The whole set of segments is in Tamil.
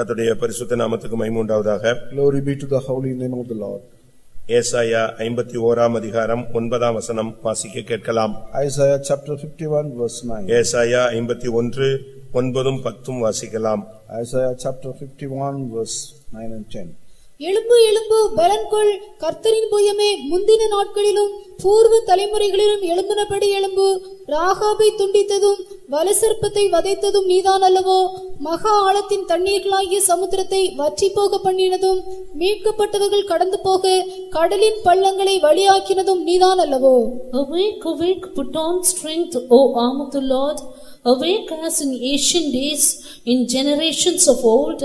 கர்த்தருடைய பரிசுத்த நாமத்துக்கு மகிமை உண்டாவதாக. Glory be to the holy name of the Lord. ஏசாயா 51 அதிகாரம் 9 வசனம் வாசிக்க கேட்கலாம். Isaiah chapter 51 verse 9. ஏசாயா 51 9 10 வாசிக்கலாம். Isaiah chapter 51 verse 9 and 10. எழும்பு எழும்பு பலன்கொள், கர்த்தரின் புயமே, முந்தின நாட்களிலும் பூர்வ தலைமுறைகளிலும் எழும்பினபடி எழும்பு. ராகாபை துண்டித்ததும் வலுசர்ப்பத்தை வதைத்ததும் நீதான் அல்லவோ? மகா ஆழத்தின் தண்ணீர்களாகிய சமுத்திரத்தை வற்றி போக பண்ணினதும் மீட்கப்பட்டவர்கள் கடந்து போக கடலின் பள்ளங்களை வழியாக்கினதும் நீதான் அல்லவோ? Awake, awake, put on strength, O arm of the Lord. Awake as in ancient days, in generations of old.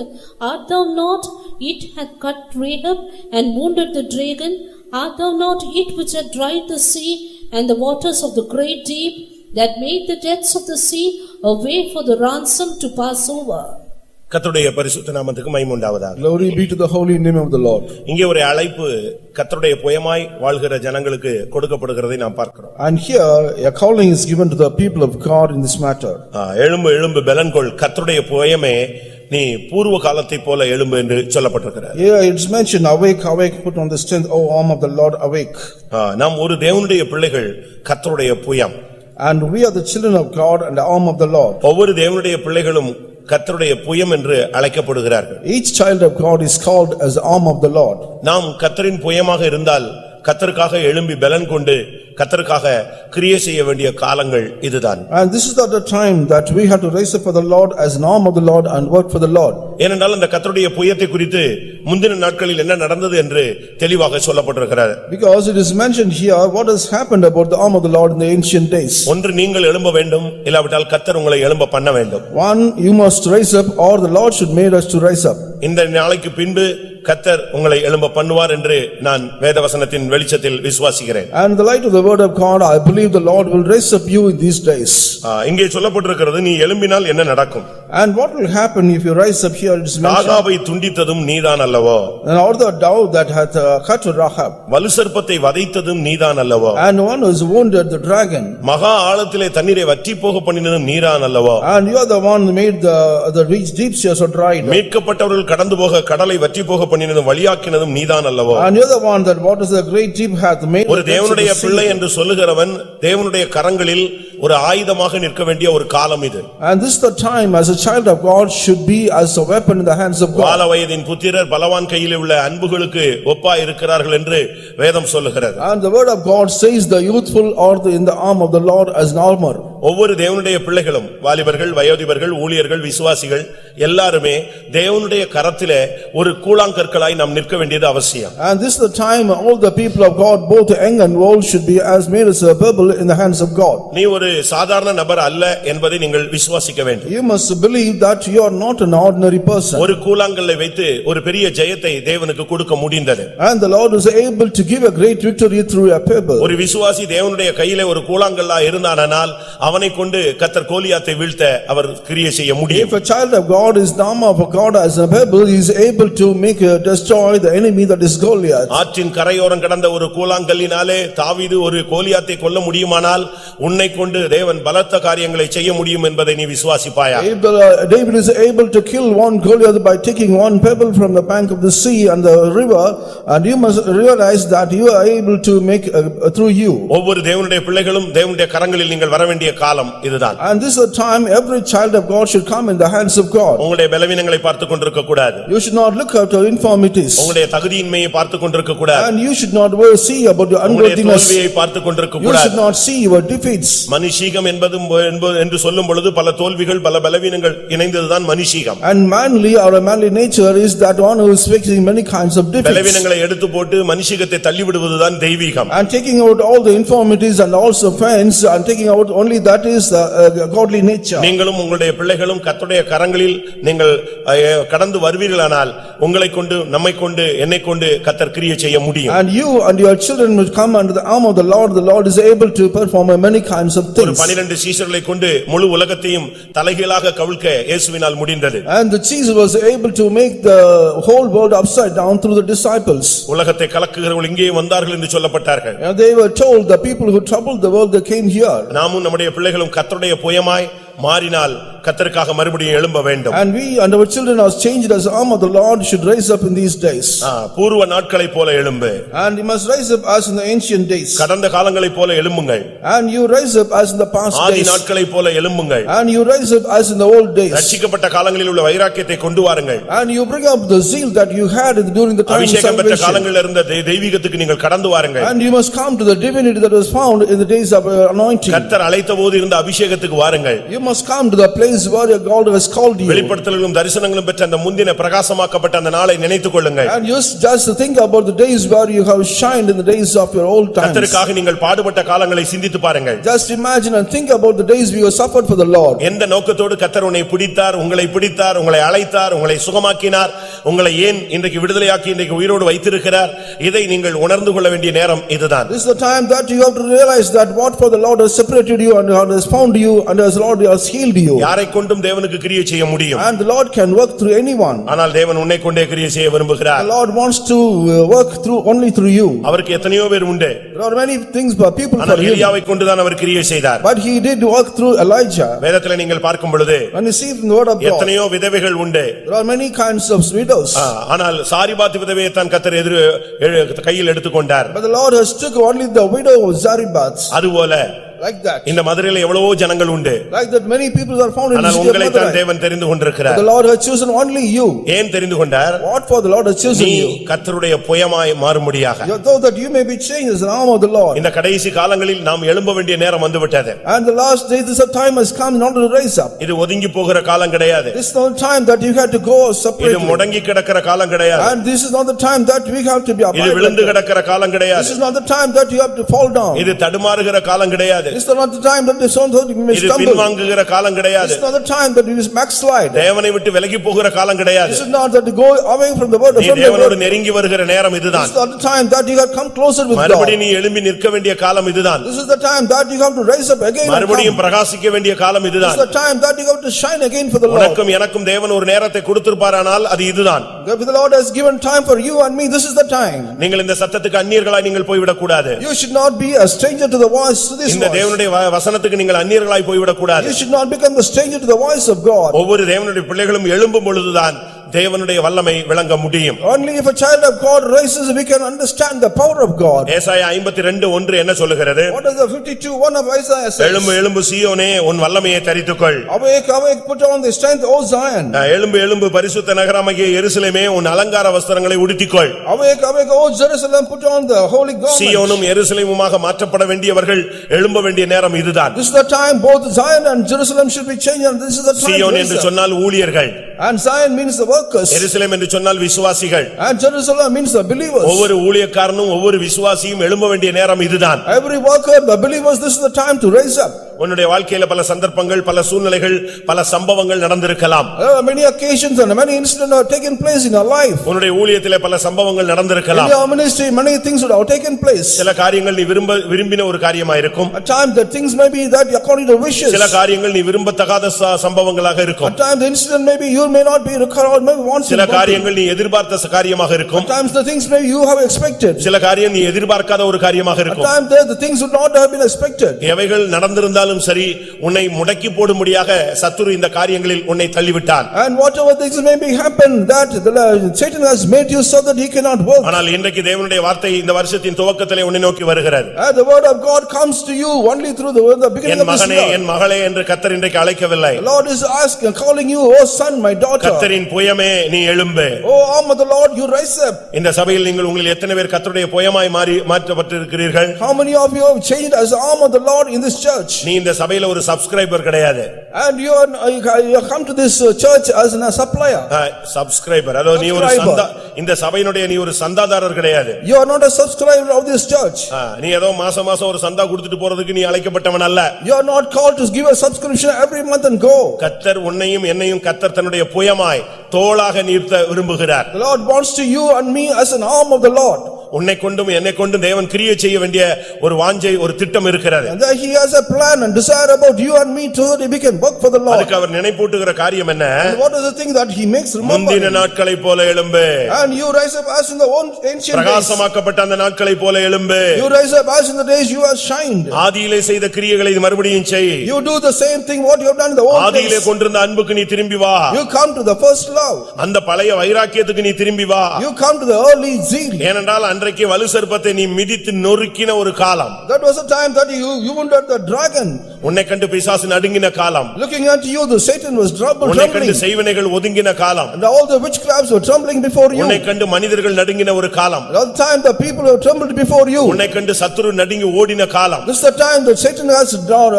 Art thou not it hath cut Rahab and wounded the dragon? Art thou not it which had dried the sea and the waters of the great deep, that made the depths of the sea a way for the ransom to pass over? கர்த்தருடைய பரிசுத்த நாமத்துக்கு மகிமை உண்டாவதாக. Glory be to the holy name of the Lord. இங்கே ஒரு அழைப்பு கர்த்தருடைய புயமாய் வாழ்கிற ஜனங்களுக்கு கொடுக்கப்படுகிறதை நாம் பார்க்கிறோம். And here a calling is given to the people of God in this matter. எழும்பு எழும்பு பலன்கொள், கர்த்தருடைய புயமே நீ பூர்வ காலத்தை போல எழும்பு என்று சொல்லப்பட்டிருக்கிறது. Here it's mentioned, awake, awake, put on the strength, O arm of the Lord, awake. நாம் ஒரு தேவனுடைய பிள்ளைகள், கர்த்தருடைய புயம். And we are the children of God and the arm of the Lord. ஒவ்வொரு தேவனுடைய பிள்ளைகளும் கர்த்தருடைய புயம் என்று அழைக்கப்படுகிறார்கள். Each child of God is called as the arm of the Lord. நாம் கர்த்தரின் புயமாக இருந்தால் கர்த்தருக்காக எழும்பி பலன் கொண்டு கர்த்தருக்காக கிரியை செய்ய வேண்டிய காலங்கள் இதுதான். And this is the time that we have to raise up for the Lord as an arm of the Lord and work for the Lord. ஏனென்றால் இந்த கர்த்தருடைய புயத்தை குறித்து முந்தின நாட்களில் என்ன நடந்தது என்று தெளிவாக சொல்லப்பட்டிருக்கிறது. Because it is mentioned here what has happened about the arm of the Lord in the ancient days. ஒன்று நீங்கள் எழும்ப வேண்டும், இல்லாவிட்டால் கர்த்தர் உங்களை எழும்ப பண்ண வேண்டும். One, you must rise up or the Lord should make us to rise up. இந்த நாளைக்கு பின்பு கர்த்தர் உங்களை எழும்ப பண்ணுவார் என்று நான் வேதவசனத்தின் வெளிச்சத்தில் விசுவாசிக்கிறேன். And in the light of the word of God, I believe the Lord will raise up you in these days. இங்கே சொல்லப்பட்டிருக்கிறது, நீ எழும்பினால் என்ன நடக்கும்? And what will happen if you rise up here? It is mentioned. ராகாபை துண்டித்ததும் நீதான் அல்லவோ? And all the dove that hath cut Rahab. வலுசர்ப்பத்தை வதைத்ததும் நீதான் அல்லவோ? And one who has wounded the dragon. மகா ஆழத்திலே தண்ணீரை வற்றி போக பண்ணினதும் நீதான் அல்லவோ? And you are the one who made the rich deep seas are dried. மீட்கப்பட்டவர்கள் கடந்து போக கடலை வற்றி போக பண்ணினதும் வழியாக்கினதும் நீதான் அல்லவோ? And you are the one that waters the great deep hath made. ஒரு தேவனுடைய பிள்ளை என்று சொல்லுகிறவன் தேவனுடைய கரங்களில் ஒரு ஆயுதமாக நிற்க வேண்டிய ஒரு காலம் இது. And this is the time as a child of God should be as a weapon in the hands of God. பால வயதின் புத்திரர் பலவான் கையில் உள்ள அன்புகளுக்கு ஒப்பாய் இருக்கிறார்கள் என்று வேதம் சொல்லுகிறது. And the word of God says the youthful are in the arm of the Lord as an armor. ஒவ்வொரு தேவனுடைய பிள்ளைகளும், வாலிபர்கள், வயோதிபர்கள், ஊழியர்கள், விசுவாசிகள் எல்லாருமே தேவனுடைய கரத்திலே ஒரு கூழாங்கற்களாய் நாம் நிற்க வேண்டியது அவசியம். And this is the time all the people of God, both young and old, should be as made as a pebble in the hands of God. நீ ஒரு சாதாரண நபர் அல்ல என்பதை நீங்கள் விசுவாசிக்க வேண்டும். You must believe that you are not an ordinary person. ஒரு கூழாங்கல்லை வைத்து ஒரு பெரிய ஜெயத்தை தேவனுக்கு கொடுக்க முடிந்தது. And the Lord was able to give a great victory through a pebble. ஒரு விசுவாசி தேவனுடைய கையிலே ஒரு கூழாங்கல்லா இருந்தானால் அவனை கொண்டு கர்த்தர் கோலியாத்தை வீழ்த்த அவர் கிரியை செய்ய முடியும். If a child of God is the arm of God as a pebble, he is able to make destroy the enemy that is Goliath. ஆற்றின் கரையோரம் கடந்த ஒரு கூழாங்கல்லினாலே தாவீது ஒரு கோலியாத்தை கொல்ல முடியுமானால் உன்னை கொண்டு தேவன் பலத்த காரியங்களை செய்ய முடியும் என்பதை நீ விசுவாசிப்பாயா? If David is able to kill one Goliath by taking one pebble from the bank of the sea and the river, and you must realize that you are able to make through you. ஒவ்வொரு தேவனுடைய பிள்ளைகளும் தேவனுடைய கரங்களில் நீங்கள் வர வேண்டிய காலம் இதுதான். And this is a time every child of God should come in the hands of God. உங்களுடைய பலவீனங்களை பார்த்து கொண்டிருக்க கூடாது. You should not look at your infirmities. உங்களுடைய தகுதியின்மையை பார்த்து கொண்டிருக்க கூடாது. And you should not see about your unworthiness. தோல்வியை பார்த்து கொண்டிருக்க You கூடாது. should not see your defeats. மனுஷீகம் என்று சொல்லும் பொழுது பல தோல்விகள் பல பலவீனங்கள் இணைந்ததுதான் மனுஷீகம். And manly or a manly nature is that one who is facing many kinds of defeats. பலவீனங்களை எடுத்து போட்டு மனுஷீகத்தை தள்ளி விடுவதுதான் தெய்வீகம். And taking out all the infirmities and also offense and taking out only that is godly nature. நீங்களும் உங்களுடைய பிள்ளைகளும் கர்த்தருடைய கரங்களில் நீங்கள் கடந்து வருவீர்களானால் உங்களை கொண்டு நம்மை கொண்டு என்னை கொண்டு கர்த்தர் கிரியை செய்ய முடியும். And you and your children will come under the arm of the Lord. The Lord is able to perform many kinds of things. 12 சீஷர்களை கொண்டு முழு உலகத்தையும் தலைகீழாக கவிழ்க்க இயேசுவினால் முடிந்தது. And the Jesus was able to make the whole world upside down through the disciples. உலகத்தை கலக்குகிறவர்கள் இங்கே வந்தார்கள் என்று சொல்லப்பட்டார்கள். And they were told the people who troubled the world they came here. நாமும் நம்முடைய பிள்ளைகளும் கர்த்தருடைய புயமாய் மாறினால் கர்த்தருக்காக மறுபடியும் எழும்ப வேண்டும். And we and our children are changed as arm of the Lord should rise up in these days. பூர்வ நாட்களைப் போல எழும்பு. And you must rise up as in the ancient days. கடந்த காலங்களைப் போல எழும்புங்கள். And you rise up as in the past Aadhi days. நாட்களைப் போல எழும்புங்கள். And you rise up as in the old days. ரட்சிக்கப்பட்ட காலங்களில் உள்ள வைராக்கியத்தை கொண்டு வாருங்கள். And you bring up the zeal that you had during the time of அபிஷேகம் பெற்ற salvation. காலங்களில் இருந்த தெய்வீகத்துக்கு நீங்கள் கடந்து வாருங்கள். And you must come to the divinity that was found in the days of anointing. கர்த்தர் அழைத்தபோது இருந்த அபிஷேகத்துக்கு வாருங்கள். You must come to the place where your God has called you. வெளிப்படுத்தல்களும் தரிசனங்களும் பெற்ற அந்த முந்தின பிரகாசமாக்கப்பட்ட அந்த நாளை நினைத்துக் கொள்ளுங்கள். And just think about the days where you have shined in the days of your old times. கர்த்தருக்காக நீங்கள் பாடுபட்ட காலங்களை சிந்தித்து பாருங்கள். Just imagine and think about the days we have suffered for the Lord. எந்த நோக்கத்தோடு கர்த்தர் உன்னை பிடித்தார், உங்களை அழைத்தார், உங்களை சுகமாக்கினார், உங்களை ஏன் இன்றைக்கு விடுதலையாக்கி இன்றைக்கு உயிரோடு வைத்திருக்கிறார், இதை நீங்கள் உணர்ந்து கொள்ள வேண்டிய நேரம் இதுதான். This is the time that you have to realize that what for the Lord has separated you and has found you and as Lord has healed you. யாரை கொண்டும் தேவனுக்கு கிரியை செய்ய முடியும். And the Lord can work through anyone. ஆனால் தேவன் உன்னை கொண்டே கிரியை செய்ய விரும்புகிறார். The Lord wants to work through only through you. அவருக்கு எத்தனையோ பேர் உண்டு. There are many things for people for ஆனால் him. எலியாவை கொண்டுதான் அவர் கிரியை செய்தார். But he did work through Elijah. வேதத்திலே நீங்கள் பார்க்கும் பொழுது When you see from the word of God, எத்தனையோ விதவைகள் உண்டு. there are many kinds of widows. ஆனால் சாரிபாத் விதவையை தான் கர்த்தர் கையில் எடுத்துக்கொண்டார். But the Lord has took only the widow of Zarephath. அதுபோல Like that. இந்த மதுரையில எவ்வளவோ ஜனங்கள் உண்டு. Like that many people are found in ஆனால் this உங்களை தான் தேவன் தெரிந்து கொண்டிருக்கிறார். The Lord has chosen only you. ஏன் தெரிந்து கொண்டார்? What for the Lord has chosen you? கர்த்தருடைய புயமாய் மாறும்படியாக. Though that you may be changed as an arm of the Lord. இந்த கடைசி காலங்களில் நாம் எழும்ப வேண்டிய நேரம் வந்துவிட்டது. And the last days this time has come in order to rise up. இது ஒதுங்கி போகிற காலம் கிடையாது. This is not the time that you have to go separately. இது முடங்கி கிடக்கிற காலம் கிடையாது. And this is not the time that we have to be இது விழுந்து கிடக்கிற காலம் கிடையாது. This is not the time that you have to fall down. இது தடுமாறுகிற காலம் கிடையாது. This is not the time that the son that you may இது stumble. பின்வாங்குகிற காலம் கிடையாது. This is not the time that you backslide. தேவனை விட்டு விலகி போகிற காலம் கிடையாது. This is not that you go away from the word of God. தேவனோடு நெருங்கி வருகிற நேரம் இதுதான். This is not the time that you have come closer with God. மறுபடியும் நீ எழும்பி நிற்க வேண்டிய காலம் இதுதான். This is the time that you have to rise up again. மறுபடியும் பிரகாசிக்க வேண்டிய காலம் இதுதான். This is the time that you have to shine again for the Lord. உனக்கும் எனக்கும் தேவன் ஒரு நேரத்தை கொடுத்திருப்பாரானால் அது இதுதான். If the Lord has given time for you and me, this is the time. நீங்கள் இந்த சத்தத்துக்கு அந்நியர்களாய் நீங்கள் போய்விடக் கூடாது. You should not be a stranger to the voice to this இந்த voice. தேவனுடைய வசனத்துக்கு நீங்கள் அந்நியர்களாய் போய்விடக் கூடாது. You should not become the stranger to the voice of God. ஒவ்வொரு தேவனுடைய பிள்ளைகளும் எழும்பும் பொழுதுதான் தேவனுடைய வல்லமை விளங்க முடியும். Only if a child of God rises we can understand the power of God. ஏசாயா 52:1 என்ன சொல்லுகிறது? What does the 52:1 of Isaiah say? எழும்பு எழும்பு சீயோனே உன் வல்லமையை தரித்துக்கொள். Awake awake put on the strength O Zion. எழும்பு எழும்பு பரிசுத்த நகரமாகிய எருசலேமே உன் அலங்கார வஸ்திரங்களை உடுத்திக்கொள். Awake awake O Jerusalem put on the holy garment. சீயோனும் எருசலேமுமாக மாற்றப்பட வேண்டியவர்கள் எழும்ப வேண்டிய நேரம் இதுதான். This is the time both Zion and Jerusalem should be changed and this is the time. சீயோன் என்று சொன்னால் ஊழியர்கள். And Zion means the workers. எருசலேம் என்று சொன்னால் விசுவாசிகள். And Jerusalem means the believers. ஒவ்வொரு ஊழியக்காரனும் ஒவ்வொரு விசுவாசியும் எழும்ப வேண்டிய நேரம் இதுதான். Every worker, the believers, this is the time to rise up. உன்னுடைய வாழ்க்கையில பல சந்தர்ப்பங்கள், பல சூழ்நிலைகள், பல சம்பவங்கள் நடந்திருக்கலாம். Many occasions and many incidents have taken place in your life. உன்னுடைய ஊழியத்திலே பல சம்பவங்கள் நடந்திருக்கலாம். In your ministry, many things would have taken place. சில காரியங்கள் நீ விரும்பின ஒரு காரியமா இருக்கும். At times the things may be that according to wishes. சில காரியங்கள் நீ விரும்பத்தகாத சம்பவங்களாக இருக்கும். At times the incident maybe you may not be recalled, maybe once. சில காரியங்கள் நீ எதிர்பார்த்த காரியமாக இருக்கும். At times the things maybe you have expected. சில காரியம் நீ எதிர்பார்க்காத ஒரு காரியமாக At இருக்கும். times the things would not have been expected. எவைகள் நடந்திருந்தாலும் சரி உன்னை முடக்கி போடும்படியாக சத்துரு இந்த காரியங்களில் உன்னை தள்ளிவிட்டான். And whatever things may be happen that Satan has made you so that he cannot work. ஆனால் இன்றைக்கு தேவனுடைய வார்த்தை இந்த வருஷத்தின் துவக்கத்திலே உன்னை நோக்கி வருகிறது. And the word of God comes to you only through the beginning of this மகனே year. என் மகளே என்று கர்த்தர் இன்றைக்கு அழைக்கவில்லை. The Lord is asking, calling you, oh son, my daughter. கர்த்தரின் புயமே நீ எழும்பு. Oh arm of the Lord, you rise up. இந்த சபையில் நீங்கள் உங்களில் எத்தனை பேர் கர்த்தருடைய புயமாய் மாற்றப்பட்டிருக்கிறீர்கள்? How many of you have changed as arm of the Lord in this church? நீ இந்த சபையில ஒரு சப்ஸ்கிரைபர் கிடையாது. And you come to this church as a supplier. Subscriber அதாவது நீ ஒரு இந்த சபையினுடைய நீ ஒரு சந்தாதாரர் கிடையாது. You are not a subscriber of this church. நீ ஏதோ மாசம் ஒரு சந்தா கொடுத்துட்டு போறதுக்கு நீ அழைக்கப்பட்டவன் அல்ல. You are not called to give a subscription every month and go. கர்த்தர் உன்னையும் என்னையும் கர்த்தர் தன்னுடைய புயமாய் தோளாக நிறுத்த விரும்புகிறார். The Lord wants to you and me as an arm of the Lord. உன்னை கொண்டும் என்னை கொண்டும் தேவன் கிரியை செய்ய வேண்டிய ஒரு வாஞ்சை ஒரு திட்டம் இருக்கிறது. And there he has a plan and desire about you and me so that we can work for the Lord. அதுக்கு அவர் நினைப்பூட்டுகிற காரியம் என்ன? And what is the thing that he makes remember? முந்தின நாட்களை போல எழும்பு. And you rise up as in the old ancient days. பிரகாசமாக்கப்பட்ட அந்த நாட்களை போல எழும்பு. You rise up as in the days you have shined. ஆதியிலே செய்த கிரியைகளை மறுபடியும் செய். You do the same thing what you have done in the old days. ஆதியிலே கொண்டிருந்த அன்புக்கு நீ திரும்பி வா. You come to the first love. அந்த பழைய வைராக்கியத்துக்கு நீ திரும்பி வா. You come to the early zeal. ஏனென்றால் அன்றைக்கு வலு சர்ப்பத்தை நீ மிதித்து நொறுக்கின ஒரு காலம். That was the time that you wounded the dragon. உன்னை கண்டு பிசாசு நடுங்கின காலம். Looking at you, the Satan was உன்னை கண்டு trembling. செய்வினைகள் ஒதுங்கின காலம். And all the witchcrafts were trembling before you. உன்னை கண்டு மனிதர்கள் நடுங்கின ஒரு காலம். All the time the people were trembled before you. உன்னை கண்டு சத்துரு நடுங்கி ஓடின காலம். This is the time that Satan has gone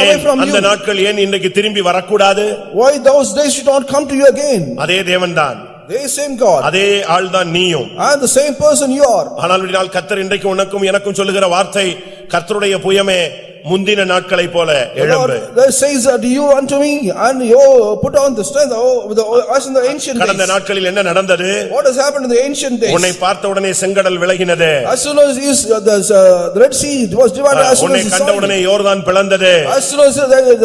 away from அந்த you. நாட்கள் ஏன் இன்றைக்கு திரும்பி வரக்கூடாது? Why those days should not come to you again? அதே தேவன்தான், The same God. அதே ஆள்தான் நீயும். And the same person you are. ஆனால் கர்த்தர் இன்றைக்கு உனக்கும் எனக்கும் சொல்லுகிற வார்த்தை, கர்த்தருடைய புயமே முந்தின நாட்களை போல எழும்பு. Lord says that you unto me and you put on the strength as in the ancient கடந்த days. நாட்களில் என்ன நடந்தது? What has happened in the ancient days? உன்னை பார்த்த உடனே செங்கடல் விலகினது. As soon as the Red Sea was divided, as soon உன்னை as கண்ட உடனே யோர்தான் பிளந்தது. as soon as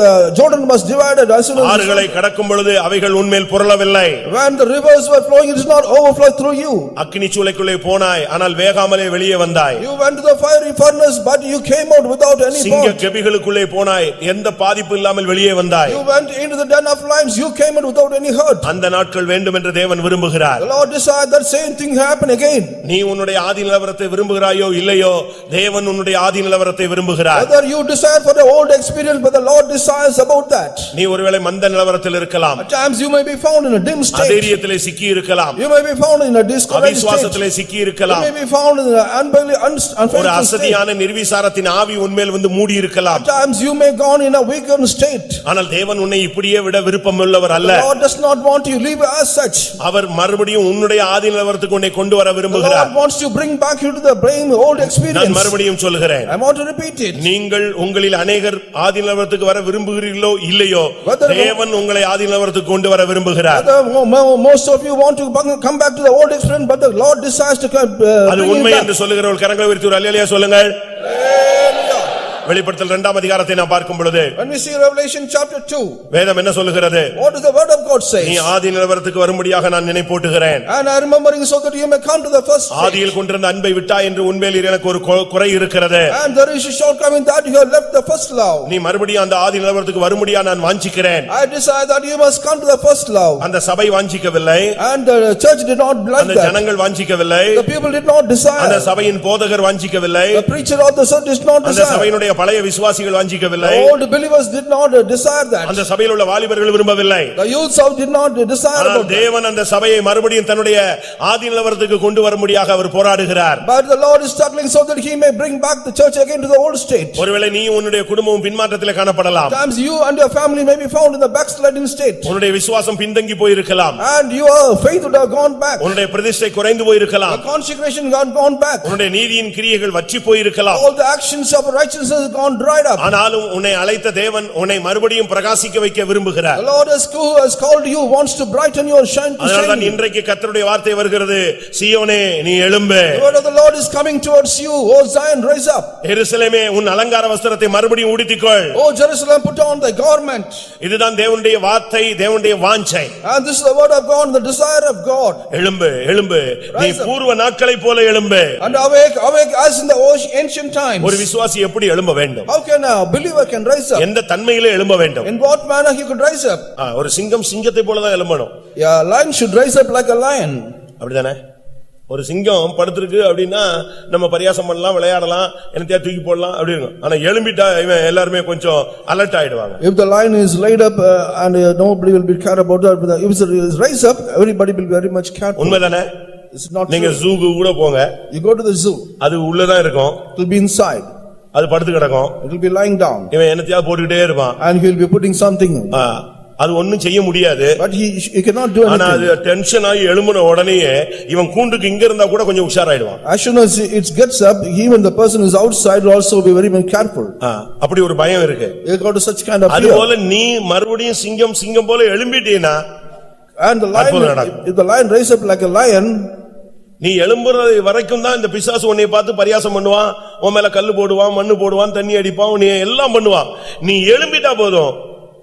the Jordan was divided, as soon as ஆறுகளை கடக்கும் பொழுது அவைகள் உன்மேல் புரளவில்லை. when the rivers were flowing, it is not overflowed through you. அக்கினி சூளைக்குள்ளே போனாய், ஆனால் வேகாமலே வெளியே வந்தாய். You went to the fiery furnace, but you came out without any சிங்க burn. கெபிகளுக்குள்ளே போனாய், எந்த பாதிப்பு இல்லாமல் வெளியே வந்தாய். You went into the den of lions, you came out without any hurt. அந்த நாட்கள் வேண்டும் என்று தேவன் விரும்புகிறார். The Lord desired that same thing happen again. நீ உன்னுடைய ஆதி நிலவரத்தை விரும்புகிறாயோ இல்லையோ, தேவன் உன்னுடைய ஆதி நிலவரத்தை விரும்புகிறார். Whether you desire for the old experience, but the Lord desires about that. நீ ஒருவேளை மந்த நிலவரத்தில் இருக்கலாம். At times you may be found in a dim state. அதைரியத்திலே சிக்கி இருக்கலாம். You may be found in a discouraged state. அவிசுவாசத்திலே சிக்கி You இருக்கலாம். may be found in an unfaithful ஒரு state. அசதியான நிர்விசாரத்தின் ஆவி உன்மேல் வந்து மூடி இருக்கலாம். At times you may gone in a weakened state. ஆனால் தேவன் உன்னை இப்படியே விட விருப்பமுள்ளவர் அல்ல. The Lord does not want you to live as such. அவர் மறுபடியும் உன்னுடைய ஆதி நிலவரத்துக்கு உன்னை கொண்டு வர The விரும்புகிறார். Lord wants to bring back you to the brain old நான் experience. மறுபடியும் சொல்லுகிறேன், I want to repeat it. நீங்கள் உங்களில் அநேகர் ஆதி நிலவரத்துக்கு வர விரும்புகிறீர்களோ இல்லையோ, Whether- தேவன் உங்களை ஆதி நிலவரத்துக்கு கொண்டு வர விரும்புகிறார். Most of you want to come back to the old experience, but the Lord desires to அது bring you உண்மை back. என்று சொல்லுகிறவர்கள் கரங்களை உயர்த்தி ஒரு அல்லேலூயா சொல்லுங்கள். Hallelujah. வெளிப்படுத்தல் 2ஆம் அதிகாரத்தை நாம் பார்க்கும் பொழுது When we see Revelation chapter 2, வேதம் என்ன சொல்லுகிறது? what does the word of God say? நீ ஆதி நிலவரத்துக்கு வரும்படியாக நான் நினைப்பூட்டுகிறேன். And I remembering so that you may come to the first stage. ஆதியில் கொண்டிருந்த அன்பை விட்டாய் என்று உன்மேல் எனக்கு ஒரு குறை இருக்கிறது. And there is a shortcoming that you have left the first love. நீ மறுபடியும் அந்த ஆதி நிலவரத்துக்கு வரும்படியா நான் வாஞ்சிக்கிறேன். I desire that you must come to the first love. அந்த சபை வாஞ்சிக்கவில்லை, And the church did not like அந்த that. ஜனங்கள் வாஞ்சிக்கவில்லை, The people did not அந்த desire. சபையின் போதகர் வாஞ்சிக்கவில்லை, The preacher of the church did not அந்த desire. சபையினுடைய பழைய விசுவாசிகள் வாஞ்சிக்கவில்லை, The old believers did not desire that. அந்த சபையில் உள்ள வாலிபர்கள் விரும்பவில்லை. The youths of did not desire ஆனால் about that. தேவன் அந்த சபையை மறுபடியும் தன்னுடைய ஆதி நிலவரத்துக்கு கொண்டு வரும்படியாக அவர் போராடுகிறார். But the Lord is struggling so that he may bring back the church again to the old state. ஒருவேளை நீ உன்னுடைய குடும்பமும் பின்மாற்றத்திலே காணப்படலாம். Sometimes you and your family may be found in the backsliding state. உன்னுடைய விசுவாசம் பின்தங்கி போயிருக்கலாம். And your faith would have gone back. உன்னுடைய பிரதிஷ்டை குறைந்து போயிருக்கலாம். The consecration had gone back. உன்னுடைய நீதியின் கிரியைகள் வற்றி போயிருக்கலாம். All the actions of righteousness have gone dried up. ஆனாலும் உன்னை அழைத்த தேவன் உன்னை மறுபடியும் பிரகாசிக்க வைக்க விரும்புகிறார். The Lord who has called you wants to brighten your shine to அதனால்தான் shine you. இன்றைக்கு கர்த்தருடைய வார்த்தை வருகிறது, சீயோனே நீ எழும்பு. The word of the Lord is coming towards you. O Zion, rise up. எருசலேமே உன் அலங்கார வஸ்திரத்தை மறுபடியும் உடுத்திக்கொள். O Jerusalem, put on thy garment. இதுதான் தேவனுடைய வார்த்தை, தேவனுடைய வாஞ்சை. And this is the word of God, the desire of God. எழும்பு எழும்பு, நீ Rise up. பூர்வ நாட்களைப் போல எழும்பு. And awake as in the ancient times. ஒரு விசுவாசி எப்படி எழும்ப வேண்டும்? How can a believer can rise up? எந்த தன்மையிலே எழும்ப வேண்டும்? In what manner he could rise up? ஒரு சிங்கம் சிங்கத்தை போலதான் எழும்பணும். Yeah, a lion should rise up like a lion. அப்படிதானே? ஒரு சிங்கம் படுத்திருக்கு அப்படின்னா நம்ம பரியாசம் பண்ணலாம், விளையாடலாம், என்னத்தையா தூக்கி போடலாம் அப்படி இருக்கும். ஆனா எழும்பிட்டா இவன் எல்லாருமே கொஞ்சம் அலர்ட் ஆயிடுவாங்க. If the lion is laid up and nobody will be care about that, but if it is rise up, everybody will be very much careful. உண்மைதானே? It's not நீங்க true. ஜூக்கு கூட போங்க, You go to the zoo, அது உள்ளதான் இருக்கும், it will be inside, அது படுத்து கிடக்கும், it will be lying down, இவன் என்னத்தையா போட்டுக்கிட்டே இருப்பான். and he will be putting something. அது ஒண்ணும் செய்ய முடியாது. But he cannot do ஆனா அது anything. டென்ஷன் ஆகி எழும்புன உடனேயே இவன் கூண்டுக்கு இங்க இருந்தா கூட கொஞ்சம் உஷாராயிடுவான். As soon as it gets up, even the person who is outside will also be very much careful. அப்படி ஒரு பயம் இருக்கு. You got to such kind of அது fear. போல நீ மறுபடியும் சிங்கம் போல எழும்பிட்டீனா And the lion, if the lion rise up like a lion, நீ எழும்புறது வரைக்கும் தான் இந்த பிசாசு உன்னை பார்த்து பரியாசம் பண்ணுவான், உன் மேல கல்லு போடுவான், மண்ணு போடுவான், தண்ணி அடிப்பான், நீ எல்லாம் பண்ணுவான். நீ எழும்பிட்டா போதும்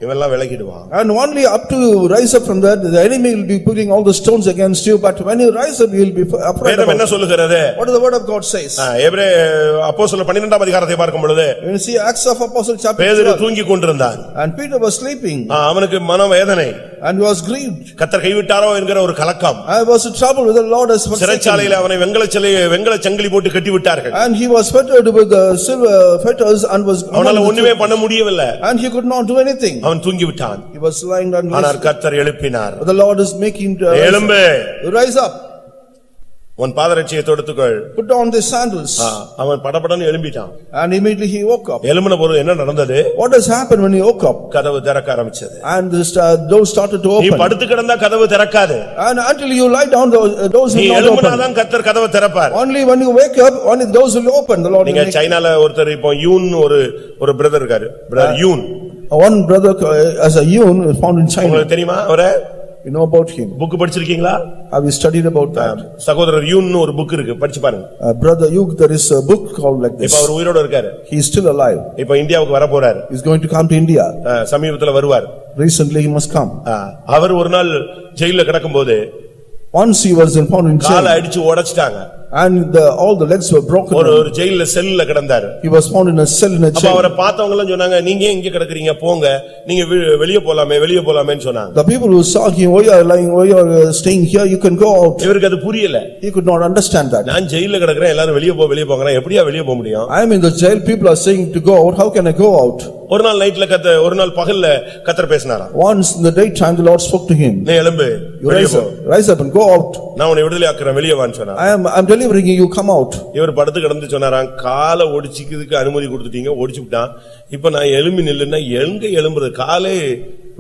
இவெல்லாம் விலகிடுவான். And only up to you rise up from that, the enemy will be putting all the stones against you, but when you rise up, you will be afraid. வேதம் என்ன சொல்லுகிறது? What does the word of God says? எபிரே அப்போஸ்தலர் 12ஆம் அதிகாரத்தை பார்க்கும் பொழுது When you see Acts of Apostles chapter பேதுரு 12, தூங்கிக் கொண்டிருந்தான். and Peter was sleeping, அவனுக்கு மனவேதனை, and he was grieved. கர்த்தர் கைவிட்டாரோ என்கிற ஒரு கலக்கம். I was in trouble with the Lord as சிறைச்சாலையில அவனை வெங்கல சங்கிலி போட்டு கட்டி விட்டார்கள். and he was fettered with the silver fetters and was அவனால ஒண்ணுமே பண்ண முடியவில்லை. and he could not do anything. அவன் தூங்கி விட்டான். He was lying down. ஆனால் கர்த்தர் எழுப்பினார். The Lord is making எழும்பு, rise up, உன் பாதரட்சியை தொடுத்துக்கொள். put on the sandals. அவன் படபடன்னு எழும்பிட்டான். And immediately he woke up. எழும்பின போது என்ன நடந்தது? What has happened when he woke up? கதவு திறக்க ஆரம்பிச்சது. And the door started to நீ open. படுத்து கிடந்தா கதவு திறக்காது. And until you lie down, the doors நீ will not open. எழும்பினாதான் கர்த்தர் கதவை திறப்பார். Only when you wake up, only the doors will open. The Lord will நீங்க make. சைனால ஒருத்தர் இப்போ யூன் ஒரு பிரதர் இருக்காரு, brother Yoon. One brother as a Yun found in China. உங்களுக்கு தெரியுமா அவரை? You know about him? Book படிச்சிருக்கீங்களா? Have you studied about that? சகோதரர் யூன் ஒரு புக் இருக்கு, படிச்சு பாருங்க. Brother Yug, there is a book called like this. இப்ப அவர் உயிரோட இருக்காரு. He is still alive. இப்ப இந்தியாவுக்கு வர போறாரு. He is going to come to India. சமீபத்துல வருவார். Recently he must come. அவர் ஒரு நாள் ஜெயில்ல கிடக்கும்போது once he was found in jail, காலை அடிச்சு உடைச்சிட்டாங்க. and all the legs were broken. ஒரு ஜெயில்ல செல்ல கிடந்தாரு. He was found in a cell in a அப்ப jail. அவரை பார்த்தவங்க எல்லாம் சொன்னாங்க, நீங்க இங்க கிடக்குறீங்க, போங்க, நீங்க வெளிய போலாமேன்னு சொன்னாங்க. The people who saw him, why you are lying, why you are staying here, you can go out. இவருக்கு அது புரியல. He could not understand that. நான் ஜெயில்ல கிடக்குறேன், எல்லாரும் வெளிய போங்கறாங்க, எப்படியா வெளிய போக முடியும்? I am in the jail, people are saying to go out, how can I go out? ஒரு நாள் பகல்ல கர்த்தர் பேசினாராம். Once in the daytime the Lord spoke to him. நீ எழும்பு, You rise up and go out. நான் உன்னை விடுதலையாக்குறேன், வெளிய வான்னு சொன்னார். I am delivering you, you come out. இவர் படுத்து கிடந்து சொன்னாராம், காலை ஒடிச்சிக்கிறதுக்கு அனுமதி கொடுத்துட்டீங்க, ஒடிச்சுட்டான். இப்ப நான் எழும்பி நில்லுன்னா எங்க எழும்புறது? காலே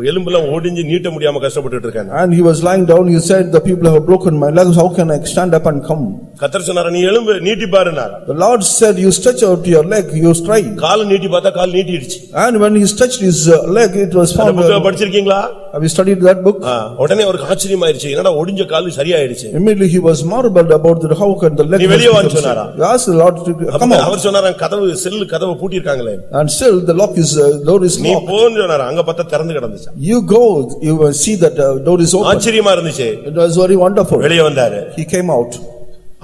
எலும்பெல்லாம் ஒடிஞ்சு நீட்ட முடியாம கஷ்டப்பட்டுட்டு இருக்காங்க. And he was lying down, he said, the people have broken my legs, how can I stand up and come? கர்த்தர் சொன்னாரா, நீ எழும்பு, நீட்டி பாருன்னார். The Lord said, you stretch out your leg, you stride. கால் நீட்டி பார்த்தா கால் நீட்டிடுச்சு. And when he stretched his leg, it was found. புத்தகம் படிச்சிருக்கீங்களா? Have you studied that book? உடனே அவருக்கு ஆச்சரியமாயிருச்சு, என்னடா ஒடிஞ்ச கால் சரியாயிடுச்சு. Immediately he was marveled about how can the leg. நீ வெளிய வான்னு சொன்னாரா? He asked the Lord to come out. அவர் சொன்னாரா, கதவு பூட்டி இருக்காங்களே. And still the lock is door is நீ locked. போன்னு சொன்னாரா, அங்க பார்த்தா திறந்து கிடந்துச்சு. You go, you will see that door is open. ஆச்சரியமா இருந்துச்சு. It was very wonderful. வெளிய வந்தாரு. He came out.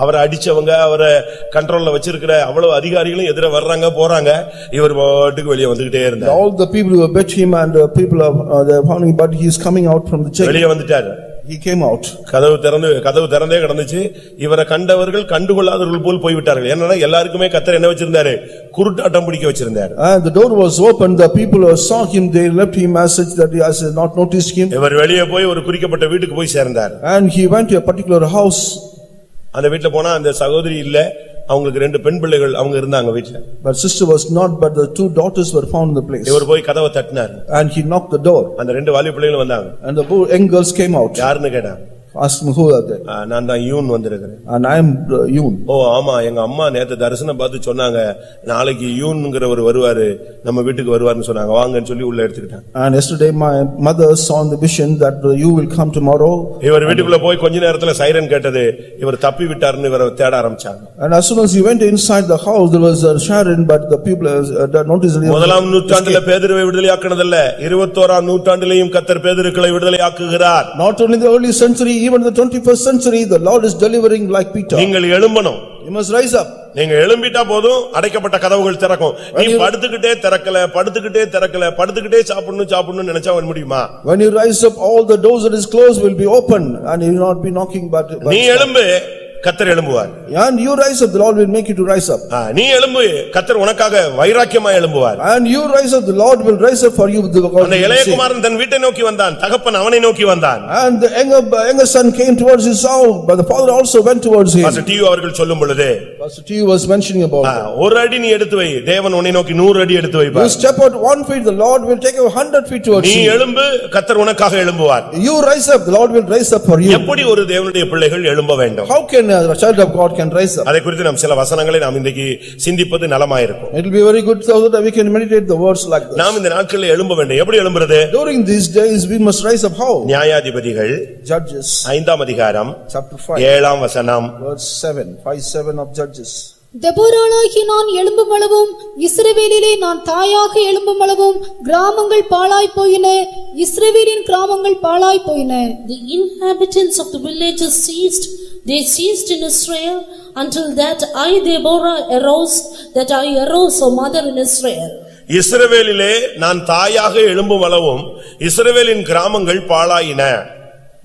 அவரை அடிச்சவங்க, அவரை கண்ட்ரோல்ல வச்சிருக்கிற அவ்வளவு அதிகாரிகளும் எதிர வர்றாங்க போறாங்க, இவர் பாட்டுக்கு வெளிய வந்துகிட்டே இருந்தார். All the people who bet him and people they found him, but he is coming out from the jail. வெளிய வந்துட்டாரு. He came out. கதவு திறந்தே கிடந்துச்சு. இவரை கண்டவர்கள் கண்டுகொள்ளாதவர்கள் போல் போய்விட்டார்கள். ஏன்னா எல்லாருக்குமே கர்த்தர் என்ன வச்சிருந்தாரு? குருட்டாட்டம் பிடிக்க வச்சிருந்தாரு. And the door was open, the people who saw him, they left him as such that he has not noticed him. இவர் வெளிய போய் ஒரு குறிக்கப்பட்ட வீட்டுக்கு போய் சேர்ந்தார். And he went to a particular house. அந்த வீட்ல போனா அந்த சகோதரி இல்ல, அவங்களுக்கு 2 பெண் பிள்ளைகள் அவங்க இருந்தாங்க வீட்ல. But sister was not, but the 2 daughters were found in the place. இவர் போய் கதவை தட்டினார். And he knocked the door. அந்த 2 வாலிப பிள்ளைகள் வந்தாங்க. And the young girls came out. யாருன்னு கேட்டாங்க. Asked him, who are they? நான் தான் யூன் வந்திருக்கிறேன். And I am Yun. ஓ ஆமா, எங்க அம்மா நேத்து தரிசனம் பார்த்து சொன்னாங்க, நாளைக்கு யூன்ங்கறவர் வருவாரு, நம்ம வீட்டுக்கு வருவாருன்னு சொன்னாங்க, வாங்கன்னு சொல்லி உள்ள எடுத்துக்கிட்டாங்க. And yesterday my mother saw in the vision that you will come tomorrow. இவர் வீட்டுக்குள்ள போய் கொஞ்ச நேரத்துல சைரன் கேட்டது, இவர் தப்பி விட்டாருன்னு இவரை தேட ஆரம்பிச்சாங்க. And as soon as he went inside the house, there was a siren, but the people noticed that. முதலாம் நூற்றாண்டுல பேதுருவை விடுதலையாக்குனதல்ல, 21ஆம் நூற்றாண்டிலேயும் கர்த்தர் பேதுருக்களை விடுதலையாக்குகிறார். Not only the early century, even the 21st century, the Lord is delivering like Peter. நீங்கள் எழும்பணும். You must rise up. நீங்க எழும்பிட்டா போதும், அடைக்கப்பட்ட கதவுகள் திறக்கும். நீ படுத்துக்கிட்டே படுத்துக்கிட்டே சாப்பிடணும் நினைச்சா வர முடியுமா? When you rise up, all the doors that is closed will be open, and you will not be knocking, but நீ எழும்பு, கர்த்தர் எழும்புவார். And you rise up, the Lord will make you to rise up. நீ எழும்பு, கர்த்தர் உனக்காக வைராக்கியமா எழும்புவார். And you rise up, the Lord will rise up for you. அந்த இளைய குமாரன் தன் வீட்டை நோக்கி வந்தான், தகப்பன் அவனை நோக்கி வந்தான். And the younger son came towards his house, but the father also went towards him. Pastor TV அவர்கள் சொல்லும் பொழுது, Pastor T was mentioning about it. ஒரு அடி நீ எடுத்து வை, தேவன் உன்னை நோக்கி 100 அடி எடுத்து You வைப்பார். step out 1 feet, the Lord will take you 100 feet towards நீ you. எழும்பு, கர்த்தர் உனக்காக எழும்புவார். You rise up, the Lord will rise up for you. எப்படி ஒரு தேவனுடைய பிள்ளைகள் எழும்ப வேண்டும்? How can a child of God can rise up? அதை குறித்து நாம் சில வசனங்களை நாம் இன்றைக்கு சிந்திப்பது நலமாயிருக்கும். It will be very good so that we can meditate the words like this. நாம் இந்த நாட்களில் எழும்ப வேண்டும். எப்படி எழும்புறது? During these days we must rise up how? நியாயாதிபதிகள் Judges 5ஆம் அதிகாரம் chapter 5 7ஆம் வசனம். verse 7, 5:7 of Judges. தெபோராளாகி நான் எழும்புமளவும் இஸ்ரவேலிலே நான் தாயாக எழும்புமளவும் கிராமங்கள் பாழாய் போயின, இஸ்ரவேலின் கிராமங்கள் பாழாய் போயின. The inhabitants of the villages ceased, they ceased in Israel, until that I Deborah arose, that I arose, O mother in Israel. இஸ்ரவேலிலே நான் தாயாக எழும்பும் அளவும் இஸ்ரவேலின் கிராமங்கள் பாழாயின.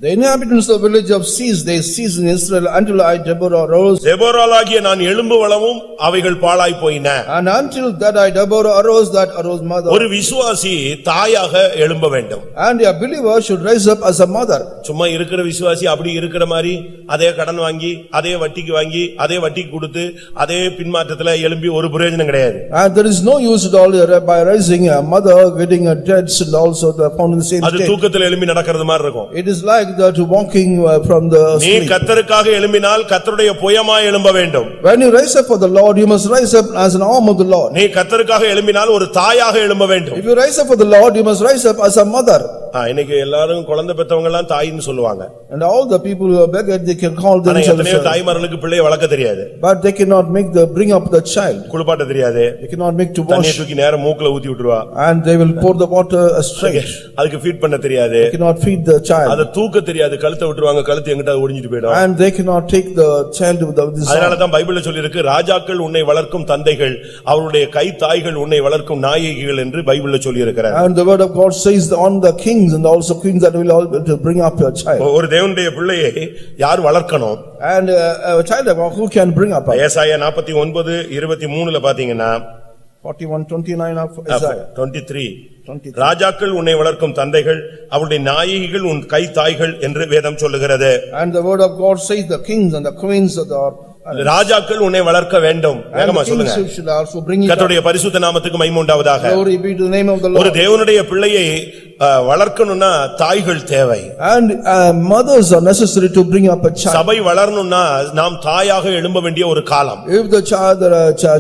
The inhabitants of the village of ceased, they ceased in Israel until I Deborah arose. தெபோராளாகிய நான் எழும்புவளவும் அவைகள் பாழாய் போயின. And until that I Deborah arose, that arose mother. ஒரு விசுவாசி தாயாக எழும்ப வேண்டும். And a believer should rise up as a mother. சும்மா இருக்கிற விசுவாசி அப்படி இருக்கிற மாதிரி அதே கடன் வாங்கி அதே வட்டிக்கு வாங்கி அதே வட்டிக்கு கொடுத்து அதே பின்மாற்றத்துல எழும்பி ஒரு பிரயோஜனம் கிடையாது. And there is no use at all by rising a mother getting a debts and also the found in the same அது state. தூக்கத்துல எழும்பி நடக்கிறது மாதிரி இருக்கும். It is like that walking from the நீ sleep. கர்த்தருக்காக எழும்பினால் கர்த்தருடைய புயமாய் எழும்ப வேண்டும். When you rise up for the Lord, you must rise up as an arm of the Lord. நீ கர்த்தருக்காக எழும்பினால் ஒரு தாயாக எழும்ப வேண்டும். If you rise up for the Lord, you must rise up as a mother. இன்னைக்கு எல்லாரும் குழந்தை பெற்றவங்க எல்லாம் தாயின்னு சொல்லுவாங்க. And all the people who are begged, they can call ஆனா themselves. எத்தனையோ தாய்மார்களுக்கு பிள்ளையை வளர்க்க தெரியாது. But they cannot bring up the child. குளிப்பாட்ட தெரியாது. They cannot make to தண்ணியை wash. தூக்கி நேரா மூக்குல ஊத்தி விட்டுருவா. And they will pour the water straight. அதுக்கு ஃபீட் பண்ண தெரியாது. They cannot feed the child. அத தூக்க தெரியாது. கழுத்தை விட்டுருவாங்க. கழுத்து எங்கிட்ட ஒடிஞ்சிட்டு போயிடும். And they cannot take the child with this. அதனால தான் பைபிள்ல சொல்லி இருக்கு, ராஜாக்கள் உன்னை வளர்க்கும் தந்தைகள், அவருடைய கை தாய்கள் உன்னை வளர்க்கும் நாயகிகள் என்று பைபிள்ல சொல்லி இருக்கிறார். And the word of God says on the kings and also queens that will all to bring up your child. ஒரு தேவனுடைய பிள்ளையை யார் வளர்க்கணும்? And a child of God who can bring up? ஏசாயா 49:23 பாத்தீங்கன்னா 41:29 of Isaiah 23 ராஜாக்கள் உன்னை வளர்க்கும் தந்தைகள், அவருடைய நாயகிகள் உன் கை தாய்கள் என்று வேதம் சொல்லுகிறது. And the word of God says the kings and the queens of the ராஜாக்கள் உன்னை வளர்க்க வேண்டும். வேகமா சொல்லுங்க. should also bring it up. கர்த்தருடைய பரிசுத்த நாமத்துக்கு மகிமை உண்டாவதாக. Glory be to the name of the ஒரு Lord. தேவனுடைய பிள்ளையை வளர்க்கணும்னா தாய்கள் தேவை. And mothers are necessary to bring up a child. சபை வளரணும்னா நாம் தாயாக எழும்ப வேண்டிய ஒரு காலம். If the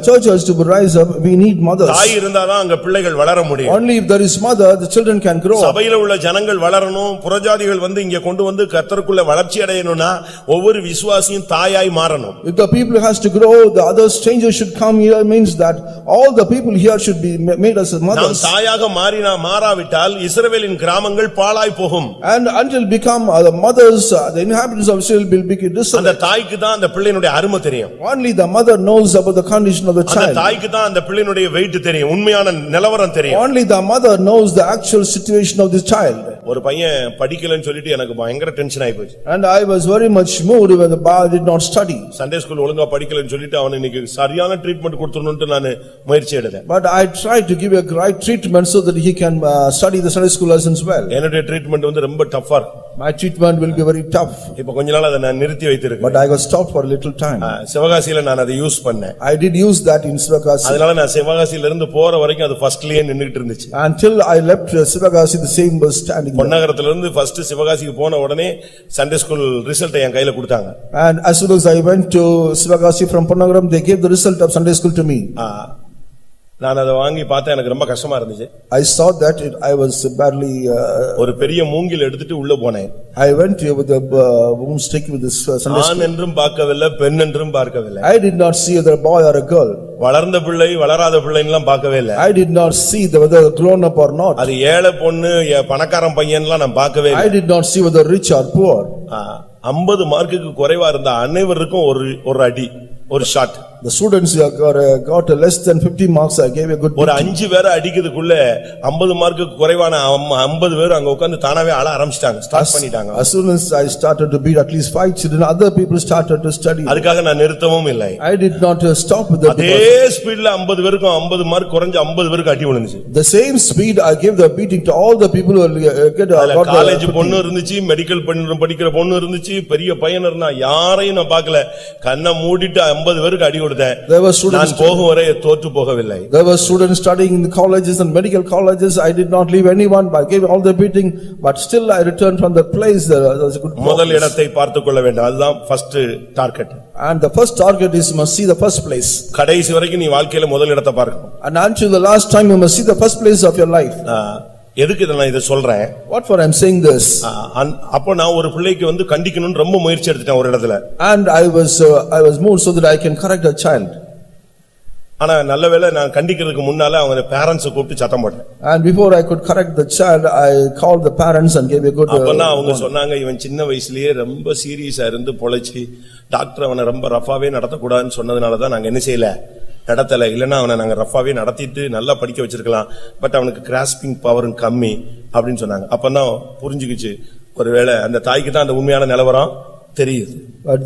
church has to rise up, we need mothers. தாய் இருந்தாதான் அங்க பிள்ளைகள் வளர முடியும். Only if there is mother, the children can grow. சபையில உள்ள ஜனங்கள் வளரணும், புறஜாதிகள் வந்து இங்க கொண்டு வந்து கர்த்தருக்குள்ள வளர்ச்சி அடையணும்னா ஒவ்வொரு விசுவாசியும் தாயாய் மாறணும். If the people has to grow, the other strangers should come here, means that all the people here should be made as நாம் mothers. தாயாக மாறாவிட்டால் இஸ்ரவேலின் கிராமங்கள் பாழாய் போகும். And until become the mothers, the inhabitants of Israel will be அந்த desolate. தாய்க்கு தான் அந்த பிள்ளையினுடைய அருமை தெரியும். Only the mother knows about the condition of the அந்த child. தாய்க்கு தான் அந்த பிள்ளையினுடைய வெயிட் தெரியும், உண்மையான நிலவரம் தெரியும். Only the mother knows the actual situation of the child. ஒரு பையன் படிக்கலன்னு சொல்லிட்டு எனக்கு பயங்கர டென்ஷன் ஆயி போச்சு. And I was very much moved when the boy did not study. Sunday school ஒழுங்கா படிக்கலன்னு சொல்லிட்டு அவன் இன்னைக்கு சரியான ட்ரீட்மெண்ட் கொடுத்துறணும்னு நான் முயற்சி எடுத்தேன். But I tried to give a right treatment so that he can study the Sunday school lessons well. என்னுடைய ட்ரீட்மெண்ட் வந்து ரொம்ப டஃப்பா இருக்கு. My treatment will be very tough. இப்ப கொஞ்ச நாள் அதை நான் நிறுத்தி வைத்திருக்கேன். But I was stopped for a little time. சிவகாசியில நான் அதை யூஸ் பண்ணேன். I did use that in Sivagasi. அதனால நான் சிவகாசியில இருந்து போற வரைக்கும் அது ஃபர்ஸ்ட்லயே நின்னுட்டு இருந்துச்சு. Until I left Sivagasi, the same was standing there. பொன்னகரத்துல இருந்து ஃபர்ஸ்ட் சிவகாசிக்கு போன உடனே சண்டே ஸ்கூல் ரிசல்ட் என் கையில கொடுத்தாங்க. And as soon as I went to Sivagasi from Ponnagaram, they gave the result of Sunday school to me. நான் அதை வாங்கி பார்த்தா எனக்கு ரொம்ப கஷ்டமா இருந்துச்சு. I saw that I was badly ஒரு பெரிய மூங்கில் எடுத்துட்டு உள்ள போனேன். I went with the broomstick with this Sunday school. ஆண் என்றும் பார்க்கவில்லை, பெண் என்றும் பார்க்கவில்லை. I did not see whether a boy or a girl. வளர்ந்த பிள்ளை வளராத பிள்ளைன்னுலாம் பார்க்கவே இல்லை. I did not see whether grown up or not. அது ஏழை பொண்ணு பணக்காரன் பையன்லாம் நான் பார்க்கவே இல்லை. I did not see whether rich or poor. 50 மார்க்குக்கு குறைவா இருந்த அனைவருக்கும் ஒரு அடி, ஒரு shot. The students got less than 50 marks. I gave a good. ஒரு 5 பேரை அடிக்கிறதுக்குள்ள 50 மார்க்குக்கு குறைவான 50 பேர் அங்க உட்கார்ந்து தானாவே ஆள ஆரம்பிச்சிட்டாங்க, ஸ்டார்ட் பண்ணிட்டாங்க. As soon as I started to beat at least 5 children, other people started to study. அதுக்காக நான் நிறுத்தவும் இல்லை. I did not stop with that. அதே ஸ்பீட்ல 50 பேருக்கும் 50 மார்க் குறைஞ்ச 50 பேருக்கு அடி விழுந்துச்சு. The same speed I gave the beating to all the people who got college பொண்ணு இருந்துச்சு, மெடிக்கல் படிக்கிற பொண்ணு இருந்துச்சு, பெரிய பையன் இருந்தா, யாரையும் நான் பார்க்கல. கண்ணை மூடிட்டு 50 பேருக்கு அடி கொடுத்தேன். There were students. நான் போகும் வரை தோற்று போகவில்லை. There were students studying in the colleges and medical colleges. I did not leave anyone, but I gave all the beating, but still I returned from that place. There was a good முதல் progress. இடத்தை பார்த்துக் கொள்ள வேண்டும். அதுதான் first target. And the first target is you must see the first place. கடைசி வரைக்கும் நீ வாழ்க்கையில முதல் இடத்தை பார்க்கணும். And until the last time you must see the first place of your life. எதுக்கு நான் இதை சொல்றேன்? What for I am saying this? அப்போ நான் ஒரு பிள்ளைக்கு வந்து கண்டிக்கணும்னு ரொம்ப முயற்சி எடுத்துட்டேன் ஒரு இடத்துல. And I was moved so that I can correct a child. ஆனா நல்லவேளை நான் கண்டிக்கிறதுக்கு முன்னால அவங்க பேரண்ட்ஸ் கூப்பிட்டு சத்தம் போட்டேன். And before I could correct the child, I called the parents and gave a good அப்பதான் அவங்க சொன்னாங்க இவன் சின்ன வயசுலயே ரொம்ப சீரியஸா இருந்து பொழைச்சி டாக்டர் அவனை ரொம்ப ரஃபாவே நடத்தக்கூடாதுன்னு சொன்னதுனாலதான் நாங்க என்ன செய்யல நடத்தல. இல்லன்னா அவனை நாங்க ரஃபாவே நடத்திட்டு நல்லா படிக்க வச்சிருக்கலாம். பட் அவனுக்கு கிராஸ்பிங் பவரும் கம்மி அப்படின்னு சொன்னாங்க. அப்பதான் புரிஞ்சுக்கிச்சு ஒருவேளை அந்த தாய்க்கு தான் அந்த உண்மையான நிலவரம் தெரியுது. But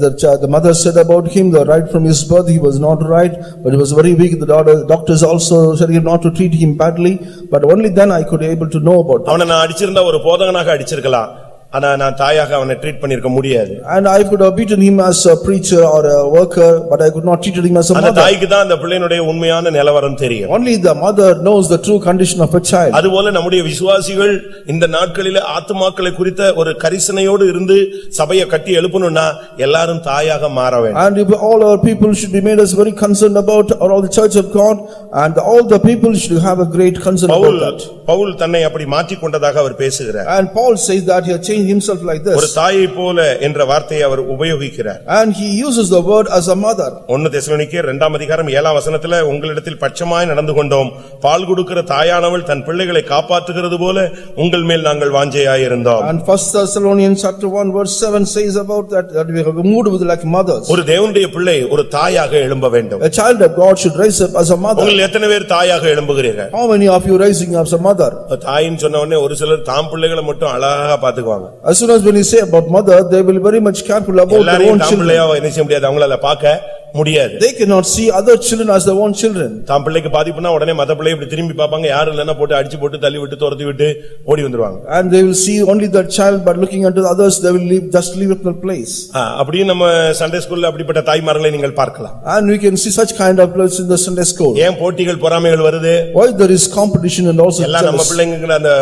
the mother said about him that right from his birth he was not right, but he was very weak. The doctors also said him not to treat him badly, but only then I could able to know about that. அவனை நான் அடிச்சிருந்தா ஒரு போதகனாக அடிச்சிருக்கலாம். ஆனா நான் தாயாக அவனை ட்ரீட் பண்ணிருக்க முடியாது. And I could have beaten him as a preacher or a worker, but I could not treat him as a அந்த mother. தாய்க்கு தான் அந்த பிள்ளையினுடைய உண்மையான நிலவரம் தெரியும். Only the mother knows the true condition of a child. அதுபோல நம்முடைய விசுவாசிகள் இந்த நாட்களிலே ஆத்துமாக்களை குறித்த ஒரு கரிசனையோடு இருந்து சபையை கட்டி எழுப்பணும்னா எல்லாரும் தாயாக மாற வேண்டும். And if all our people should be made us very concerned about all the church of God, and all the people should have a great concern about that. Pavul தன்னை அப்படி மாற்றிக் கொண்டதாக அவர் பேசுகிறார். And Paul says that he has changed himself like this. ஒரு தாயை போல என்ற வார்த்தையை அவர் உபயோகிக்கிறார். And he uses the word as a mother. 1 தெசலோனிக்கேயர் 2ஆம் அதிகாரம் 7ஆம் வசனத்திலே உங்களிடத்தில் பட்சமாய் நடந்து கொண்டோம். பால் கொடுக்கிற தாயானவள் தன் பிள்ளைகளை காப்பாற்றுகிறது போல உங்கள் மேல் நாங்கள் வாஞ்சையாய் இருந்தோம். And 1 Thessalonians chapter 1 verse 7 says about that we have moved with like mothers. ஒரு தேவனுடைய பிள்ளை ஒரு தாயாக எழும்ப வேண்டும். A child of God should rise up as a mother. உங்கள் எத்தனை பேர் தாயாக எழும்புகிறீர்கள்? How many of you rising up as a mother? தாயின்னு சொன்ன உடனே ஒரு சிலர் தாம் பிள்ளைகளை மட்டும் அழகா பாத்துக்குவாங்க. As soon as when you say about mother, they will very much careful about their own தாம் children. பிள்ளையா என்ன செய்ய முடியாது, அவங்களால பார்க்க முடியாது. They cannot see other children as their own children. தாம் பிள்ளைக்கு பாதிப்புனா உடனே மத்த பிள்ளை இப்படி திரும்பி பாப்பாங்க. யாரும் இல்லன்னா போட்டு அடிச்சு போட்டு தள்ளி விட்டு துரத்தி விட்டு ஓடி வந்துருவாங்க. And they will see only that child, but looking unto the others they will just leave it in the place. அப்படியே நம்ம சண்டே ஸ்கூல்ல அப்படிப்பட்ட தாய்மார்களை நீங்கள் பார்க்கலாம். And we can see such kind of place in the Sunday school. ஏன் போட்டிகள் பொறாமைகள் வருது? Why there is competition and also எல்லாம் நம்ம பிள்ளைங்க அந்த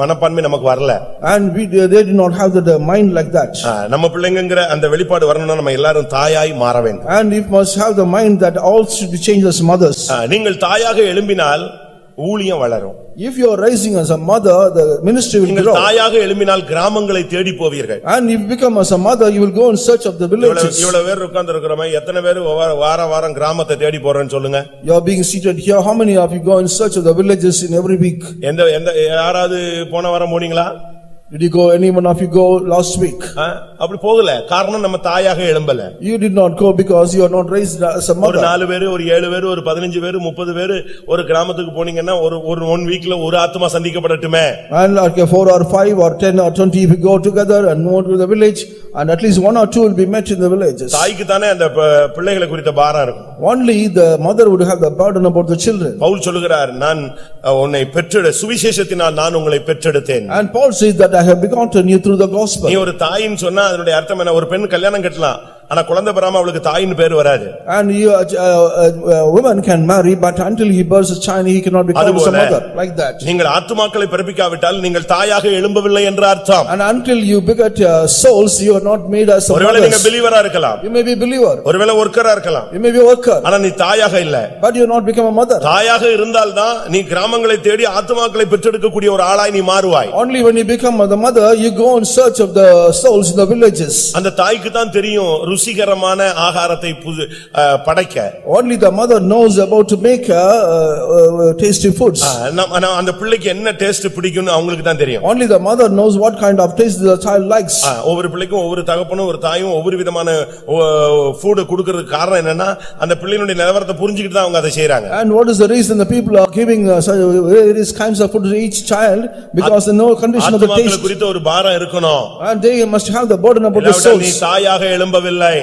மனப்பான்மை நமக்கு வரல. And they do not have the mind like that. நம்ம பிள்ளைங்கங்கற அந்த வெளிப்பாடு வரணும்னா நம்ம எல்லாரும் தாயாய் மாற வேண்டும். And if must have the mind that all should be changed as mothers. நீங்கள் தாயாக எழும்பினால் ஊழியம் வளரும். If you are rising as a mother, the ministry will நீங்கள் grow. தாயாக எழும்பினால் கிராமங்களை தேடி போவீர்கள். And if you become as a mother, you will go in search of the villages. இவ்வளவு பேர் உட்கார்ந்து இருக்கறோமே, எத்தனை பேர் வாரம் கிராமத்தை தேடி போறேன்னு சொல்லுங்க. You are being seated here. How many of you go in search of the villages in every week? எந்த யாராவது போன வாரம் போனீங்களா? Did you go, any one of you go last week? அப்படி போகல. காரணம் நம்ம தாயாக எழும்பல. You did not go because you are not raised as a mother. ஒரு 4 பேர், ஒரு 7 பேர், ஒரு 15 பேர், 30 பேர் ஒரு கிராமத்துக்கு போனீங்கன்னா ஒரு 1 வீக்ல ஒரு ஆத்மா சந்திக்கப்படட்டுமே. And like 4 or 5 or 10 or 20 if you go together and move to the village, and at least 1 or 2 will be met in the villages. தாய்க்கு தானே அந்த பிள்ளைகளை குறித்த பாரம் இருக்கும். Only the mother would have the burden about the children. Pavul சொல்லுகிறார், நான் உன்னை பெற்றெடு சுவிசேஷத்தினால் நான் உங்களை பெற்றெடுத்தேன். And Paul says that I have begotten you through the gospel. நீ ஒரு தாயின்னு சொன்னா அதனுடைய அர்த்தம் என்ன? ஒரு பெண் கல்யாணம் கட்டலாம், ஆனா குழந்தை பெறாம அவளுக்கு தாயின்னு பேர் வராது. And a woman can marry, but until he bears a child he cannot become a mother like that. நீங்கள் ஆத்துமாக்களை பிறப்பிக்காவிட்டால் நீங்கள் தாயாக எழும்பவில்லை என்ற அர்த்தம். And until you beget souls, you are not made as a mother. ஒருவேளை நீங்க பிலீவரா இருக்கலாம், you may be a believer, ஒருவேளை ஒர்க்கரா இருக்கலாம், you may be a worker, ஆனா நீ தாயாக இல்ல. but you not become a mother. தாயாக இருந்தால்தான் நீ கிராமங்களை தேடி ஆத்துமாக்களை பெற்றெடுக்கக்கூடிய ஒரு ஆளாய் நீ மாறுவாய். Only when you become the mother, you go in search of the souls in the villages. அந்த தாய்க்கு தான் தெரியும் ருசிகரமான ஆகாரத்தை படைக்க. Only the mother knows about to make tasty foods. அந்த பிள்ளைக்கு என்ன டேஸ்ட் பிடிக்கும்னு அவங்களுக்கு தான் தெரியும். Only the mother knows what kind of taste the child likes. ஒவ்வொரு பிள்ளைக்கும் ஒவ்வொரு தகப்பனும் ஒரு தாயும் ஒவ்வொரு விதமான ஃபுட் கொடுக்கிறதுக்கு காரணம் என்னன்னா அந்த பிள்ளையினுடைய நிலவரத்தை புரிஞ்சுக்கிட்டு தான் அவங்க அதை செய்றாங்க. And what is the reason the people are giving various kinds of food to each child? Because they know condition of the taste. குறித்த ஒரு பாரம் இருக்கணும். And they must have the burden about the souls. நீ தாயாக எழும்பவில்லை. இல்லை.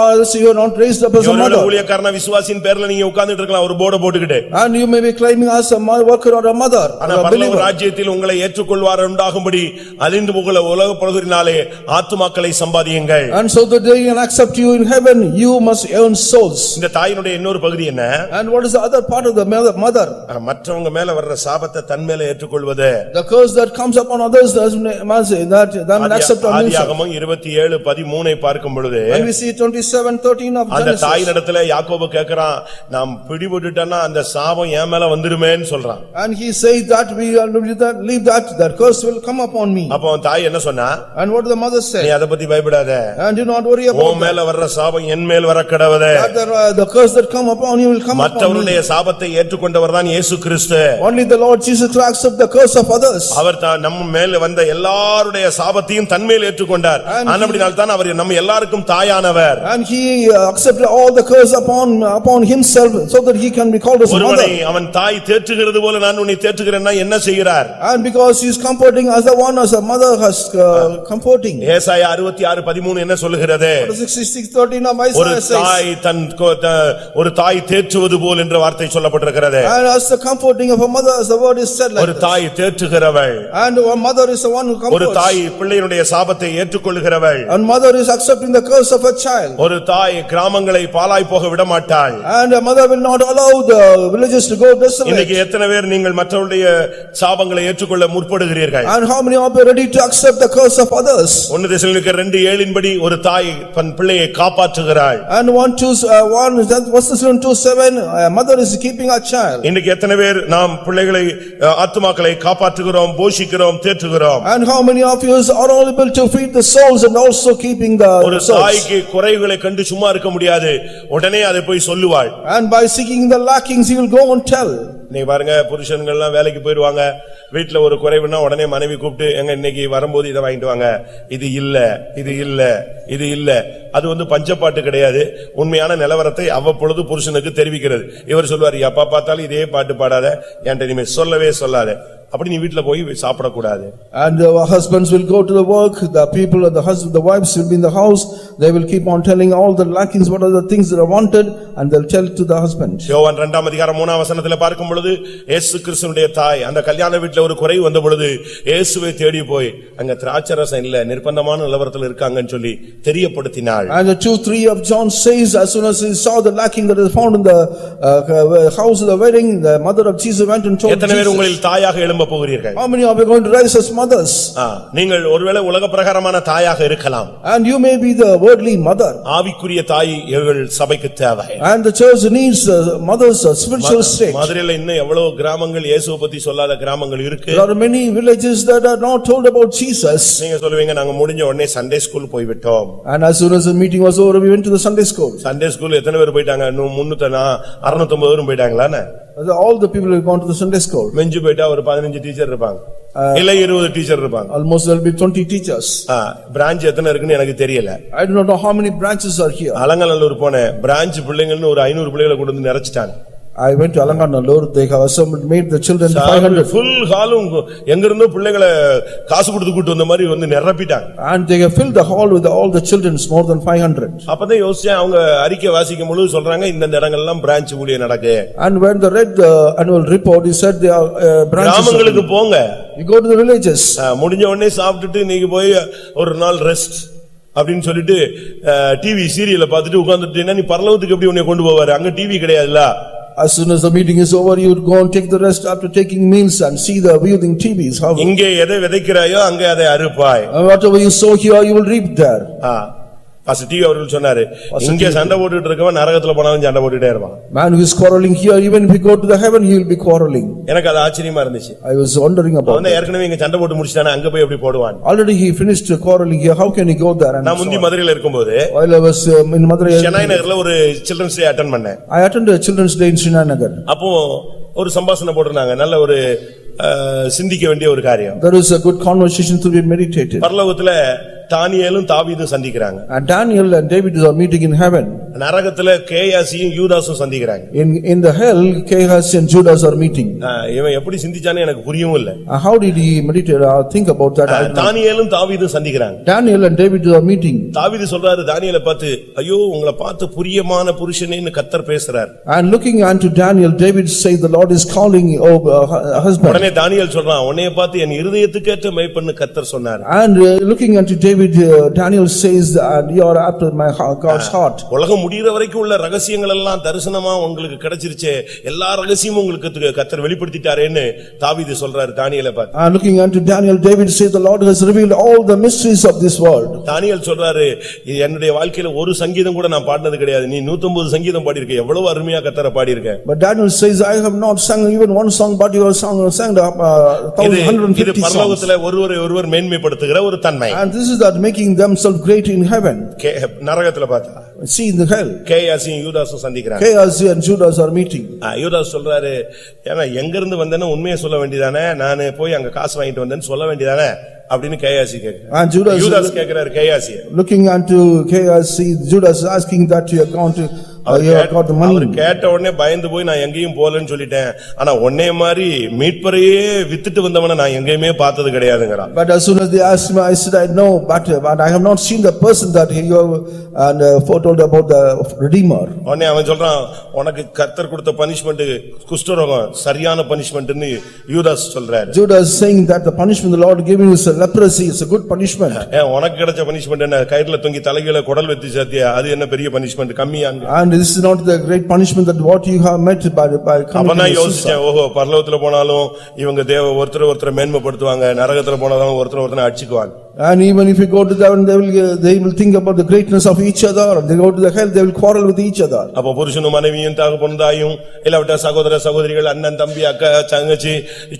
or else you are not raised up as a mother. ஊழியக்காரனா விசுவாசியின் பேர்ல நீங்க உட்கார்ந்துட்டு இருக்கலாம் ஒரு போர்டு போட்டுக்கிட்டு. And you may be claiming as a worker or a mother. ஆனா பரலோக ராஜ்யத்தில் உங்களை ஏற்றுக்கொள்வார் உண்டாகும்படி அழிந்து போகிற உலக பிரகுரினாலே ஆத்துமாக்களை சம்பாதியுங்கள். And so that they can accept you in heaven, you must earn souls. இந்த தாயினுடைய இன்னொரு பகுதி என்ன? And what is the other part of the mother? மற்றவங்க மேல வர்ற சாபத்தை தன் மேல ஏற்றுக்கொள்வது. The curse that comes upon others must say that they will accept on himself. ஆதியாகமம் 27:13 பார்க்கும் பொழுது when we see 27:13 of அந்த Genesis, தாயினிடத்துல யாக்கோபு கேக்குறான், நாம் பிடிபட்டுட்டேன்னா அந்த சாபம் என் மேல வந்துருமேன்னு சொல்றான். and he says that we will leave that curse will come upon me. அப்போ தாய் என்ன சொன்னா? And what the mother said? நீ அத பத்தி பயப்படாத. And do not worry about உன் மேல வர்ற சாபம் என் மேல் வரக்கடவது. the curse that come upon you will come upon me. மற்றவருடைய சாபத்தை ஏற்றுக்கொண்டவர்தான் இயேசு கிறிஸ்து. Only the Lord Jesus Christ accept the curse of others. அவர் நம்ம மேல வந்த எல்லாருடைய சாபத்தையும் தன் மேல் ஏற்றுக்கொண்டார். ஆனபடியால் தான் அவர் நம்ம எல்லாருக்கும் தாயானவர். And he accepted all the curse upon himself so that he can be called as a mother. ஒருவனை அவன் தாய் தேற்றுகிறது போல நான் உன்னை தேற்றுகிறேன்னா என்ன செய்கிறார்? And because he is comforting as the one as a mother has comforting. ஏசாயா 66:13 என்ன சொல்லுகிறது? 66:13 of Isaiah says, ஒரு தாய் தேற்றுவது போல் என்ற வார்த்தை சொல்லப்பட்டிருக்கிறது. And as the comforting of a mother, as the word is said like ஒரு this. தாய் தேற்றுகிறவள். And a mother is the one who comforts. ஒரு தாய் பிள்ளையினுடைய சாபத்தை ஏற்றுக்கொள்கிறவள். And mother is accepting the curse of a child. ஒரு தாய் கிராமங்களை பாழாய் போக விட மாட்டாள். And a mother will not allow the villages to go desolate. இன்னைக்கு எத்தனை பேர் நீங்கள் மற்றவருடைய சாபங்களை ஏற்றுக்கொள்ள முற்படுகிறீர்கள்? And how many of you are ready to accept the curse of others? 1 தெசலோனிக்கர் 2:7 படி ஒரு தாய் தன் பிள்ளையை காப்பாற்றுகிறாள். And 1:2:7 a mother is keeping a child. இன்னைக்கு எத்தனை பேர் நாம் பிள்ளைகளை ஆத்துமாக்களை காப்பாற்றுகிறோம், போஷிக்கிறோம், தேற்றுகிறோம்? And how many of you are all able to feed the souls and also keeping the ஒரு souls? தாய்க்கு குறைகளை கண்டு சும்மா இருக்க முடியாது, உடனே அதை போய் சொல்லுவாள். And by seeking the lackings he will go and tell. நீ பாருங்க, புருஷன்கள் எல்லாம் வேலைக்கு போயிடுவாங்க, வீட்டுல ஒரு குறைவுன்னா உடனே மனைவி கூப்பிட்டு எங்க இன்னைக்கு வரும்போது இதை வாங்கிட்டு வாங்க, இது இல்ல இது இல்ல இது இல்ல. அது பஞ்சப்பாட்டு கிடையாது, உண்மையான நிலவரத்தை அவ்வப்பொழுது புருஷனுக்கு தெரிவிக்கிறது. இவர் சொல்வார், எப்பா பார்த்தாலும் இதே பாட்டு பாடாத, என்கிட்ட இனிமே சொல்லவே சொல்லாத, அப்படி நீ வீட்டுல போய் சாப்பிடக்கூடாது. And the husbands will go to the work, the people and the wives will be in the house, they will keep on telling all the lackings, what are the things that are wanted, and they'll tell to the husband. யோவான் 2:3 பார்க்கும் பொழுது இயேசு கிறிஸ்துவினுடைய தாய் அந்த கல்யாண வீட்டுல ஒரு குறை வந்த பொழுது இயேசுவை தேடி போய் அங்க திராட்சரசம் இல்ல, நிர்பந்தமான நிலவரத்தில் இருக்காங்கன்னு சொல்லி தெரியப்படுத்தினாள். And the 2:3 of John says, as soon as he saw the lacking that is found in the house of the wedding, the mother of Jesus went and told எத்தனை பேர் Jesus. உங்களில் தாயாக எழும்ப போகிறீர்கள்? How many of you are going to rise as mothers? நீங்கள் ஒருவேளை உலக பிரகாரமான தாயாக இருக்கலாம். And you may be the worldly mother. ஆவிக்குரிய தாய் எங்கள் சபைக்கு தேவை. And the church needs mothers of spiritual state. மதுரையில இன்னும் எவ்வளவு கிராமங்கள் இயேசுவை பத்தி சொல்லாத கிராமங்கள் இருக்கு. There are many villages that are not told about Jesus. நீங்க சொல்லுவீங்க, நாங்க முடிஞ்ச உடனே சண்டே ஸ்கூல் போய் விட்டோம். And as soon as the meeting was over, we went to the Sunday school. Sunday school எத்தனை பேர் போயிட்டாங்க? 650 பேரும் போயிட்டாங்களானே? All the people have gone to the Sunday school. மெஞ்சு போயிட்டா ஒரு 15 டீச்சர் இருப்பாங்க, இல்ல 20 டீச்சர் இருப்பாங்க. Almost there will be 20 teachers. Branch எத்தனை இருக்குன்னு எனக்கு தெரியல. I do not know how many branches are here. Alanganallur போனேன், பிரான்ச் பிள்ளைங்கள்னு ஒரு 500 பிள்ளைகளை கொண்டு வந்து நிறைச்சிட்டாங்க. I went to Alanganallur, they have assembled, made the children 500. full ஹாலும் எங்க இருந்தோ பிள்ளைகளை காசு கொடுத்து கூட்டி வந்த மாதிரி நிரப்பிட்டாங்க. And they have filled the hall with all the children, more than 500. அப்பதான் யோசிச்சேன், அவங்க அறிக்கை வாசிக்கும் பொழுது சொல்றாங்க இந்த இடங்கள் எல்லாம் பிரான்ச் ஊழியம் நடக்கு. And when they read the annual report, he said they are branches. கிராமங்களுக்கு போங்க, you go to the villages. முடிஞ்ச உடனே சாப்பிட்டுட்டு நீங்க போய் ஒரு நாள் ரெஸ்ட் அப்படின்னு சொல்லிட்டு டிவி சீரியலை பார்த்துட்டு உட்கார்ந்துட்டீங்கன்னா நீ பரலோகத்துக்கு எப்படி உன்னை கொண்டு போவாரு? அங்க டிவி கிடையாதுல்ல. As soon as the meeting is over, you would go and take the rest after taking meals and see the viewing TVs. இங்கே எதை விதைக்கிறாயோ அங்கே அதை அறுப்பாய். Whatever you sow here, you will reap there. Pastor TV அவர்கள் சொன்னாரு, இங்கே சண்டை போட்டுட்டு இருக்கவன் நரகத்துல போனாலும் சண்டை போட்டுட்டே இருப்பான். Man who is quarreling here, even if he go to the heaven, he will be quarreling. எனக்கு அது ஆச்சரியமா இருந்துச்சு. I was wondering about அவன் ஏற்கனவே இங்க சண்டை போட்டு முடிச்சிட்டானே, அங்க போய் எப்படி போடுவான்? Already he finished quarreling here, how can he go there? நான் முந்தி மதுரையில இருக்கும்போது, while I was in Madurai, Chennai நகர்ல ஒரு சில்ட்ரன்ஸ் டே அட்டெண்ட் பண்ணேன். I attended a children's day in Srinagar. அப்போ ஒரு சம்பாஷணை போட்டுருந்தாங்க, நல்ல ஒரு சிந்திக்க வேண்டிய ஒரு காரியம். There is a good conversation to be meditated. பரலோகத்துல தானியேலும் தாவீதும் சந்திக்கிறாங்க. And Daniel and David are meeting in heaven. நரகத்துல கேயாசியும் யூதாசும் சந்திக்கிறாங்க. In the hell, Ahaz and Judas are meeting. இவன் எப்படி சிந்திச்சானே எனக்கு புரியவும் இல்ல. How did he meditate or think about that? தானியேலும் தாவீதும் சந்திக்கிறாங்க. Daniel and David are meeting. தாவீது சொல்றாரு தானியேலை பார்த்து, ஐயோ உங்களை பார்த்து பிரியமான புருஷனேன்னு கர்த்தர் பேசுறார். And looking unto Daniel, David says the Lord is calling husband. உடனே தானியேல் சொல்றான், உன்னைய பார்த்து என் இருதயத்துக்கு ஏற்ற மேய்ப்பன்னு கர்த்தர் சொன்னார். And looking unto David, Daniel says that you are after my God's heart. உலகம் முடிகிற வரைக்கும் உள்ள ரகசியங்கள் எல்லாம் தரிசனமா உங்களுக்கு கிடைச்சிருச்சே, எல்லா ரகசியமும் உங்களுக்கு கர்த்தர் வெளிப்படுத்திட்டாரேன்னு தாவீது சொல்றாரு தானியேலை பார்த்து. And looking unto Daniel, David says the Lord has revealed all the mysteries of this world. தானியேல் சொல்றாரு, என்னுடைய வாழ்க்கையில ஒரு சங்கீதம் கூட நான் பாடினது கிடையாது, நீ 150 சங்கீதம் பாடியிருக்க, எவ்வளவு அருமையா கர்த்தரை பாடியிருக்க. But Daniel says, I have not sung even one song, but you have sung 150 இது songs. பரலோகத்துல ஒருவர் மேன்மைப்படுத்துகிற ஒரு தன்மை. And this is that making themselves great in heaven. நரகத்துல பார்த்தா See in the hell, கேயாசியும் யூதாசும் சந்திக்கிறாங்க. Ahaz and Judas are meeting. யூதாஸ் சொல்றாரு, ஏன்னா எங்க இருந்து வந்தேன்னு உண்மையை சொல்ல வேண்டியதானே, நானு போய் அங்க காசு வாங்கிட்டு வந்தேன்னு சொல்ல வேண்டியதானே அப்படின்னு கேயாசி கேக்குறாரு. And யூதாஸ் கேக்குறாரு கேயாசியை. looking unto Ahaz, Judas is asking that you have gone to you have got the money. அவர் கேட்ட உடனே பயந்து போய் நான் எங்கேயும் போலன்னு சொல்லிட்டேன். ஆனா உன்னைய மாதிரி மீட்பரையே வித்துட்டு வந்தவனை நான் எங்கேயுமே பார்த்தது கிடையாதுங்கறான். But as soon as they asked me, I said I know, but I have not seen the person that you have and foretold about the Redeemer. உடனே அவன் சொல்றான், உனக்கு கர்த்தர் கொடுத்த பனிஷ்மென்ட் குஷ்டரோகம் சரியான பனிஷ்மென்ட்னு யூதாஸ் சொல்றாரு. Judas saying that the punishment the Lord gave you is a leprosy, it's a good punishment. உனக்கு கிடைச்ச பனிஷ்மென்ட் என்ன, கயிறுல தொங்கி தலையில குடல் வெட்டி சாத்தியா, அது என்ன பெரிய பனிஷ்மென்ட் கம்மியா? And this is not the great punishment that what you have met by coming அவனா to யோசிச்சேன், ஓஹோ பரலோகத்துல போனாலும் இவங்க ஒருத்தர் மேன்மைப்படுத்துவாங்க, நரகத்துல போனாலும் ஒருத்தனை அடிச்சுக்குவாங்க. And even if you go to heaven, they will think about the greatness of each other. And they go to the hell, they will quarrel with each other. அப்ப புருஷனும் மனைவியும் தகப்பனும் தாயும் இல்லாவிட்டா சகோதர சகோதரிகள் அண்ணன் தம்பி அக்கா தங்கச்சி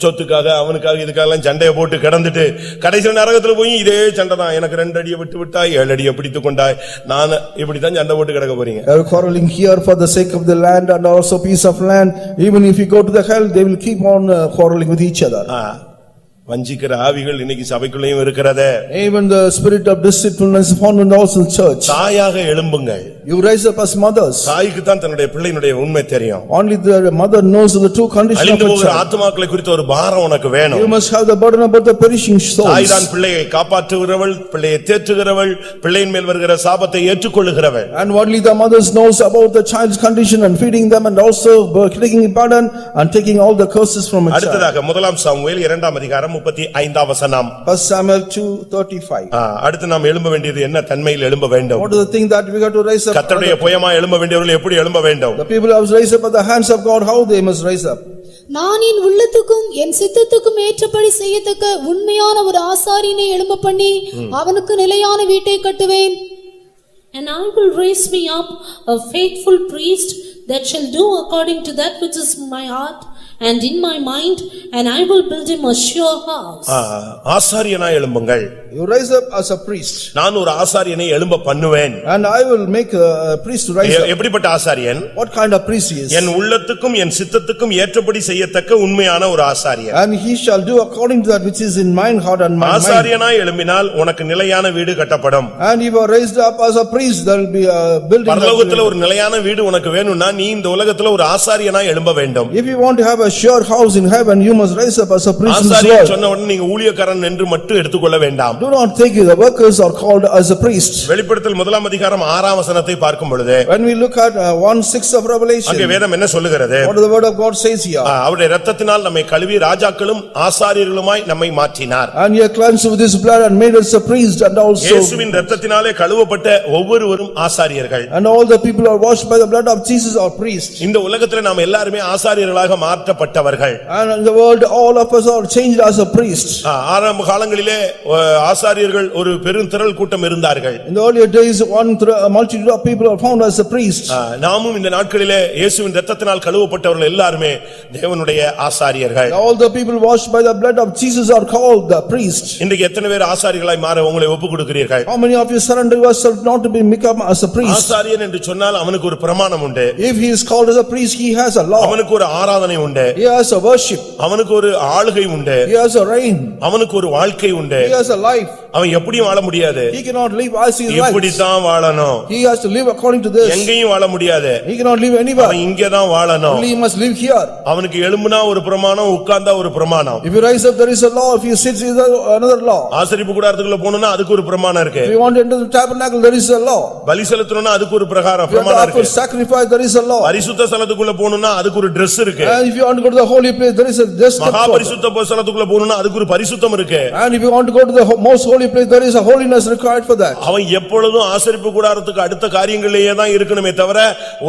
சொத்துக்காக அவனுக்காக இதுக்காக சண்டையை போட்டு கிடந்துட்டு கடைசியில் நரகத்துல போய் இதே சண்டை தான், எனக்கு 2 அடியை விட்டு விட்டாய் 7 அடியை பிடித்துக் கொண்டாய், நான் இப்படித்தான் சண்டை போட்டு கிடக்க போறீங்க. They are quarreling here for the sake of the land and also piece of land. Even if you go to the hell, they will keep on quarreling with each other. வஞ்சிக்கிற ஆவிகள் இன்னைக்கு சபைக்குள்ளேயும் இருக்கிறதே. Even the spirit of deceitfulness found in also in church. தாயாக எழும்புங்கள். You rise up as mothers. தாய்க்கு தான் தன்னுடைய பிள்ளையினுடைய உண்மை தெரியும். Only the mother knows the true condition of அழிந்து a போகிற child. ஆத்துமாக்களை குறித்த ஒரு பாரம் உனக்கு வேணும். You must have the burden about the perishing souls. தாய் தான் பிள்ளையை காப்பாற்றுகிறவள், பிள்ளையை தேற்றுகிறவள், பிள்ளையின் மேல் வருகிற சாபத்தை ஏற்றுக்கொள்ளுகிறவள். And only the mothers knows about the child's condition and feeding them and also taking a burden and taking all the curses from a child. அடுத்ததாக முதலாம் சாமுவேல் 2ஆம் அதிகாரம் 35ஆம் வசனம். 1 Samuel 2:35. அடுத்து நாம் எழும்ப வேண்டியது என்ன தன்மையில் எழும்ப வேண்டும்? What is the thing that we got to raise up? கர்த்தருடைய புயமா எழும்ப வேண்டியவர்கள் எப்படி எழும்ப வேண்டும்? The people who have raised up at the hands of God, how they must rise up? நான் என் உள்ளத்துக்கும் என் சித்தத்துக்கும் ஏற்றபடி செய்யத்தக்க உண்மையான ஒரு ஆசாரியனை எழும்ப பண்ணி அவனுக்கு நிலையான வீட்டை கட்டுவேன். And I will raise me up a faithful priest that shall do according to that which is my heart and in my mind, and I will build him a sure house. ஆசாரியனாய் எழும்புங்கள். You rise up as a priest. நான் ஒரு ஆசாரியனை எழும்ப பண்ணுவேன். And I will make a priest to rise up. எப்படிப்பட்ட ஆசாரியன்? What kind of priest he is? என் உள்ளத்துக்கும் என் சித்தத்துக்கும் ஏற்றபடி செய்யத்தக்க உண்மையான ஒரு ஆசாரியன். And he shall do according to that which is in mine heart and my mind. ஆசாரியனாய் எழும்பினால் உனக்கு நிலையான வீடு கட்டப்படும். And if you are raised up as a priest, there will be a building. பரலோகத்துல ஒரு நிலையான வீடு உனக்கு வேணும்னா நீ இந்த உலகத்துல ஒரு ஆசாரியனாய் எழும்ப வேண்டும். If you want to have a sure house in heaven, you must rise up as a priest in this ஆசாரியன் world. சொன்ன உடனே நீங்க ஊழியக்காரன் என்று மட்டும் எடுத்துக்கொள்ள வேண்டாம். Do not think the workers are called as a priest. வெளிப்படுத்தல் 1ஆம் அதிகாரம் 6ஆம் வசனத்தை பார்க்கும் பொழுது When we look at 1:6 of Revelation, அங்கே வேதம் என்ன சொல்லுகிறது? what the word of God says here? அவருடைய இரத்தத்தினால் நம்மை கழுவி ராஜாக்களும் ஆசாரியர்களுமாய் நம்மை மாற்றினார். And he cleansed with his blood and made us a priest and also. இயேசுவின் இரத்தத்தினாலே கழுவப்பட்ட ஒவ்வொருவரும் ஆசாரியர்கள். And all the people are washed by the blood of Jesus are priests. இந்த உலகத்துல நாம் எல்லாரும் ஆசாரியர்களாக மாற்றப்பட்டவர்கள். And in the world all of us are changed as a priest. ஆரம்ப காலங்களிலே ஆசாரியர்கள் ஒரு பெருந்திரள் கூட்டம் இருந்தார்கள். In the earlier days a multitude of people are found as a priest. நாமும் இந்த நாட்களிலே இயேசுவின் இரத்தத்தினால் கழுவப்பட்டவர்கள் எல்லாரும் தேவனுடைய ஆசாரியர்கள். All the people washed by the blood of Jesus are called the priests. இன்றைக்கு எத்தனை பேர் ஆசாரியர்களாய் மாற உங்களை ஒப்புக்கொடுக்கிறீர்கள்? How many of you surrender yourself not to become as a priest? ஆசாரியன் என்று சொன்னால் அவனுக்கு ஒரு பிரமாணம் உண்டு. If he is called as a priest, he has a law. அவனுக்கு ஒரு ஆராதனை உண்டு. He has a worship. அவனுக்கு ஒரு ஆளுகை உண்டு. He has a reign. அவனுக்கு ஒரு வாழ்க்கை உண்டு. He has a life. அவன் எப்படியும் வாழ முடியாது. He cannot live as he likes. இப்படித்தான் வாழணும். He has to live according to this. எங்கேயும் வாழ முடியாது. He cannot live anywhere. அவன் இங்கதான் வாழணும். Only he must live here. அவனுக்கு எழும்புனா ஒரு பிரமாணம், உட்கார்ந்தா ஒரு பிரமாணம். If he rise up, there is a law. If he sits, there is another law. ஆசரிப்பு கூடாரத்துக்குள்ள போகணும்னா அதுக்கு ஒரு பிரமாணம் இருக்கு. If you want to enter the tabernacle, there is a law. பலி செலுத்தணும்னா அதுக்கு ஒரு பிரமாணம் If you want to இருக்கு. offer sacrifice, there is a law. பரிசுத்த ஸ்தலத்துக்குள்ள போகணும்னா அதுக்கு ஒரு Dress இருக்கு. And if you want to go to the holy place, there is a dress code. மகா பரிசுத்த ஸ்தலத்துக்குள்ள போகணும்னா அதுக்கு ஒரு பரிசுத்தம் இருக்கு. And if you want to go to the most holy place, there is a holiness required for that. அவன் எப்பொழுதும் ஆசரிப்பு கூடாரத்துக்கு அடுத்த காரியங்களிலேயே தான் இருக்கணுமே தவிர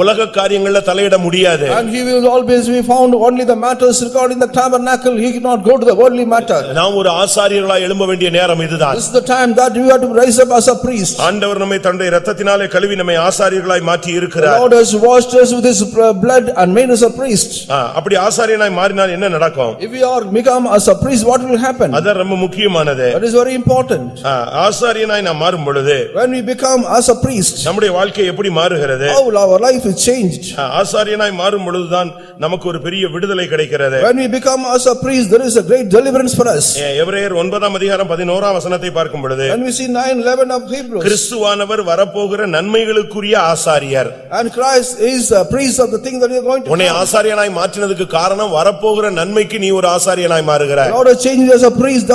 உலக காரியங்கள்ல தலையிட முடியாது. And he will always be found only the matters regarding the tabernacle. He cannot go to the worldly matter. நாம் ஒரு ஆசாரியர்களாய் எழும்ப வேண்டிய நேரம் இதுதான். This is the time that we have to rise up as a priest. ஆண்டவர் நம்மை தன்னுடைய இரத்தத்தினாலே கழுவி நம்மை ஆசாரியர்களாய் மாற்றி The இருக்கிறார். Lord has washed us with his blood and made us a priest. அப்படி ஆசாரியனாய் மாறினால் என்ன நடக்கும்? If we are become as a priest, what will happen? அது ரொம்ப முக்கியமானது. That is very important. ஆசாரியனாய் நாம் மாறும் பொழுது When we become as a priest, நம்முடைய வாழ்க்கை எப்படி மாறுகிறது? how our life is changed. ஆசாரியனாய் மாறும் பொழுதுதான் நமக்கு ஒரு பெரிய விடுதலை கிடைக்கிறது. When we become as a priest, there is a great deliverance for us. எபிரேயர் 9:11 பார்க்கும் பொழுது When we see 9:11 of Hebrews, கிறிஸ்துவானவர் வரப்போகிற நன்மைகளுக்குரிய ஆசாரியர். and Christ is a priest of the thing that we are going to உன்னை have. ஆசாரியனாய் மாற்றினதுக்கு காரணம் வரப்போகிற நன்மைக்கு நீ ஒரு ஆசாரியனாய் மாறுகிறாய். Lord has changed you as a priest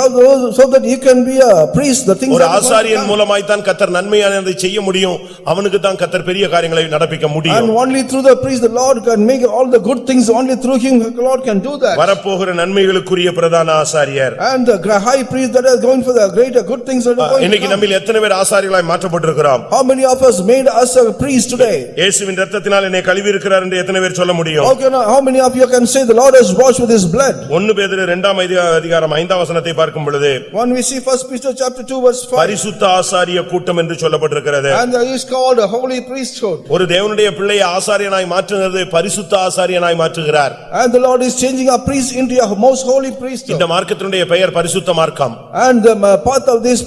so that you can be a priest. The things ஒரு that are going to ஆசாரியன் come. மூலமாய் தான் கர்த்தர் நன்மையானதை செய்ய முடியும். அவனுக்கு தான் கர்த்தர் பெரிய காரியங்களை நடப்பிக்க முடியும். And only through the priest the Lord can make all the good things. Only through him the Lord can do that. வரப்போகிற நன்மைகளுக்குரிய பிரதான ஆசாரியர். And the high priest that is going for the greater good things that are going to இன்னைக்கு come. நம்மில் எத்தனை பேர் ஆசாரியர்களாய் மாற்றப்பட்டிருக்கிறோம்? How many of us made us a priest today? இயேசுவின் இரத்தத்தினால் என்னை கழுவி இருக்கிறார் என்று எத்தனை பேர் சொல்ல முடியும்? How many of you can say the Lord has washed with his blood? 1 பேதுரு 2:5 பார்க்கும் பொழுது When we see 1 Peter chapter 2 verse 5, பரிசுத்த ஆசாரிய கூட்டம் என்று சொல்லப்பட்டிருக்கிறது. and there is called a holy priesthood. ஒரு தேவனுடைய பிள்ளையை ஆசாரியனாய் மாற்றுகிறது பரிசுத்த ஆசாரியனாய் மாற்றுகிறார். And the Lord is changing a priest into a most holy priesthood. இந்த மார்க்கத்தினுடைய பெயர் பரிசுத்த மார்க்கம். And the path of this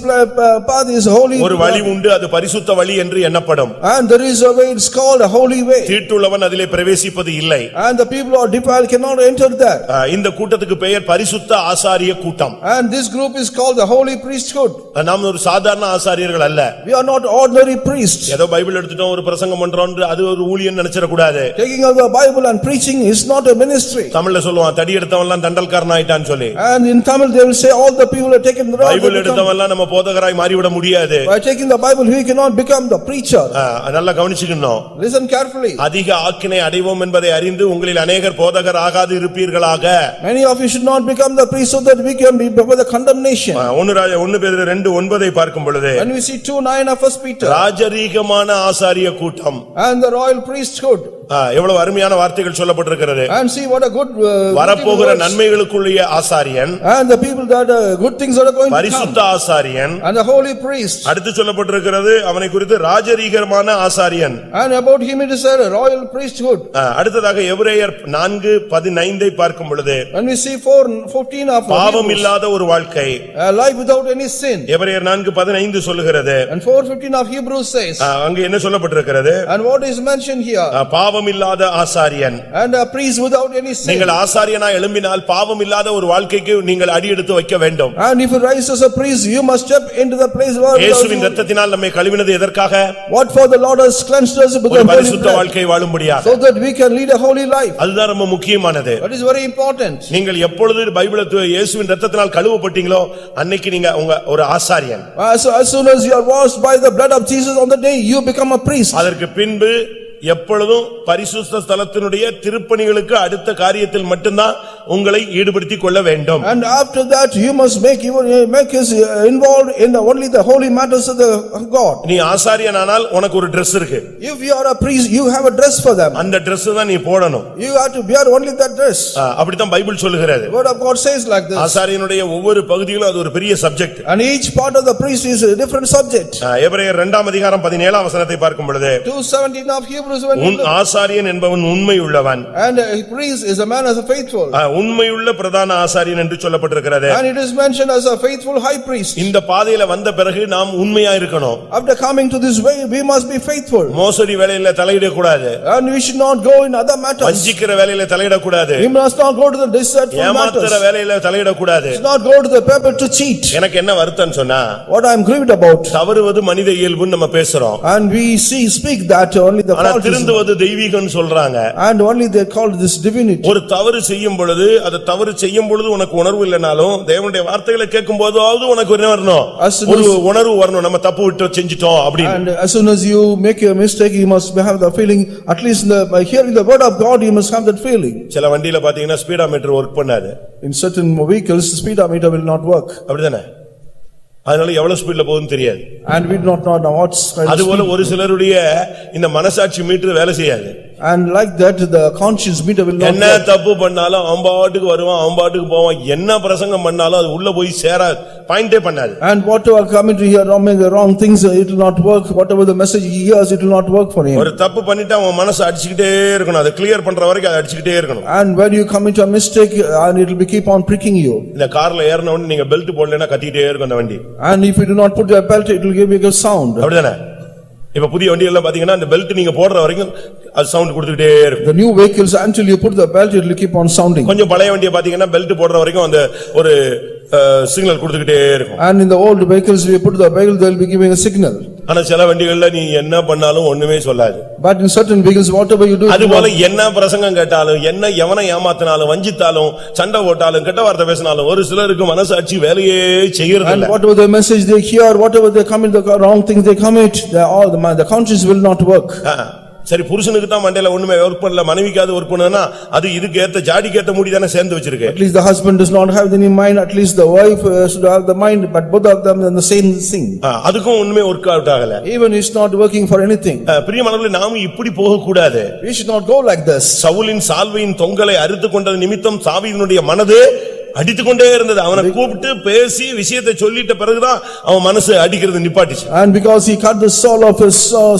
path is holy. ஒரு வழி உண்டு, அது பரிசுத்த வழி என்று எண்ணப்படும். And there is a way, it's called a holy way. தீட்டுள்ளவன் அதிலே பிரவேசிப்பது இல்லை. And the people who are defiled cannot enter there. இந்த கூட்டத்துக்கு பெயர் பரிசுத்த ஆசாரிய கூட்டம். And this group is called the holy priesthood. நாம் ஒரு சாதாரண ஆசாரியர்கள் அல்ல. We are not ordinary priests. ஏதோ பைபிள் எடுத்துட்டோம் ஒரு பிரசங்கம் பண்றோம் அது ஒரு ஊழியம் நினைச்சிட கூடாது. Taking of the Bible and preaching is not a ministry. தமிழ்ல சொல்லுவான் தடி எடுத்தவன் எல்லாம் தண்டல்காரன் ஆயிட்டான்னு சொல்லி. And in Tamil they will say all the people are taken the road. Bible எடுத்தவன் எல்லாம் நம்ம போதகராய் மாறிவிட முடியாது. By taking the Bible we cannot become the preacher. நல்லா கவனிச்சுக்கணும். Listen carefully. அதிக ஆக்கினை அடைவோம் என்பதை அறிந்து உங்களில் அநேகர் போதகர் ஆகாது இருப்பீர்களாக. Many of you should not become the priest so that we can be before the condemnation. 1 பேதுரு 2:9 பார்க்கும் பொழுது And we see 2:9 of 1 Peter. ராஜரீகமான ஆசாரிய கூட்டம். And the royal priesthood. எவ்வளவு அருமையான வார்த்தைகள் சொல்லப்பட்டிருக்கிறது. And see what a good வரப்போகிற நன்மைகளுக்குரிய ஆசாரியன். And the people that good things are going to come. பரிசுத்த ஆசாரியன். And the holy priest. அடுத்து சொல்லப்பட்டிருக்கிறது அவனை குறித்து ராஜரீகமான ஆசாரியன். And about him it is said a royal priesthood. அடுத்ததாக எபிரேயர் 4:15 பார்க்கும் பொழுது And we see 4:14 of பாவம் இல்லாத ஒரு வாழ்க்கை. a life without any sin. எபிரேயர் 4:15 சொல்லுகிறது. And 4:15 of Hebrews says. அங்க என்ன சொல்லப்பட்டிருக்கிறது? And what is mentioned here? பாவம் இல்லாத ஆசாரியன். And a priest without any sin. நீங்கள் ஆசாரியனாய் எழும்பினால் பாவம் இல்லாத ஒரு வாழ்க்கைக்கு நீங்கள் அடியெடுத்து வைக்க வேண்டும். And if you rise as a priest you must step into the place where இயேசுவின் இரத்தத்தினால் நம்மை கழுவினது எதற்காக? what for the Lord has cleansed us with ஒரு the holy பரிசுத்த blood, வாழ்க்கை வாழும்படியாக. so that we can lead a holy life. அதுதான் ரொம்ப முக்கியமானது. That is very important. நீங்கள் எப்பொழுது பைபிளை இயேசுவின் இரத்தத்தினால் கழுவப்பட்டீங்களோ அன்னைக்கு நீங்க ஒரு ஆசாரியன். As soon as you are washed by the blood of Jesus on the day you become a priest. அதற்கு பின்பு எப்பொழுதும் பரிசுத்த ஸ்தலத்தினுடைய திருப்பணிகளுக்கு அடுத்த காரியத்தில் மட்டும்தான் உங்களை ஈடுபடுத்திக் கொள்ள வேண்டும். And after that you must make us involved in only the holy matters of the God. நீ ஆசாரியனானால் உனக்கு ஒரு Dress இருக்கு. If you are a priest you have a dress for them. அந்த Dress தான் நீ போடணும். You have to wear only that dress. அப்படிதான் பைபிள் சொல்லுகிறது. Word of God says like this. ஆசாரியனுடைய ஒவ்வொரு பகுதியிலும் அது ஒரு பெரிய subject. And each part of the priest is a different subject. எபிரேயர் 2:17 பார்க்கும் பொழுது 2:17 of Hebrews Hebrews when உன் ஆசாரியன் என்பவன் உண்மையுள்ளவன். and a priest is a man as a faithful. உண்மையுள்ள பிரதான ஆசாரியன் என்று சொல்லப்பட்டிருக்கிறது. And it is mentioned as a faithful high priest. இந்த பாதையில வந்த பிறகு நாம் உண்மையா இருக்கணும். After coming to this way, we must be faithful. மோசடி வேலையில தலையிட கூடாது. And we should not go in other matters. வஞ்சிக்கிற வேலையில தலையிட கூடாது. We must not go to the deceitful matters. ஏமாத்துற வேலையில தலையிட கூடாது. We must not go to the paper to cheat. எனக்கு என்ன வருத்தம் சொன்னா, What I am grieved about. தவறுவது மனித இயல்புன்னு நம்ம பேசுறோம். And we speak that only the ஆனா fault is. திருந்துவது தெய்வீகம்னு சொல்றாங்க. And only they call this divinity. ஒரு தவறு செய்யும் பொழுது அது தவறு செய்யும் பொழுது உனக்கு உணர்வு இல்லனாலும் தேவனுடைய வார்த்தைகளை கேட்கும்போதாவது உனக்கு என்ன வரணும், ஒரு உணர்வு வரணும், நம்ம தப்பு விட்டு செஞ்சிட்டோம் அப்படி. And as soon as you make a mistake, you must have the feeling, at least by hearing the word of God, you must have that feeling. சில வண்டியில பாத்தீங்கன்னா ஸ்பீடாமீட்டர் வொர்க் பண்ணாது. In certain vehicles, speedometer will not work. அப்படிதானே? அதனால எவ்வளவு ஸ்பீட்ல போகுதுன்னு தெரியாது. And we do not know what's kind of அதுபோல speed. ஒரு சிலருடைய இந்த மனசாட்சி மீட்டர் வேலை செய்யாது. And like that, the conscience meter will not என்ன work. தப்பு பண்ணாலும் அவன்பாட்டுக்கு வருவான், அவன்பாட்டுக்கு போவான், என்ன பிரசங்கம் பண்ணாலும் அது உள்ள போய் சேரா பாயிண்டே பண்ணாது. And whatever coming to hear wrong things, it will not work. Whatever the message he hears, it will not work for him. ஒரு தப்பு பண்ணிட்டு அவன் மனசு அடிச்சுக்கிட்டே இருக்கணும், அதை கிளியர் பண்ற வரைக்கும் அதை அடிச்சுக்கிட்டே இருக்கணும். And when you come into a mistake, and it will be keep on pricking you. இந்த கார்ல ஏறின உடனே நீங்க பெல்ட் போடலைன்னா கத்திட்டே இருக்கும் அந்த வண்டி. And if you do not put your belt, it will give you a sound. அப்படிதானே? இப்ப புதிய வண்டி எல்லாம் பாத்தீங்கன்னா அந்த பெல்ட் நீங்க போடுற வரைக்கும் அது சவுண்ட் கொடுத்துக்கிட்டே இருக்கும். The new vehicles, until you put the belt, it will keep on sounding. கொஞ்சம் பழைய வண்டியை பாத்தீங்கன்னா பெல்ட் போடுற வரைக்கும் அந்த ஒரு சிக்னல் கொடுத்துக்கிட்டே இருக்கும். And in the old vehicles, we put the vehicle, they will be giving a signal. ஆனா சில வண்டிகள்ல நீ என்ன பண்ணாலும் ஒண்ணுமே சொல்லாது. But in certain vehicles, whatever you do, அதுபோல என்ன பிரசங்கம் கேட்டாலும், என்ன எவனை ஏமாத்தினாலும், வஞ்சித்தாலும், சண்டை போட்டாலும், கெட்ட வார்த்தை பேசினாலும் ஒரு சிலருக்கு மனசாட்சி வேலையே செய்யறது and இல்ல. whatever the message they hear, whatever they commit, the wrong things they commit, the conscience will not work. சரி, புருஷனுக்கு தான் மண்டையில ஒண்ணுமே ஒர்க் பண்ணல, மனைவிக்காவது ஒர்க் பண்ணுனா அது இதுக்கு ஏத்த ஜாடிக்கு ஏத்த முடி தானே சேர்ந்து வச்சிருக்கு. At least the husband does not have any mind, at least the wife should have the mind, but both of them in the same thing. அதுக்கும் ஒண்ணுமே ஒர்க் அவுட் ஆகல. Even is not working for anything. பிரியமானவர்களே, நாம இப்படி போக கூடாது. We should not go like this. சவுலின் சால்வையின் தொங்கலை அறுத்து கொண்டது நிமித்தம் தாவீதினுடைய மனது அடித்துக்கொண்டே இருந்தது. அவனை கூப்பிட்டு பேசி விஷயத்தை சொல்லிட்ட பிறகுதான் அவன் மனசு அடிக்கிறது நிப்பாட்டிச்சு. And because he cut the soul of his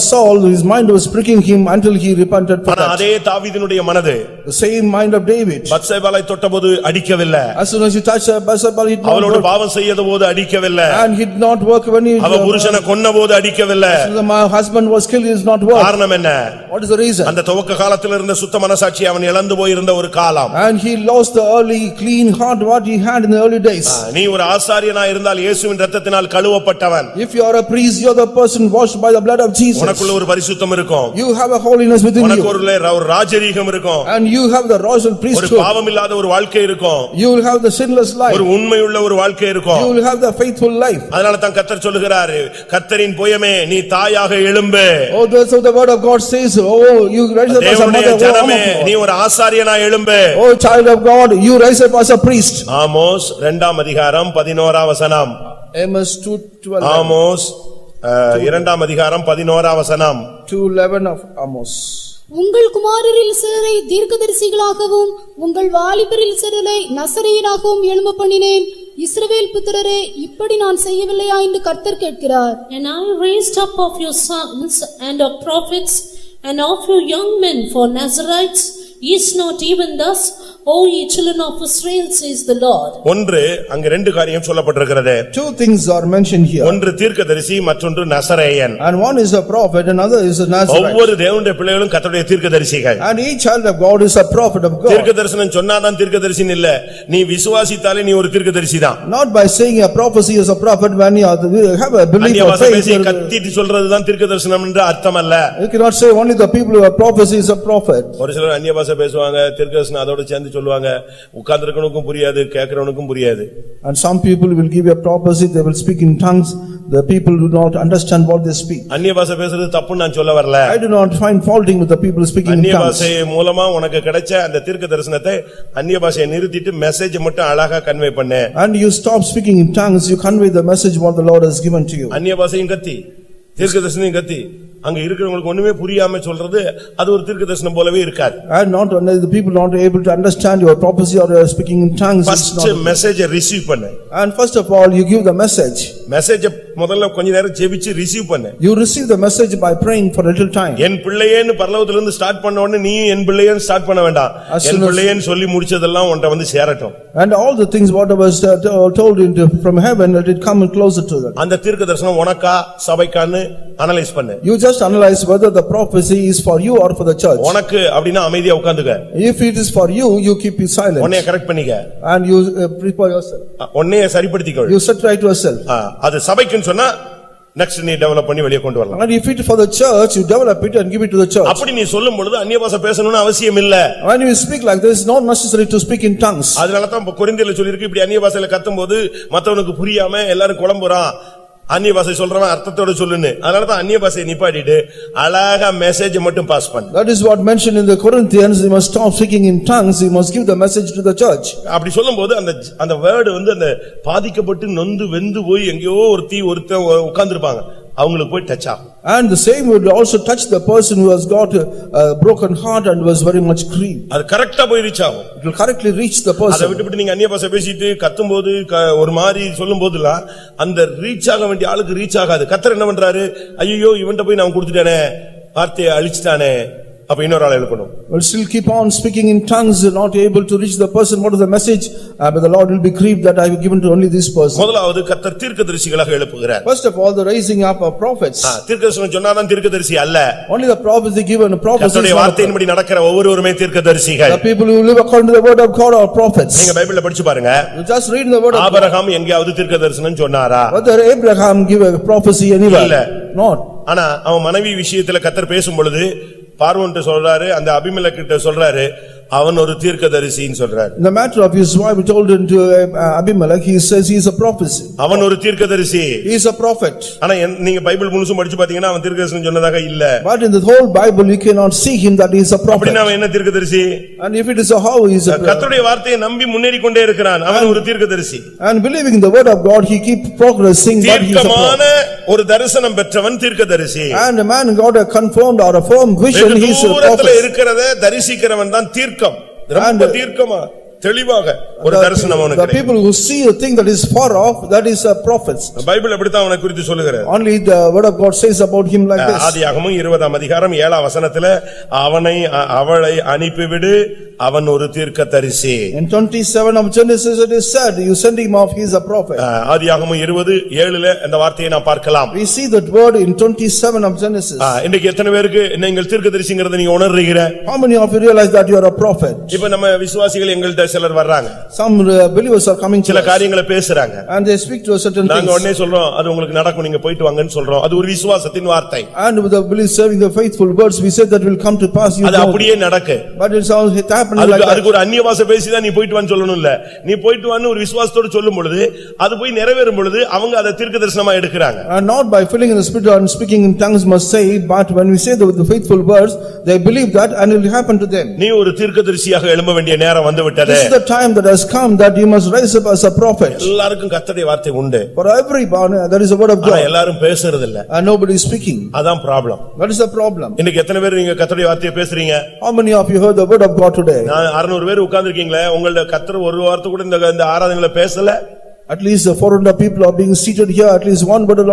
soul, his mind was pricking him until he repented for that. அதே தாவீதினுடைய மனது, The same mind of David. பத்சேபாளை தொட்டபோது அடிக்கவில்லை. As soon as he touched Bathsheba, he did not அவளோடு work. பாவம் செய்தபோது அடிக்கவில்லை. And he did not work when he அவ புருஷனை கொன்னபோது அடிக்கவில்லை. my husband was killed, he did not work. காரணம் என்ன? What is the reason? அந்த துவக்க காலத்தில் இருந்த சுத்த மனசாட்சி அவன் இழந்து போயிருந்த ஒரு காலம். And he lost the early clean heart what he had in the early days. நீ ஒரு ஆசாரியனா இருந்தால் இயேசுவின் இரத்தத்தினால் கழுவப்பட்டவன். If you are a priest, you are the person washed by the blood of Jesus. உனக்குள்ள ஒரு பரிசுத்தம் இருக்கும். You have a holiness within you. உனக்கு ஒரு ராஜரீகம் இருக்கும். And you have the royal ஒரு priesthood. பாவம் இல்லாத ஒரு வாழ்க்கை இருக்கும். You will have the sinless life. ஒரு உண்மையுள்ள ஒரு வாழ்க்கை இருக்கும். You will have the faithful life. அதனால தான் கர்த்தர் சொல்லுகிறார், கர்த்தரின் புயமே நீ தாயாக எழும்பு. Oh, that's what the word of God says. Oh, you rise up as a தேவனுடைய mother. ஜனமே நீ ஒரு ஆசாரியனா எழும்பு. Oh, child of God, you rise up as a priest. Amos 2ஆம் அதிகாரம் 11ஆம் வசனம். Amos 2:12. ஆமோஸ் 2ஆம் அதிகாரம் 11ஆம் வசனம். 2:11 of Amos. உங்கள் குமாரரில் சிலரை தீர்க்கதரிசிகளாகவும் உங்கள் வாலிபரில் சிலரை நசரேயராகவும் எழும்ப பண்ணினேன். இஸ்ரவேல் புத்திரரே, இப்படி நான் செய்யவில்லையா என்று கர்த்தர் கேட்கிறார். And I raised up of your sons and of prophets and of your young men for Nazarites. Is not even thus, O ye children of Israel, says the Lord. ஒன்று, அங்க ரெண்டு காரியம் சொல்லப்பட்டிருக்கிறது. Two things are mentioned here. ஒன்று தீர்க்கதரிசி, மற்றொன்று நசரேயன். And one is a prophet, another is a Nazarite. ஒவ்வொரு தேவனுடைய பிள்ளைகளும் கர்த்தருடைய தீர்க்கதரிசிகள். And each child of God is a prophet of God. தீர்க்கதரிசனம் சொன்னாதான் தீர்க்கதரிசின்னு இல்ல, நீ விசுவாசித்தாலே நீ ஒரு தீர்க்கதரிசி தான். Not by saying a prophecy is a prophet when you have a belief or faith. கத்திட்டு சொல்றதுதான் தீர்க்கதரிசனம் என்று அர்த்தம் அல்ல. You cannot say only the people who have prophecy is a prophet. ஒரு சிலர் அந்நிய பாஷை பேசுவாங்க, தீர்க்கதரிசனம் அதோட சேர்ந்து சொல்லுவாங்க. உட்கார்ந்திருக்கவனுக்கும் புரியாது, கேட்கிறவனுக்கும் புரியாது. And some people will give a prophecy, they will speak in tongues, the people do not understand what they speak. அந்நிய பாஷை பேசுறது தப்புன்னு நான் சொல்ல வரல. I do not find faulting with the people speaking in tongues. அந்நிய tongues. பாஷை மூலமா உனக்கு கிடைச்ச அந்த தீர்க்கதரிசனத்தை அந்நிய பாஷையை நிறுத்திட்டு மெசேஜ் மட்டும் அழகா கன்வே பண்ணு. And you stop speaking in tongues, you convey the message what the Lord has given to you. அந்நிய பாஷையும் கத்தி, தீர்க்கதரிசனையும் கத்தி, அங்க இருக்கிறவங்களுக்கு ஒண்ணுமே புரியாம சொல்றது அது ஒரு தீர்க்கதரிசனம் போலவே இருக்காது. And not only the people not able to understand your prophecy or speaking in tongues. First message receive பண்ணு. And first of all you give the message. Message முதல்ல கொஞ்ச நேரம் ஜெபிச்சு ரிசீவ் பண்ணு. You receive the message by praying for a little time. என் பிள்ளையேன்னு பரலோகத்துல இருந்து ஸ்டார்ட் பண்ண உடனே நீ என் பிள்ளையேன்னு ஸ்டார்ட் பண்ண வேண்டாம். என் பிள்ளையேன்னு சொல்லி முடிச்சதெல்லாம் உன்கிட்ட வந்து சேரட்டும். And all the things whatever was told from heaven, let it come closer to that. அந்த தீர்க்கதரிசனம் உனக்கா சபைக்கான்னு அனலைஸ் பண்ணு. You just analyze whether the prophecy is for you or for the church. உனக்கு அப்படினா அமைதியா உட்கார்ந்துக்க. If it is for you, you keep it silent. உன்னை கரெக்ட் பண்ணிக்க. And you prepare yourself. உன்னை சரிப்படுத்திக்க. You set right yourself. அது சபைக்குன்னு சொன்னா next நீ டெவலப் பண்ணி வெளிய கொண்டு வரலாம். And if it is for the church, you develop it and give it to the church. அப்படி நீ சொல்லும் பொழுது அந்நிய பாஷை பேசணும்னு அவசியம் இல்ல. When you speak like this, it's not necessary to speak in tongues. அதனால தான் கொரிந்தியர்ல சொல்லி இருக்கு இப்படி அந்நிய பாஷையில கத்தும்போது மத்தவனுக்கு புரியாம எல்லாரும் குழம்புறான். அந்நிய பாஷை சொல்றவன் அர்த்தத்தோட சொல்லுன்னு. அதனால தான் அந்நிய பாஷையை நிப்பாட்டிட்டு அழகா மெசேஜ் மட்டும் பாஸ் பண்ணு. That is what mentioned in the Corinthians, you must stop speaking in tongues, you must give the message to the church. அப்படி சொல்லும்போது அந்த வேர்ட் வந்து அந்த பாதிக்கப்பட்டு நொந்து வெந்து போய் எங்கேயோ ஒருத்தன் உட்கார்ந்திருப்பாங்க. அவங்களுக்கு போய் டச் ஆகும். And the same would also touch the person who has got a broken heart and was very much grieved. அது கரெக்ட்டா போய் ரீச் ஆகும். It will correctly reach the person. அதை விட்டுவிட்டு நீங்க அந்நிய பாஷை பேசிட்டு கத்தும்போது ஒரு மாதிரி சொல்லும்போதெல்லாம் அந்த ரீச் ஆக வேண்டிய ஆளுக்கு ரீச் ஆகாது. கர்த்தர் என்ன பண்றாரு? ஐயோ இவன்ட்ட போய் நான் கொடுத்துட்டேனே, வார்த்தையை அழிச்சிட்டானே, அப்ப இன்னொரு ஆளை எழுப்பணும். But still keep on speaking in tongues, not able to reach the person. What is the message? But the Lord will be grieved that I have given to only this person. முதலாவது கர்த்தர் தீர்க்கதரிசிகளாக எழுப்புகிறார். First of all, the raising up of prophets. தீர்க்கதரிசனம் சொன்னாதான் தீர்க்கதரிசி அல்ல. Only the prophecy given, a prophecy. கர்த்தருடைய வார்த்தையின்படி நடக்கிற ஒவ்வொருவருமே தீர்க்கதரிசிகள். The people who live according to the word of God are prophets. நீங்க பைபிள்ல படிச்சு பாருங்க. You just read the word of God. Abraham எங்கேயாவது தீர்க்கதரிசனம் சொன்னாரா? Whether Abraham give a prophecy anywhere? இல்ல. Not. ஆனா அவன் மனைவி விஷயத்துல கர்த்தர் பேசும் பொழுது பார்வோன்ட்ட சொல்றாரு, அந்த அபிமெலேக்கிட்ட சொல்றாரு, அவன் ஒரு தீர்க்கதரிசின்னு சொல்றாரு. In the matter of his wife told him to Abimelech, he says he is a prophet. அவன் ஒரு தீர்க்கதரிசி. He is a prophet. ஆனா நீங்க பைபிள் முழுசும் படிச்சு பாத்தீங்கன்னா அவன் தீர்க்கதரிசனம் சொன்னதாக இல்ல. But in the whole Bible you cannot see him that he is a prophet. அப்படினா அவன் என்ன தீர்க்கதரிசி? And if it is a how he is a கர்த்தருடைய வார்த்தையை நம்பி முன்னேறி கொண்டே இருக்கிறான், அவன் ஒரு தீர்க்கதரிசி. And believing in the word of God he keep progressing, but he is a prophet. தீர்க்கமான ஒரு தரிசனம் பெற்றவன் தீர்க்கதரிசி. And a man got a confirmed or a firm vision, he is a prophet. இருக்கிறத தரிசிக்கிறவன் தான் தீர்க்கம். ரொம்ப தீர்க்கமா தெளிவாக ஒரு தரிசனம் அவனுக்கு. The people who see a thing that is far off, that is a prophet. Bible அப்படிதான் அவனை குறித்து சொல்லுகிறது. Only the word of God says about him like this. ஆதியாகமம் 20ஆம் அதிகாரம் 7ஆம் வசனத்திலே அவளை அனுப்பிவிடு, அவன் ஒரு தீர்க்கதரிசி. In 27 of Genesis it is said, you send him off, he is a prophet. ஆதியாகமம் 20:7ல அந்த வார்த்தையை நாம் பார்க்கலாம். We see that word in 27 of Genesis. இன்னைக்கு எத்தனை பேருக்கு நீங்கள் தீர்க்கதரிசிங்கிறதை நீங்க உணர்றீங்க? How many of you realize that you are a prophet? இப்ப நம்ம விசுவாசிகள் எங்கள்ட்ட சிலர் வர்றாங்க. Some believers are coming to சில காரியங்களை பேசுறாங்க. and they speak to a certain things. நாங்க உடனே சொல்றோம் அது உங்களுக்கு நடக்கும், நீங்க போய்ட்டு வாங்கன்னு சொல்றோம். அது ஒரு விசுவாசத்தின் வார்த்தை. And with the belief serving the faithful words, we said that will come to pass. அது அப்படியே நடக்கு. But it's all happening like that. அதுக்கு ஒரு அந்நிய பாஷை பேசிதான் நீ போய்ட்டு வான்னு சொல்லணும் இல்ல. நீ போய்ட்டு வான்னு ஒரு விசுவாசத்தோட சொல்லும் பொழுது அது போய் நிறைவேறும் பொழுது அவங்க அதை தீர்க்கதரிசனமா எடுக்கறாங்க. And not by filling in the spirit and speaking in tongues must say, but when we say the faithful words, they believe that and it will happen to them. நீ ஒரு தீர்க்கதரிசியாக எழும்ப வேண்டிய நேரம் வந்து விட்டது. This is the time that has come that you must rise up as a prophet. எல்லாருக்கும் கர்த்தருடைய வார்த்தை உண்டு. For everyone there is a word of God. எல்லாரும் பேசுறது இல்ல. And nobody is speaking. அதான் problem. That is the problem. இன்னைக்கு எத்தனை பேர் நீங்க கர்த்தருடைய வார்த்தையை பேசுறீங்க? How many of you heard the word of God today? 600 பேர் உட்கார்ந்திருக்கீங்களே, உங்களோட கர்த்தர் ஒரு வார்த்தை கூட இந்த ஆராதனையில பேசல. At least 400 people are being seated here, at least one word the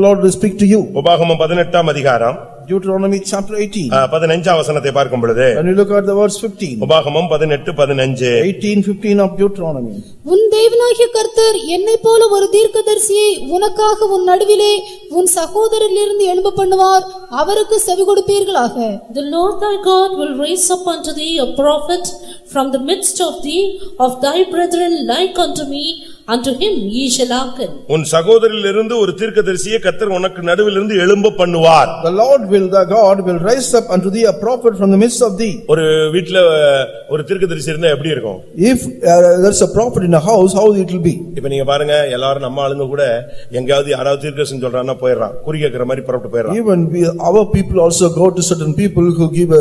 Lord will speak to you. உபாகமம் 18ஆம் அதிகாரம் Deuteronomy chapter 18. 15ஆம் வசனத்தை பார்க்கும் பொழுது, when you look at the verse 15. உபாகமம் 18:15. 18:15 of Deuteronomy. உன் தேவனாகிய கர்த்தர் என்னைப் போல ஒரு தீர்க்கதரிசியை உனக்காக உன் நடுவிலே உன் சகோதரரிலிருந்து எழும்ப பண்ணுவார், அவருக்கு செவி கொடுப்பீர்களாக. The Lord thy God will raise up unto thee a prophet from the midst of thee, of thy brethren like unto me, unto him ye shall hearken. உன் சகோதரரிலிருந்து ஒரு தீர்க்கதரிசியை கர்த்தர் உனக்கு நடுவிலிருந்து எழும்ப பண்ணுவார். The Lord the God will raise up unto thee a prophet from the midst of thee. ஒரு வீட்ல ஒரு தீர்க்கதரிசி இருந்தா எப்படி இருக்கும்? If there's a prophet in a house, how it will be? இப்ப நீங்க பாருங்க, எல்லாரும் நம்ம ஆளுங்க கூட எங்கயாவது யாராவது தீர்க்கதரிசி சொல்றான்னா போயிடுறான், குறி கேக்குற மாதிரி புறப்பட்டு போயிடுறான். Even our people also go to certain people who give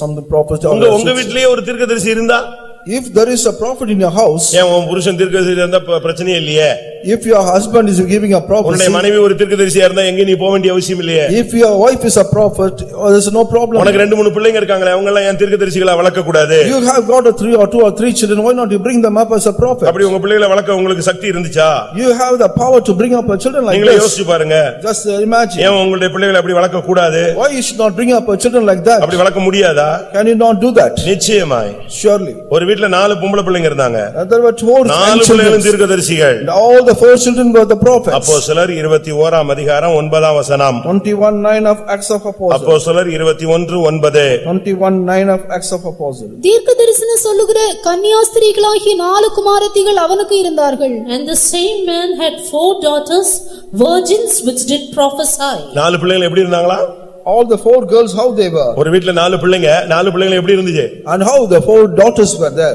some prophet. உங்க வீட்லயே ஒரு தீர்க்கதரிசி இருந்தா If there is a prophet in your house, ஏன் உன் புருஷன் தீர்க்கதரிசியா இருந்தா பிரச்சனையே இல்லையே? if your husband is giving a prophecy, உன்னுடைய மனைவி ஒரு தீர்க்கதரிசியா இருந்தா எங்க நீ போக வேண்டிய அவசியம் இல்லையே? if your wife is a prophet, there's no problem. உனக்கு 2-3 பிள்ளைங்க இருக்காங்களே, அவங்க எல்லாம் ஏன் தீர்க்கதரிசிகளா வளர்க்க கூடாது? You have got a 2 or 3 children, why not you bring them up as a prophet? அப்படி உங்க பிள்ளைகளை வளர்க்க உங்களுக்கு சக்தி இருந்துச்சா? You have the power to bring up a children like நீங்களே this. யோசிச்சு பாருங்க. Just imagine. ஏன் உங்களுடைய பிள்ளைகளை அப்படி வளர்க்க கூடாது? Why you should not bring up a children like that? அப்படி வளர்க்க முடியாதா? Can you not do that? நிச்சயமாய். Surely. ஒரு வீட்ல 4 பொம்பளை பிள்ளைங்க இருந்தாங்க. And there were 4 4 பிள்ளைகளும் தீர்க்கதரிசிகள். and all the 4 children were the prophets. அப்போஸ்தலர் 21 அதிகாரம் 9 வசனம். 21:9 of Acts of Apostles. அப்போஸ்தலர் 21:9. 21:9 of Acts of Apostles. தீர்க்கதரிசனம் சொல்லுகிற கன்னியாஸ்திரிகளாகிய 4 குமாரத்திகள் அவனுக்கு இருந்தார்கள். And the same man had 4 daughters, virgins which did prophesy. 4 பிள்ளைகள் எப்படி இருந்தாங்களா? All the 4 girls, how they were. ஒரு வீட்ல 4 பிள்ளைங்க, 4 பிள்ளைகள் எப்படி இருந்துச்சு? And how the 4 daughters were there.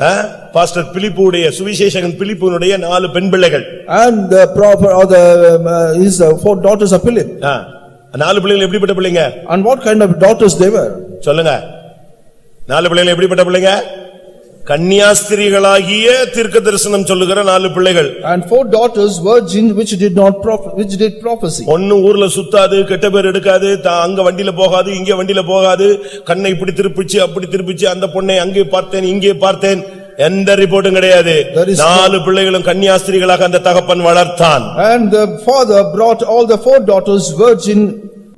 Pastor பிலிப்புடைய சுவிசேஷகன் பிலிப்புனுடைய 4 பெண் பிள்ளைகள். And the prophet or the his 4 daughters of Philip. 4 பிள்ளைகள் எப்படிப்பட்ட பிள்ளைங்க? And what kind of daughters they were? சொல்லுங்க. 4 பிள்ளைகள் எப்படிப்பட்ட பிள்ளைங்க? கன்னியாஸ்திரிகளாகிய தீர்க்கதரிசனம் சொல்லுகிற 4 பிள்ளைகள். And 4 daughters virgin which did prophecy. ஒண்ணு ஊர்ல சுத்தாது, கெட்ட பேர் எடுக்காது, அங்க வண்டியில போகாது, இங்க வண்டியில போகாது, கண்ணை இப்படி திருப்பிச்சு அப்படி திருப்பிச்சு அந்த பொண்ணை அங்கே பார்த்தேன் இங்கே பார்த்தேன், எந்த ரிப்போர்ட்டும் கிடையாது. 4 பிள்ளைகளும் கன்னியாஸ்திரிகளாக அந்த தகப்பன் வளர்த்தான். And the father brought all the 4 daughters virgin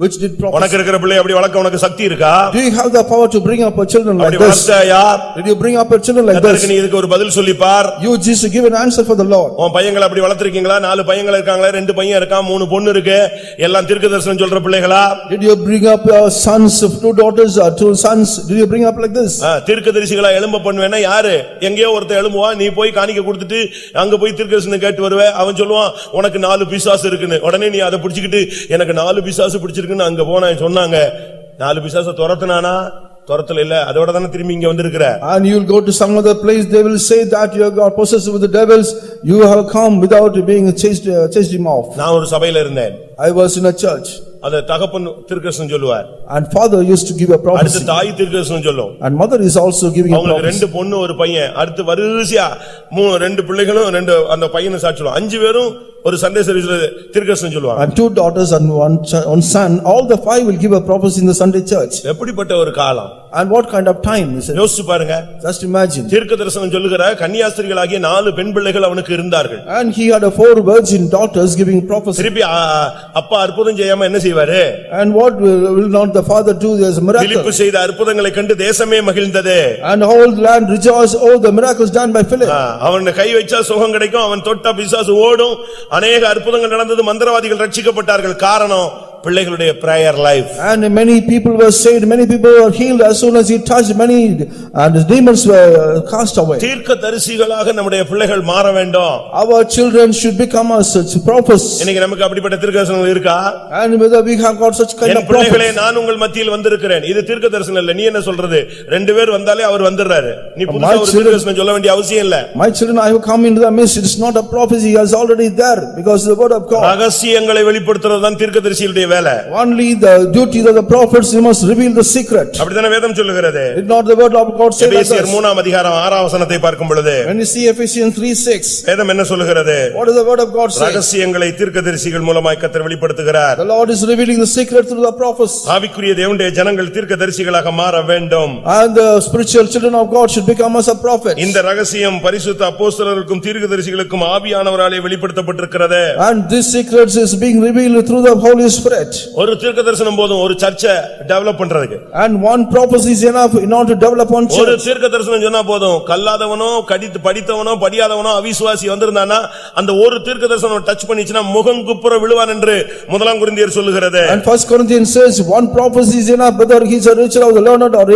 which did prophecy. உனக்கு இருக்கிற பிள்ளை அப்படி வளர்க்க உனக்கு சக்தி இருக்கா? Do you have the power to bring up a children like அப்படி this? வளர்த்தாயா? Did you bring up a children like this? நீ இதுக்கு ஒரு பதில் சொல்லி பார். You just give an answer for the Lord. உன் பையங்களை அப்படி வளர்த்திருக்கீங்களா? 4 பையங்கள் இருக்காங்களா? 2 பையன் இருக்கான், 3 பொண்ணு இருக்கு, எல்லாம் தீர்க்கதரிசனம் சொல்ற பிள்ளைகளா? Did you bring up your sons, 2 daughters or 2 sons? Did you bring up like this? தீர்க்கதரிசிகளா எழும்ப பண்ணுவேன்னா யாரு? எங்கேயோ ஒருத்தன் எழும்புவா, நீ போய் காணிக்க கொடுத்துட்டு அங்க போய் தீர்க்கதரிசனம் கேட்டு வருவே, அவன் சொல்லுவான் உனக்கு 4 பிசாசு இருக்குன்னு. உடனே நீ அதை பிடிச்சிக்கிட்டு எனக்கு 4 பிசாசு பிடிச்சிருக்குன்னு அங்க போன சொன்னாங்க. 4 பிசாசு துரத்துனானா? துரத்தல இல்ல, அதோட தானே திரும்பி இங்க வந்திருக்கிற. And you will go to some other place, they will say that you are possessed with the devils, you have come without being chased him off. நான் ஒரு சபையில இருந்தேன். I was in a church. அத தகப்பன் தீர்க்கதரிசனம் சொல்லுவார். And father used to give a prophecy. அடுத்து தாய் தீர்க்கதரிசனம் சொல்லும். And mother is also giving a prophecy. அவங்களுக்கு 2 பொண்ணு ஒரு பையன். அடுத்து வரிசையா 2 பிள்ளைகளும் 2 அந்த பையனை சாட்சி சொல்லுவாங்க. 5 பேரும் ஒரு சண்டே சர்வீஸ்ல தீர்க்கதரிசனம் சொல்லுவாங்க. And 2 daughters and one son, all the 5 will give a prophecy in the Sunday church. எப்படிப்பட்ட ஒரு காலம். And what kind of time is it? யோசிச்சு பாருங்க. Just imagine. தீர்க்கதரிசனம் சொல்லுகிற கன்னியாஸ்திரிகளாகிய 4 பெண் பிள்ளைகள் அவனுக்கு இருந்தார்கள். And he had 4 virgin daughters giving prophecy. திருப்பி அப்பா அற்புதம் செய்யாம என்ன செய்வாரு? And what will not the father do as a miracle? பிலிப்பு செய்த அற்புதங்களை கண்டு தேசமே மகிழ்ந்தது. And the whole land rejoiced, oh the miracles done by Philip. அவன் கை வச்சா சுகம் கிடைக்கும், அவன் தொட்ட பிசாசு ஓடும். அநேக அற்புதங்கள் நடந்தது, மந்திரவாதிகள் ரட்சிக்கப்பட்டார்கள். காரணம் பிள்ளைகளுடைய prayer life. And many people were saved, many people were healed as soon as he touched many, and the demons were cast away. தீர்க்கதரிசிகளாக நம்முடைய பிள்ளைகள் மாற வேண்டும். Our children should become as such prophets. இன்னைக்கு நமக்கு அப்படிப்பட்ட தீர்க்கதரிசனம் இருக்கா? And whether we have got such kind of prophets. பிள்ளைகளே, நான் உங்கள் மத்தியில் வந்திருக்கிறேன். இது தீர்க்கதரிசனம் இல்ல. நீ என்ன சொல்றது? 2 பேர் வந்தாலே அவர் வந்துறாரு. நீ புதுசா ஒரு தீர்க்கதரிசனம் சொல்ல வேண்டிய அவசியம் இல்ல. My children, I have come into the midst. It is not a prophecy, he is already there because the word of God. ரகசியங்களை வெளிப்படுத்துறது தான் தீர்க்கதரிசியுடைய வேலை. Only the duty of the prophets, you must reveal the secret. அப்படிதானே வேதம் சொல்லுகிறது. Did not the word of God say that? எபேசியர் 3 அதிகாரம் 6 வசனத்தை பார்க்கும் பொழுது when you see Ephesians 3:6, வேதம் என்ன சொல்லுகிறது? what does the word of God say? ரகசியங்களை தீர்க்கதரிசிகள் மூலமாய் கர்த்தர் வெளிப்படுத்துகிறார். The Lord is revealing the secret through the prophets. ஆவிக்குரிய தேவனுடைய ஜனங்கள் தீர்க்கதரிசிகளாக மாற வேண்டும். And the spiritual children of God should become as a prophet. இந்த ரகசியம் பரிசுத்த அப்போஸ்தலர்களுக்கும் தீர்க்கதரிசிகளுக்கும் ஆவியானவராலே வெளிப்படுத்தப்பட்டிருக்கிறது. And this secret is being revealed through the Holy Spirit. ஒரு தீர்க்கதரிசனம் போதும் ஒரு சர்ச்சை டெவலப் பண்றதுக்கு. And one prophecy is enough in order to develop one church. ஒரு தீர்க்கதரிசனம் சொன்னா போதும், கல்லாதவனோ படித்தவனோ படியாதவனோ அவிசுவாசி வந்திருந்தானா அந்த ஒரு தீர்க்கதரிசனம் டச் பண்ணிச்சுனா முகங்குப்புற விழுவான் என்று முதலாம் கொரிந்தியர் சொல்லுகிறது. And First Corinthians says one prophecy is enough whether he is a rich or the learned or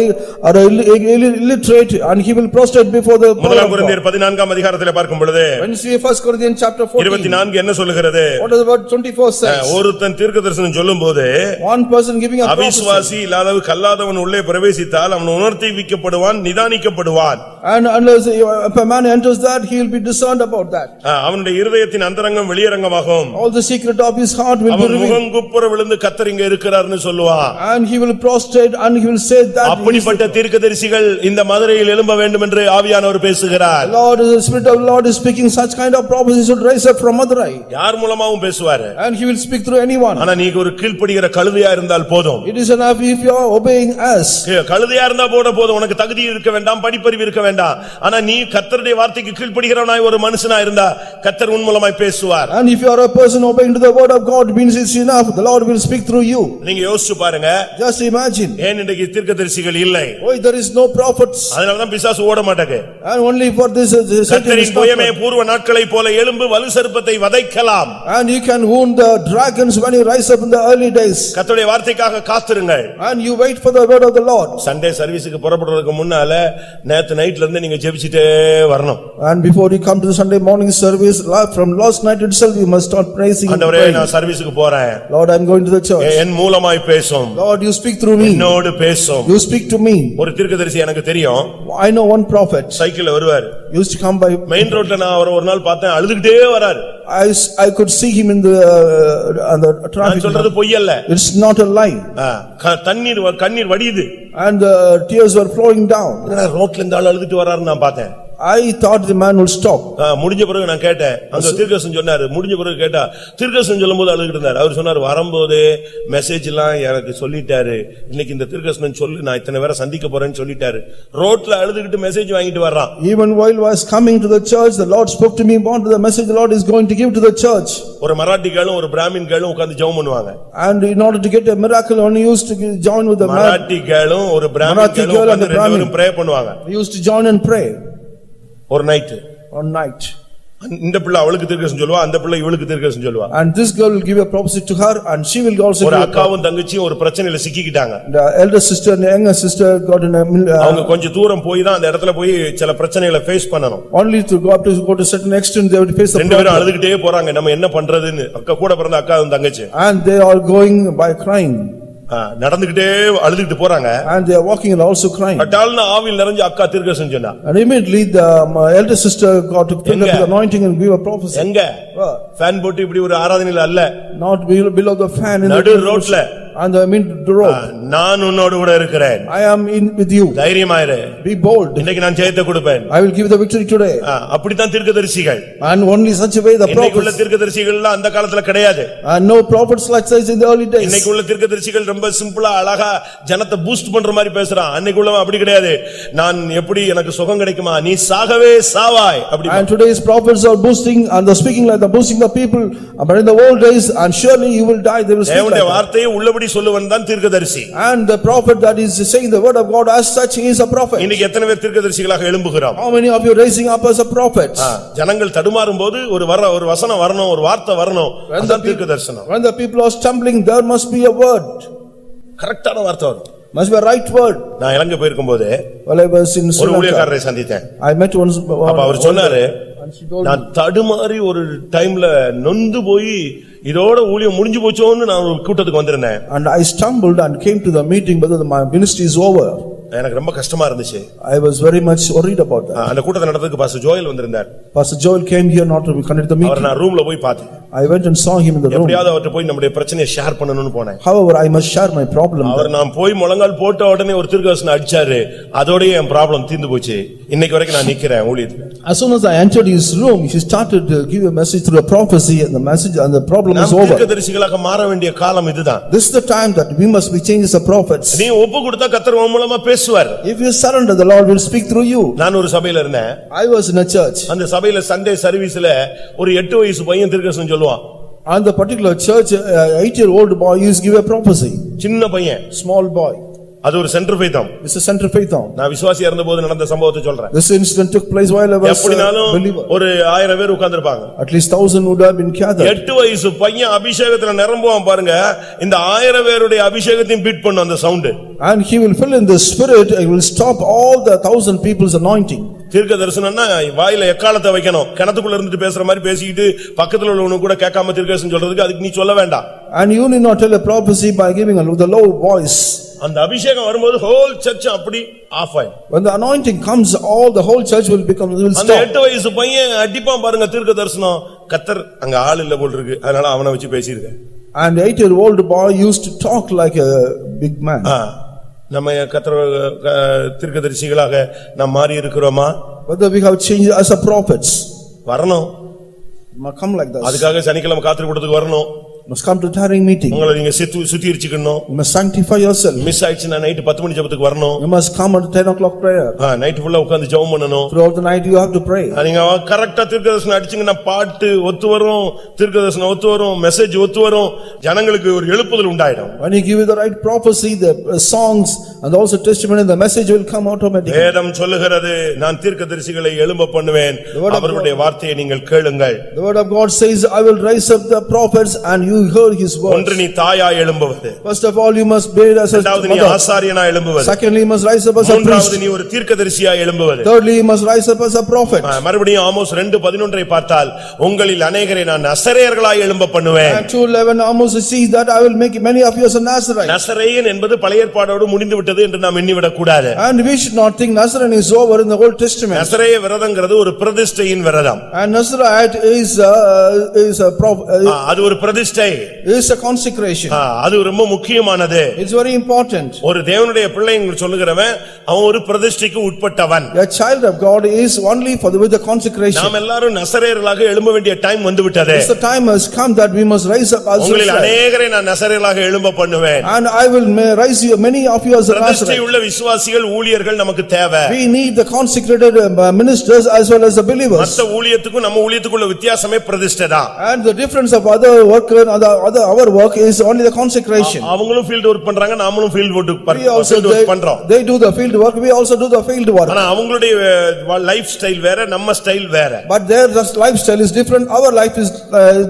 illiterate, and he will prostrate before the முதலாம் கொரிந்தியர் 14ஆம் அதிகாரத்திலே பார்க்கும் பொழுது when you see First Corinthians chapter 14, 24 என்ன சொல்லுகிறது? what does the word 24 says? ஒருத்தன் தீர்க்கதரிசனம் தரிசனம் சொல்லும்போது one person giving a prophecy. அவிசுவாசி இல்லாதவன் கல்லாதவன் உள்ளே பிரவேசித்தால் அவன் உணர்த்திவிக்கப்படுவான், நிதானிக்கப்படுவான். And unless if a man enters that, he will be discerned about that. அவனுடைய இருதயத்தின் அந்தரங்கம் வெளியரங்கமாகும். All the secret of his heart will be அவன் revealed. முகங்குப்புற விழுந்து கர்த்தர் இங்க இருக்கிறார்னு சொல்லுவான். And he will prostrate and he will say that. அப்படிப்பட்ட தீர்க்கதரிசிகள் இந்த மதுரையில் எழும்ப வேண்டும் என்று ஆவியானவர் பேசுகிறார். Lord, the Spirit of the Lord is speaking such kind of prophecies should rise up from Madurai. யார் மூலமாவும் பேசுவாரு. And he will speak through anyone. ஆனா நீ ஒரு கீழ்ப்படிகிற கழுதையா இருந்தால் போதும். It is enough if you are obeying us. கழுதையா இருந்தா போதும், உனக்கு தகுதி இருக்க வேண்டாம், படிப்பறிவு இருக்க வேண்டாம். ஆனா நீ கர்த்தருடைய வார்த்தைக்கு கீழ்ப்படிகிறவனாய் ஒரு மனுஷனா இருந்தா கர்த்தர் உன் மூலமாய் பேசுவார். And if you are a person obeying to the word of God, means it's enough, the Lord will speak through you. நீங்க யோசிச்சு பாருங்க. Just imagine. ஏன் இன்றைக்கு தீர்க்கதரிசிகள் இல்லை? Why there is no prophets? அதனால தான் பிசாசு ஓட மாட்டேங்க. And only for this கர்த்தரின் புயமே பூர்வ நாட்களைப் போல எழும்பு, வலு சர்ப்பத்தை வதைக்கலாம். And you can wound the dragons when you rise up in the early days. கர்த்தருடைய வார்த்தைக்காக காத்திருங்கள். And you wait for the word of the Lord. Sunday சர்வீஸ்க்கு புறப்படுறதுக்கு முன்னால நேத்து நைட்ல இருந்து நீங்க ஜெபிச்சிட்டே வரணும். And before you come to the Sunday morning service, from last night itself you must start praising and ஆண்டவரே praying. நான் சர்வீஸ்க்கு போறேன். Lord, I am going to the church. என் மூலமாய் பேசும். Lord, you speak through me. என்னோடு பேசும். You speak to me. ஒரு தீர்க்கதரிசி எனக்கு தெரியும். I know one prophet. சைக்கிள்ல வருவார். Used to come by main ரோட்ல நான் அவரை ஒரு நாள் பார்த்தேன், அழுதுகிட்டே வராரு. I could see him in the on the நான் traffic. சொல்றது பொய்யல்ல. It's not a lie. கண்ணீர் வடியுது. And the tears were flowing down. ரோட்ல இருந்து ஆள் அழுதுட்டு வராருன்னு நான் பார்த்தேன். I thought the man would stop. முடிஞ்ச பிறகு நான் கேட்டேன். அங்க தீர்க்கதரிசி சொன்னாரு. முடிஞ்ச பிறகு கேட்டா தீர்க்கதரிசி சொல்லும்போது அழுதுட்டு இருந்தாரு. அவர் சொன்னாரு, வரும்போது மெசேஜ் எல்லாம் எனக்கு சொல்லிட்டாரு. இன்னைக்கு இந்த தீர்க்கதரிசி சொல்லி நான் இத்தனை பேரை சந்திக்க போறேன்னு சொல்லிட்டாரு. ரோட்ல அழுதுகிட்டு மெசேஜ் வாங்கிட்டு வர்றான். Even while I was coming to the church, the Lord spoke to me about the message the Lord is going to give to the church. ஒரு மராட்டி கேளும் ஒரு பிராமின் கேளும் உட்கார்ந்து ஜெபம் பண்ணுவாங்க. And in order to get a miracle, only used to join with the Marathi கேளும் ஒரு பிராமின் கேளும் உட்கார்ந்து ரெண்டு பேரும் ப்ரே பண்ணுவாங்க. We used to join and pray. ஒரு நைட். On night. இந்த பிள்ளை அவளுக்கு தீர்க்கதரிசி சொல்லுவா, அந்த பிள்ளை இவளுக்கு தீர்க்கதரிசி சொல்லுவா. And this girl will give a prophecy to her and she will also ஒரு அக்காவும் தங்கச்சியும் ஒரு பிரச்சனையில சிக்கிக்கிட்டாங்க. The elder sister and the younger sister got in a அவங்க கொஞ்சம் தூரம் போய் தான் அந்த இடத்துல போய் சில பிரச்சனைகளை ஃபேஸ் பண்ணனும். only to go to certain extent they will face the ரெண்டு பேரும் அழுதுகிட்டே போறாங்க. நம்ம என்ன பண்றதுன்னு. அக்கா கூட பிறந்த அக்காவும் தங்கச்சி. and they are going by crying. நடந்துகிட்டே அழுதுகிட்டு போறாங்க. And they are walking and also crying. பட்டால்னா ஆவியில் நிறைஞ்ச அக்கா தீர்க்கதரிசி சொன்னா. And immediately the elder sister got to fill up the anointing and give a prophecy. எங்க ஃபேன் போட்டு இப்படி ஒரு ஆராதனையில அல்ல. Not below the fan in நடு ரோட்ல. And I mean the road. நான் உன்னோடு கூட இருக்கிறேன். I am in with you. தைரியமாயிரு. Be bold. இன்னைக்கு நான் ஜெயத்தை கொடுப்பேன். I will give the victory today. அப்படி தான் தீர்க்கதரிசிகள். And only such a way the இன்னைக்கு உள்ள prophets. தீர்க்கதரிசிகள் அந்த காலத்துல கிடையாது. And no prophets like such in the early days. இன்னைக்கு உள்ள தீர்க்கதரிசிகள் ரொம்ப சிம்பிளா அழகா ஜனத்தை பூஸ்ட் பண்ற மாதிரி பேசுறான். அன்னைக்கு உள்ளவன் அப்படி கிடையாது. நான் எப்படி எனக்கு சுகம் கிடைக்குமா, நீ சாகவே சாவாய் அப்படி. And today's prophets are boosting and they're speaking like they're boosting the people, but in the old days and surely you will die, they will speak like தேவனுடைய that. வார்த்தையை உள்ளபடி சொல்லுவன் தான் தீர்க்கதரிசி. And the prophet that is saying the word of God as such, he is a prophet. இன்னைக்கு எத்தனை பேர் தீர்க்கதரிசிகளாக எழும்புகிறோம்? How many of you raising up as a prophet? ஜனங்கள் தடுமாறும் போது ஒரு வசனம் வரணும், ஒரு வார்த்தை வரணும். அதான் தீர்க்கதரிசனம். When the people are stumbling, there must be a word. கரெக்ட்டான வார்த்தை வரும். Must be a right word. நான் இலங்கை போயிருக்கும்போது While I was in ஒரு Sri Lanka, ஊழியக்காரரை சந்தித்தேன். I met one. அப்ப அவர் சொன்னாரு, And she told நான் தடுமாறி ஒரு டைம்ல நொந்து போய் இதோட ஊழியம் முடிஞ்சு போச்சோன்னு நான் ஒரு கூட்டத்துக்கு வந்திருந்தேன். And I stumbled and came to the meeting whether my ministry is over. எனக்கு ரொம்ப கஷ்டமா இருந்துச்சு. I was very much worried about that. அந்த கூட்டத்தை நடத்துறதுக்கு பாஸ்டர் ஜோயல் வந்திருந்தார். Pastor Joel came here not to conduct the அவர் meeting. நான் ரூம்ல போய் பார்த்தேன். I went and saw him in the room. எப்படியாவது அவர்ட்ட போய் நம்முடைய பிரச்சனையை ஷேர் பண்ணனும்னு போனேன். However, I must share my problem. அவர் நான் போய் முழங்கால் போட்ட உடனே ஒரு தீர்க்கதரிசனம் அடிச்சாரு. அதோடயே என் ப்ராப்ளம் தீர்ந்து போச்சு. இன்னைக்கு வரைக்கும் நான் நிக்கிறேன் ஊழியத்துல. As soon as I entered his room, he started to give a message through a prophecy and the message and the problem is over. தீர்க்கதரிசிகளாக மாற வேண்டிய காலம் இதுதான். This is the time that we must be changed as a prophets. நீ ஒப்பு கொடுத்தா கர்த்தர் உன் மூலமா பேசுவார். If you surrender, the Lord will speak through you. நான் ஒரு சபையில இருந்தேன். I was in a church. அந்த சபையில சண்டே சர்வீஸ்ல ஒரு 8 வயசு பையன் தீர்க்கதரிசனம் சொல்லுவான். And the particular church, 8-year-old boy used to give a prophecy. சின்ன பையன். Small boy. அது ஒரு centre ஃபெய்தம். It's a center faith on. நான் விசுவாசியா இருந்தபோது நடந்த சம்பவத்தை சொல்றேன். This incident took place while I was a எப்படினாலும் believer. ஒரு 1000 பேர் உட்கார்ந்திருப்பாங்க. At least 1,000 would have been gathered. 8 வயசு பையன் அபிஷேகத்துல நிரம்புவான் பாருங்க. இந்த 1000 பேருடைய அபிஷேகத்தையும் பீட் பண்ணும் அந்த sound. And he will fill in the spirit, he will stop all the 1,000 people's anointing. தீர்க்க தரிசனம்னா வாயில எக்காலத்தை வைக்கணும். கிணத்துக்குள்ள இருந்துட்டு பேசுற மாதிரி பேசிட்டு பக்கத்துல உள்ளவனுக்கு கூட கேட்காம தீர்க்கதரிசனம் சொல்றதுக்கு அதுக்கு நீ சொல்ல வேண்டாம். And you need not tell a prophecy by giving with a low voice. அந்த அபிஷேகம் வரும்போது whole church அப்படி ஆஃப் ஆயிடும். When the anointing comes, all the whole church will அந்த stop. 8 வயசு பையன் அடிப்பான் பாருங்க தீர்க்க தரிசனம். கர்த்தர் அங்க ஆள் இல்ல போல இருக்கு, அதனால அவனை வச்சு பேசியிருக்கேன். And 8-year-old boy used to talk like a big man. நம்ம கர்த்தர் தீர்க்கதரிசிகளாக நாம் மாறி இருக்கிறோமா? Whether we have changed as a prophets. வரணும். Come like this. அதுக்காக சனிக்கிழமை காத்திரை கூட்டத்துக்கு வரணும். Must come to tiring meeting. உங்களை நீங்க சுத்திகரிச்சுக்கணும். You must sanctify yourself. Miss ஆயிடுச்சுனா நைட் 10 மணி ஜெபத்துக்கு வரணும். You must come at 10 o'clock prayer. Night ஃபுல்லா உட்கார்ந்து ஜெபம் பண்ணணும். Throughout the night you have to pray. நீங்க கரெக்ட்டா தீர்க்கதரிசனம் அடிச்சீங்கன்னா பாட்டு ஒத்து வரும், தீர்க்கதரிசனம் ஒத்து வரும், மெசேஜ் ஒத்து வரும், ஜனங்களுக்கு ஒரு எழுப்புதல் உண்டாயிடும். When you give the right prophecy, the songs and also testimony, the message will come automatically. வேதம் சொல்லுகிறது, நான் தீர்க்கதரிசிகளை எழும்ப பண்ணுவேன், அவர்களுடைய வார்த்தையை நீங்கள் கேளுங்கள். The word of God says, I will raise up the prophets and you hear his words. ஒன்று நீ தாயாய் எழும்புவது. First of all you must bear as a இரண்டாவது நீ ஆசாரியனாய் எழும்புவது. Secondly you must rise up as a priest. மூன்றாவது நீ ஒரு தீர்க்கதரிசியாய் எழும்புவது. Thirdly you must rise up as a prophet. மறுபடியும் ஆமோஸ் 2:11 பார்த்தால், உங்களில் அநேகரை நான் நசரேயர்களாய் எழும்ப பண்ணுவேன். And 2:11 Amos says that I will make many of you as a Nazarite. நசரேயன் என்பது பழைய ஏற்பாடோடு முடிந்து விட்டது என்று நாம் எண்ணிவிடக் கூடாது. And we should not think Nazarene is over in the Old Testament. நசரேய விரதம்ங்கிறது ஒரு பிரதிஷ்டையின் விரதம். And Nazarite is a அது ஒரு பிரதிஷ்டை. is a consecration. அது ரொம்ப முக்கியமானது. It's very important. ஒரு தேவனுடைய பிள்ளை என்று சொல்லுகிறவன் அவன் ஒரு பிரதிஷ்டைக்கு உட்பட்டவன். A child of God is only with the consecration. நாம் எல்லாரும் நசரேயர்களாக எழும்ப வேண்டிய டைம் வந்துவிட்டது. The time has come that we must rise up as உங்களில் அநேகரை நான் நசரேயர்களாக எழும்ப பண்ணுவேன். And I will raise you many of you as a பிரதிஷ்டை Nazarite. உள்ள விசுவாசிகள் ஊழியர்கள் நமக்கு தேவை. We need the consecrated ministers as well as the believers. மற்ற ஊழியத்துக்கும் நம்ம ஊழியத்துக்குள்ள வித்தியாசமே பிரதிஷ்டை தான். And the difference of other work and our work is only the consecration. அவங்களும் ஃபீல்ட் வொர்க் பண்றாங்க, நாமளும் ஃபீல்ட் வொர்க் பண்றோம். They do the field work, we also do the field work. ஆனா அவங்களுடைய லைஃப் ஸ்டைல் வேற, நம்ம ஸ்டைல் வேற. But their lifestyle is different, our life is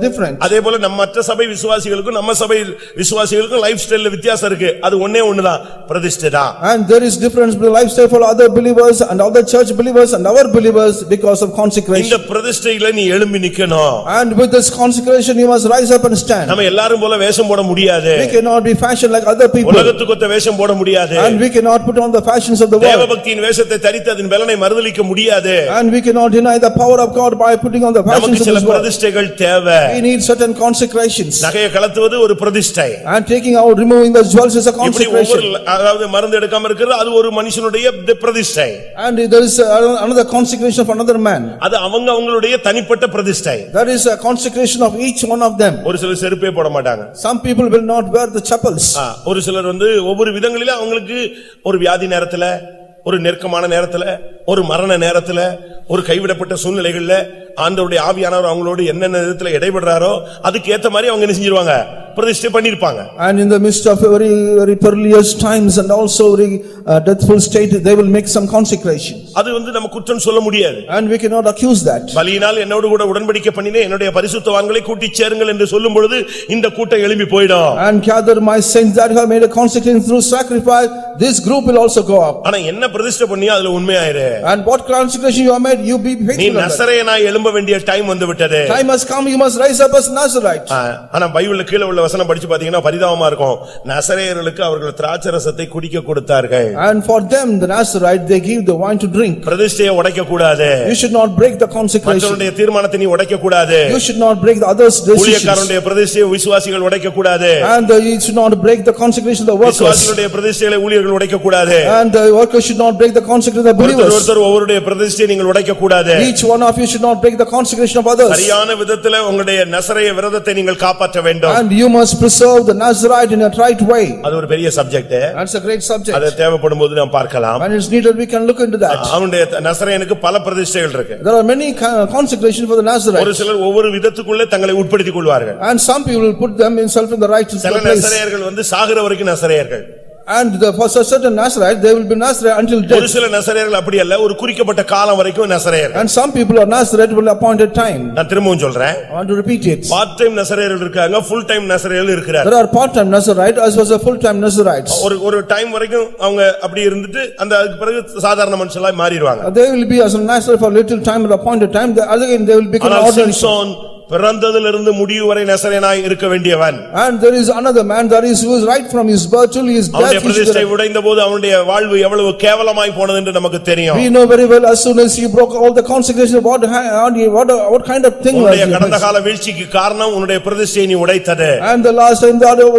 different. அதே போல நம்ம மற்ற சபை விசுவாசிகளுக்கும் நம்ம சபை விசுவாசிகளுக்கும் லைஃப் ஸ்டைல்ல வித்தியாசம் இருக்கு. அது ஒண்ணே ஒண்ணுதான், பிரதிஷ்டை தான். And there is difference between lifestyle for other believers and other church believers and our believers because of consecration. இந்த பிரதிஷ்டையில நீ எழும்பி நிக்கணும். And with this consecration you must rise up and stand. நம்ம எல்லாரும் போல வேஷம் போட முடியாது. We cannot be fashioned like other people. உலகத்துக்கு ஒத்த வேஷம் போட முடியாது. And we cannot put on the fashions of the world. தேவபக்தியின் வேஷத்தை தரித்து அதன் பலனை மறுதலிக்க முடியாது. And we cannot deny the power of God by putting on the fashions நமக்கு of சில this world. பிரதிஷ்டைகள் தேவை. We need certain consecrations. நகையை கலத்துவது ஒரு பிரதிஷ்டை. And taking out, removing the jewels is a இப்படி consecration. அதாவது மருந்து எடுக்காம இருக்கிறது அது ஒரு மனுஷனுடைய பிரதிஷ்டை. And there is another consecration for another man. அது அவங்களுடைய தனிப்பட்ட பிரதிஷ்டை. That is a consecration of each one of them. ஒரு சிலர் செருப்பே போட மாட்டாங்க. Some people will not wear the chappals. ஒரு சிலர் ஒவ்வொரு விதங்களில அவங்களுக்கு ஒரு வியாதி நேரத்துல, ஒரு நெருக்கமான நேரத்துல, ஒரு மரண நேரத்துல, ஒரு கைவிடப்பட்ட சூழ்நிலைகள்ல ஆண்டவருடைய ஆவியானவர் அவங்களோடு என்னென்ன விதத்துல இடைபடுறாரோ அதுக்கு ஏத்த மாதிரி அவங்க என்ன செஞ்சிருவாங்க, பிரதிஷ்டை பண்ணிருப்பாங்க. And in the midst of very perilous times and also very deathful state, they will make some consecration. அது நம்ம குற்றம் சொல்ல முடியாது. And we cannot accuse that. பலியினால் என்னோடு கூட உடன்படிக்கை பண்ணினேன், என்னுடைய பரிசுத்தவான்களை கூட்டிச் சேருங்கள் என்று சொல்லும் பொழுது இந்த கூட்டம் எழும்பி போய்டும். And gather my saints that have made a consecration through sacrifice, this group will also go up. ஆனா என்ன பிரதிஷ்டை பண்ணியா அதுல உண்மையாயிரு. And what consecration you have made, you be faithful. நீ நசரேயனாய் எழும்ப வேண்டிய டைம் வந்து விட்டது. Time has come, you must rise up as Nazarite. ஆனா பைபிள்ல கீழ உள்ள வசனம் படிச்சு பாத்தீங்கன்னா பரிதாபமா இருக்கும். நசரேயர்களுக்கு அவர்கள் திராட்சரசத்தை குடிக்க கொடுத்தார்கள். And for them the Nazarite they give the wine to drink. பிரதிஷ்டையை உடைக்க கூடாது. You should not break the consecration. மற்றவருடைய தீர்மானத்தை நீ உடைக்க கூடாது. You should not break the others' decisions. ஊழியக்காரனுடைய பிரதிஷ்டையை விசுவாசிகள் உடைக்க கூடாது. And you should not break the consecration of the workers. விசுவாசிகளுடைய பிரதிஷ்டைகளை ஊழியர்கள் உடைக்க கூடாது. And the workers should not break the consecration of the believers. ஒருத்தர் ஒவ்வொருடைய பிரதிஷ்டையை நீங்கள் உடைக்க கூடாது. Each one of you should not break the consecration of others. சரியான விதத்திலே உங்களுடைய நசரேய விரதத்தை நீங்கள் காப்பாற்ற வேண்டும். And you must preserve the Nazarite in a right way. அது ஒரு பெரிய subject. That's a great subject. அது தேவைப்படும்போது நாம் பார்க்கலாம். When it's needed we can look into that. அவனுடைய நசரேயனுக்கு பல பிரதிஷ்டைகள் இருக்கு. There are many consecrations for the Nazarite. ஒரு சிலர் ஒவ்வொரு விதத்துக்குள்ளே தங்களை உட்படுத்திக் கொள்வார்கள். And some people will put them themselves in the right place. சில நசரேயர்கள் சாகிற வரைக்கும் நசரேயர்கள். And for a certain Nazarite, they will be Nazarite until ஒரு death. சில நசரேயர்கள் அப்படி அல்ல, ஒரு குறிக்கப்பட்ட காலம் வரைக்கும் நசரேயர். And some people are Nazarite will appointed time. நான் திரும்பவும் சொல்றேன், I want to repeat it. Part time நசரேயர்கள் இருக்காங்க, ஃபுல் டைம் நசரேயர்கள் இருக்கிறார். There are part-time Nazarite as well as a full-time Nazarites. ஒரு டைம் வரைக்கும் அவங்க அப்படி இருந்துட்டு அந்த அதுக்கு பிறகு சாதாரண மனுஷங்களா மாறிடுவாங்க. They will be as a Nazarite for little time at appointed time, again they will become ஆனால் ordinary. சிம்சோன் பிறந்ததிலிருந்து முடிவு வரை நசரேயனாய் இருக்க வேண்டியவன். And there is another man that is who is right from his birth till his death. அவனுடைய பிரதிஷ்டை உடைந்தபோது அவனுடைய வாழ்வு எவ்வளவு கேவலமாய் போனது என்று நமக்கு தெரியும். We know very well as soon as he broke all the consecration what kind of thing was உன்னுடைய it. கடந்த கால வீழ்ச்சிக்கு காரணம் உன்னுடைய பிரதிஷ்டையை நீ உடைத்தது. And the last time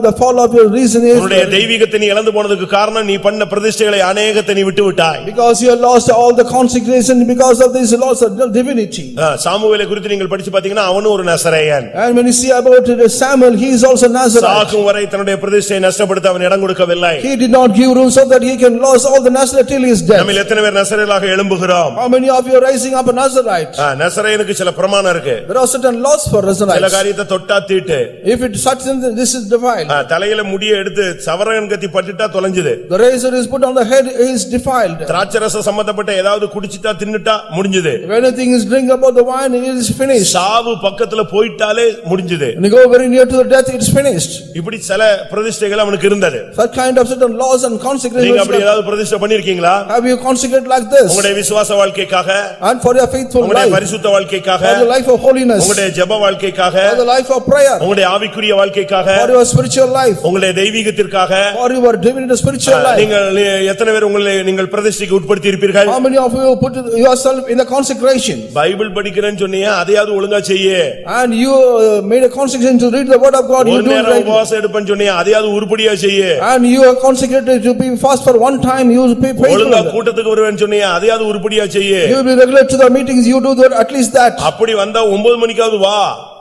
the fall of your reason is உன்னுடைய தெய்வீகத்தை நீ இழந்து போனதுக்கு காரணம் நீ பண்ண பிரதிஷ்டைகளை அநேகத்தை நீ விட்டு விட்டாய். because you lost all the consecration because of this loss of divinity. சாமுவேலை குறித்து நீங்கள் படிச்சு பாத்தீங்கன்னா அவனும் ஒரு நசரேயன். And when you see about Samuel, he is also Nazarite. சாகும் வரை தன்னுடைய பிரதிஷ்டையை நஷ்டப்படுத்த அவன் இடம் கொடுக்கவில்லை. He did not give room so that he can lose all the Nazarite till his death. நம்மில் எத்தனை பேர் நசரேயர்களாக எழும்புகிறோம்? How many of you are rising up a Nazarite? நசரேயனுக்கு சில பிரமாணம் இருக்கு. There are certain laws for சில Nazarites. காரியத்தை தொட்டா தீட்டு. If it such this is defiled. தலையில முடியை எடுத்து சவரகன் கத்தி பட்டுட்டா தொலைஞ்சது. The razor is put on the head is defiled. திராட்சரசம் சம்பந்தப்பட்ட ஏதாவது குடிச்சிட்டா தின்னுட்டா முடிஞ்சது. If anything is drink about the wine it is finished. சாவு பக்கத்துல போயிட்டாலே முடிஞ்சது. When you go very near to the death it's finished. இப்படி சில பிரதிஷ்டைகள் அவனுக்கு இருந்தது. Such kind of certain laws and consecrations. நீங்க அப்படி ஏதாவது பிரதிஷ்டை பண்ணிருக்கீங்களா? Have you consecrated like this? உங்களுடைய விசுவாச வாழ்க்கைக்காக, And for your faithful உங்களுடைய life. பரிசுத்த வாழ்க்கைக்காக, For the life of holiness. உங்களுடைய ஜெப வாழ்க்கைக்காக, For the life of prayer. உங்களுடைய ஆவிக்குரிய வாழ்க்கைக்காக, For your spiritual life. உங்களுடைய தெய்வீகத்திற்காக For your divinity spiritual life. நீங்கள் எத்தனை பேர் உங்களை நீங்கள் பிரதிஷ்டைக்கு உட்படுத்தி இருப்பீர்கள்? How many of you put yourself in the consecration? Bible படிக்கிறேன்னு சொன்னீங்க, அதையாவது ஒழுங்கா செய்ய. And you made a consecration to read the word of God. You ஒரு do it நேரம் right. உபவாசம் எடுப்பேன்னு சொன்னீங்க, அதையாவது உருப்படியா செய்ய. And you are consecrated to be fast for one time. You will be ஒழுங்கா faithful. கூட்டத்துக்கு வருவேன்னு சொன்னீங்க, அதையாவது உருப்படியா செய்ய. You will be regular to the meetings. You do that, at least that. அப்படி வந்தா 9 மணிக்காவது வா.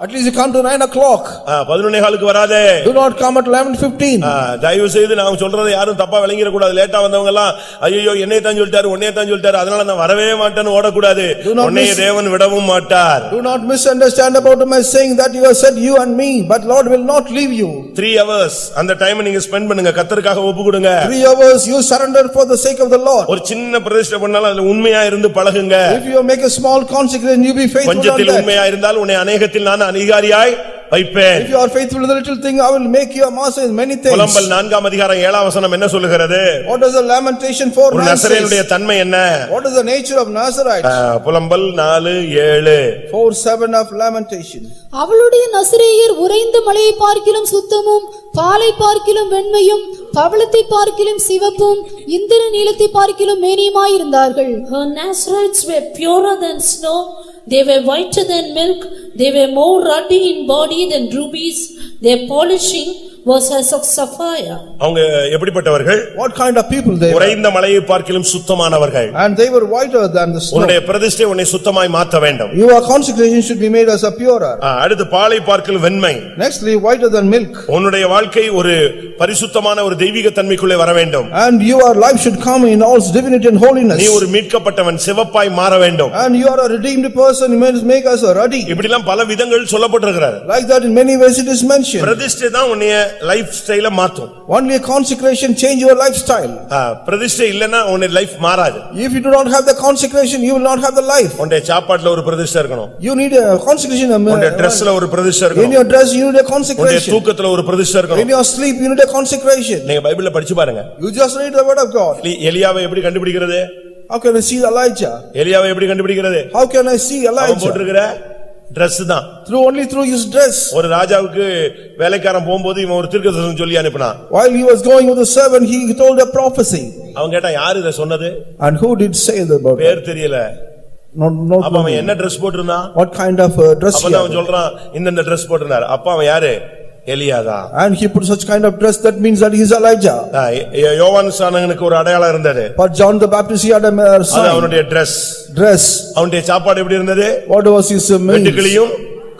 At least you come to 9 o'clock. 11:15 வராதே. Do not come at 11:15. தயவு செய்து நான் சொல்றதை யாரும் தப்பா விளங்கிட கூடாது. லேட்டா வந்தவங்க எல்லாம் ஐயோ என்னைய தான் சொல்லிட்டாரு அதனால நான் வரவே மாட்டேன்னு ஓடக்கூடாது. உன்னைய தேவன் விடவும் மாட்டார். Do not misunderstand about my saying that you have said you and me, but Lord will not leave you. 3 hours அந்த டைம் நீங்க ஸ்பெண்ட் பண்ணுங்க, கர்த்தருக்காக ஒப்பு கொடுங்க. 3 hours you surrender for the sake of the Lord. ஒரு சின்ன பிரதிஷ்டை பண்ணாலும் அதுல உண்மையா இருந்து பழகுங்க. If you make a small consecration, you be faithful on கொஞ்சத்தில் that. உண்மையா இருந்தால் உன்னை அநேகத்தில் நான் அதிகாரியாய் வைப்பேன். If you are faithful in the little thing, I will make you a master in many things. புலம்பல் 4 அதிகாரம் 7 வசனம் என்ன சொல்லுகிறது? What is the lamentation for ஒரு நசரேயனுடைய தன்மை என்ன? What is the nature of Nazarite? புலம்பல் 4:7. 4:7 of lamentation. அவளுடைய நசரேயர் உறைந்த மலையை பார்க்கிலும் சுத்தமும், பாலை பார்க்கிலும் வெண்மையும், பவளத்தை பார்க்கிலும் சிவப்பும், இந்திர நீலத்தை பார்க்கிலும் மேனியுமாயிருந்தார்கள். Her Nazarites were purer than snow, they were whiter than milk, they were more ruddy in body than rubies, their polishing was as of sapphire. அவங்க எப்படிப்பட்டவர்கள்? What kind of people they were? உறைந்த மலையை பார்க்கிலும் சுத்தமானவர்கள். And they were whiter than the snow. உன்னுடைய பிரதிஷ்டை உன்னை சுத்தமாய் மாற்ற வேண்டும். Your consecration should be made as a purer. அடுத்து பாலை பார்க்கிலும் வெண்மை. Nextly, whiter than milk. உன்னுடைய வாழ்க்கை ஒரு பரிசுத்தமான ஒரு தெய்வீக தன்மைக்குள்ளே வர வேண்டும். And your life should come in all divinity and holiness. நீ ஒரு மீட்கப்பட்டவன், சிவப்பாய் மாற வேண்டும். And you are a redeemed person, you must make us a ruddy. இப்படிலாம் பல விதங்கள் சொல்லப்பட்டிருக்கிறார். Like that in many ways it is mentioned. பிரதிஷ்டை தான் உன்னைய லைஃப் ஸ்டைல மாத்தும். Only a consecration change your lifestyle. பிரதிஷ்டை இல்லனா உன்னுடைய லைஃப் மாறாது. If you do not have the consecration, you will not have the life. உன்னுடைய சாப்பாட்டுல ஒரு பிரதிஷ்டை இருக்கணும். You need a consecration. உன்னுடைய Dressல ஒரு பிரதிஷ்டை இருக்கணும். In your dress you need a உன்னுடைய consecration. தூக்கத்துல ஒரு பிரதிஷ்டை In இருக்கணும். your sleep you need a consecration. நீங்க பைபிள்ல படிச்சு பாருங்க. You just read the word of God. எலியாவை எப்படி கண்டுபிடிக்கிறது? How can I see Elijah? எலியாவை எப்படி கண்டுபிடிக்கிறது? How can I see அவன் Elijah? போட்டுக்கிற Dress தான். Only through his dress. ஒரு ராஜாவுக்கு வேலைக்காரன் போகும்போது இவன் ஒரு தீர்க்கதரிசனம் சொல்லி அனுப்பினான். While he was going with the servant, he told a prophecy. அவன் கேட்டா யாரு இத சொன்னது? And who did say about it? பேர் தெரியல. அப்ப அவன் என்ன Dress போட்டிருந்தான்? What kind of dress he அப்ப அவன் had? சொல்றான் இந்த Dress போட்டிருந்தார். அப்ப அவன் யாரு? Eliada. And he put such kind of dress, that means that he is Elijah. யோவான் ஸ்நானகனுக்கு ஒரு அடையாளம் இருந்தது. But John the Baptist, he had a அது அவனுடைய Dress. dress. அவனுடைய சாப்பாடு எப்படி இருந்தது? What was his meal? வெட்டுக்கிளியும்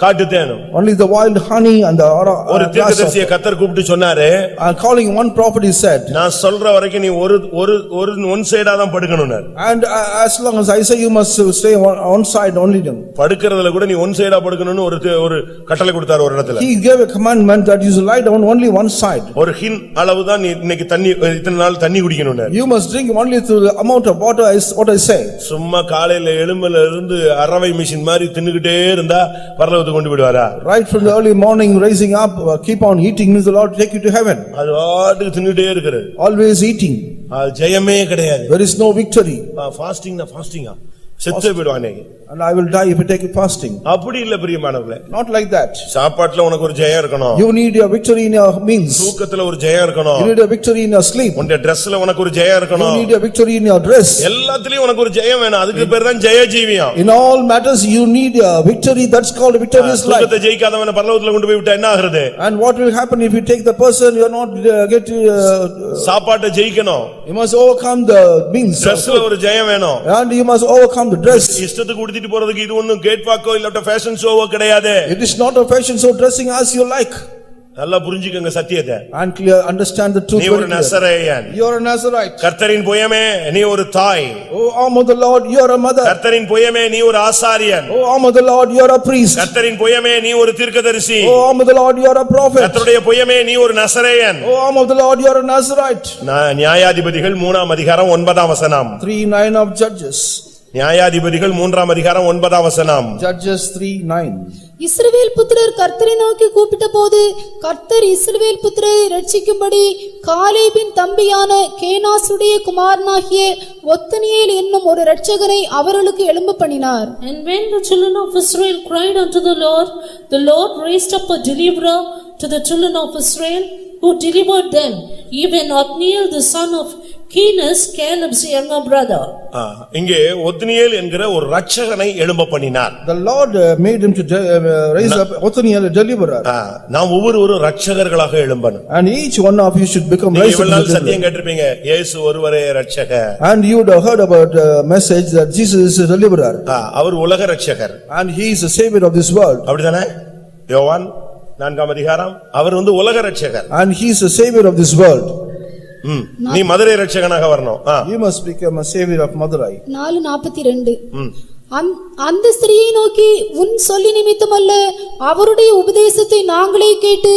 காட்டு தேனும். Only the wild honey and the ஒரு தீர்க்கதரிசியை கர்த்தர் கூப்பிட்டு சொன்னாரு, and calling one prophet he said, நான் சொல்ற வரைக்கும் நீ ஒரு ஒன் சைடா தான் படுக்கணும்னாரு. and as long as I say you must stay on side only. படுக்கிறதுல கூட நீ ஒன் சைடா படுக்கணும்னு ஒரு கட்டளை கொடுத்தாரு ஒரு இடத்துல. He gave a commandment that you should lie down only one side. ஒரு ஹின் அளவு தான் நீ இன்னைக்கு தண்ணி இத்தனை நாள் தண்ணி குடிக்கணும்னாரு. You must drink only to the amount of water is what I say. சும்மா காலையில எலும்புல இருந்து அரவை மிஷின் மாதிரி தின்னுகிட்டே இருந்தா பரலோகத்துக்கு கொண்டு போய்டுவாரா? Right from the early morning rising up keep on eating means the Lord take you to heaven. அது வாட்டுக்கு தின்னுட்டே இருக்குது. Always eating. அது ஜெயமே கிடையாது. There is no victory. ஃபாஸ்டிங்கா செத்து போய்டுவானே. And I will die if I take fasting. அப்படி இல்ல பிரியமானவர்களே. Not like that. சாப்பாட்டுல உனக்கு ஒரு ஜெயம் இருக்கணும். You need a victory in your meals. தூக்கத்துல ஒரு ஜெயம் இருக்கணும். You need a victory in your sleep. உன்னுடைய Dressல உனக்கு ஒரு ஜெயம் இருக்கணும். You need a victory in your dress. எல்லாத்துலயும் உனக்கு ஒரு ஜெயம் வேணும். அதுக்கு பேர் தான் ஜெய ஜீவியம். In all matters you need a victory, that's called a victorious life. தூக்கத்தை ஜெயிக்காதவன பரலோகத்துல கொண்டு போய் விட்டா என்ன ஆகுறது? And what will happen if you take the person you are not get சாப்பாட்டை ஜெயிக்கணும். you must overcome the means. Dressல ஒரு ஜெயம் வேணும். And you must overcome the dress. இஷ்டத்துக்கு உடுத்திட்டு போறதுக்கு இது ஒண்ணும் கேட் வாக்கோ இல்ல ஃபேஷன் ஷோவோ கிடையாது. It is not a fashion show dressing as you like. நல்லா புரிஞ்சுக்கங்க சத்தியத்தை. And clear understand the truth. நீ ஒரு நசரேயன். You are a Nazarite. கர்த்தரின் பொய்யமே நீ ஒரு தாய். Oh arm of the Lord, you are a mother. கர்த்தரின் பொய்யமே நீ ஒரு ஆசாரியன். Oh arm of the Lord, you are a priest. கர்த்தரின் பொய்யமே நீ ஒரு தீர்க்கதரிசி. Oh arm of the Lord, you are a prophet. கர்த்தருடைய பொய்யமே நீ ஒரு நசரேயன். Oh arm of the Lord, you are a Nazarite. நியாயாதிபதிகள் 3ஆம் அதிகாரம் 9ஆம் வசனம். 3:9 of Judges. நியாயாதிபதிகள் 3ஆம் அதிகாரம் 9ஆம் வசனம். Judges 3:9. இஸ்ரவேல் புத்திரர் கர்த்தரை நோக்கி கூப்பிட்ட போது கர்த்தர் இஸ்ரவேல் புத்திரரை ரட்சிக்கும்படி காலேபின் தம்பியான கேனாசுடைய குமாரனாகிய ஒத்னியேல் என்னும் ஒரு இரட்சகனை அவர்களுக்கு எழும்ப பண்ணினார். And when the children of Israel cried unto the Lord raised up a deliverer to the children of Israel, who delivered them, even Othniel the son of Kenaz, Caleb's younger brother. இங்கே ஒத்னியேல் என்கிற ஒரு இரட்சகனை எழும்ப பண்ணினார். The Lord made him to raise up Othniel a deliverer. நாம் ஒவ்வொருவரும் இரட்சகர்களாக எழும்பணும். And each one of you should become நீங்க raised up. இவ்வளவு சத்தியம் கேட்டிருப்பீங்க, இயேசு ஒருவரே இரட்சகர். And you would have heard about the message that Jesus is a deliverer. அவர் உலக இரட்சகர். And he is the savior of this world. அப்படிதானே? யோவான் 4ஆம் அதிகாரம் அவர் உலக இரட்சகர். And he is the savior of this world. நீ மதுரை இரட்சகனாக வரணும். You must become a savior of Madurai. 4:42. அந்த ஸ்திரியை நோக்கி உன் சொல்லி நிமித்தமல்ல அவருடைய உபதேசத்தை நாங்களே கேட்டு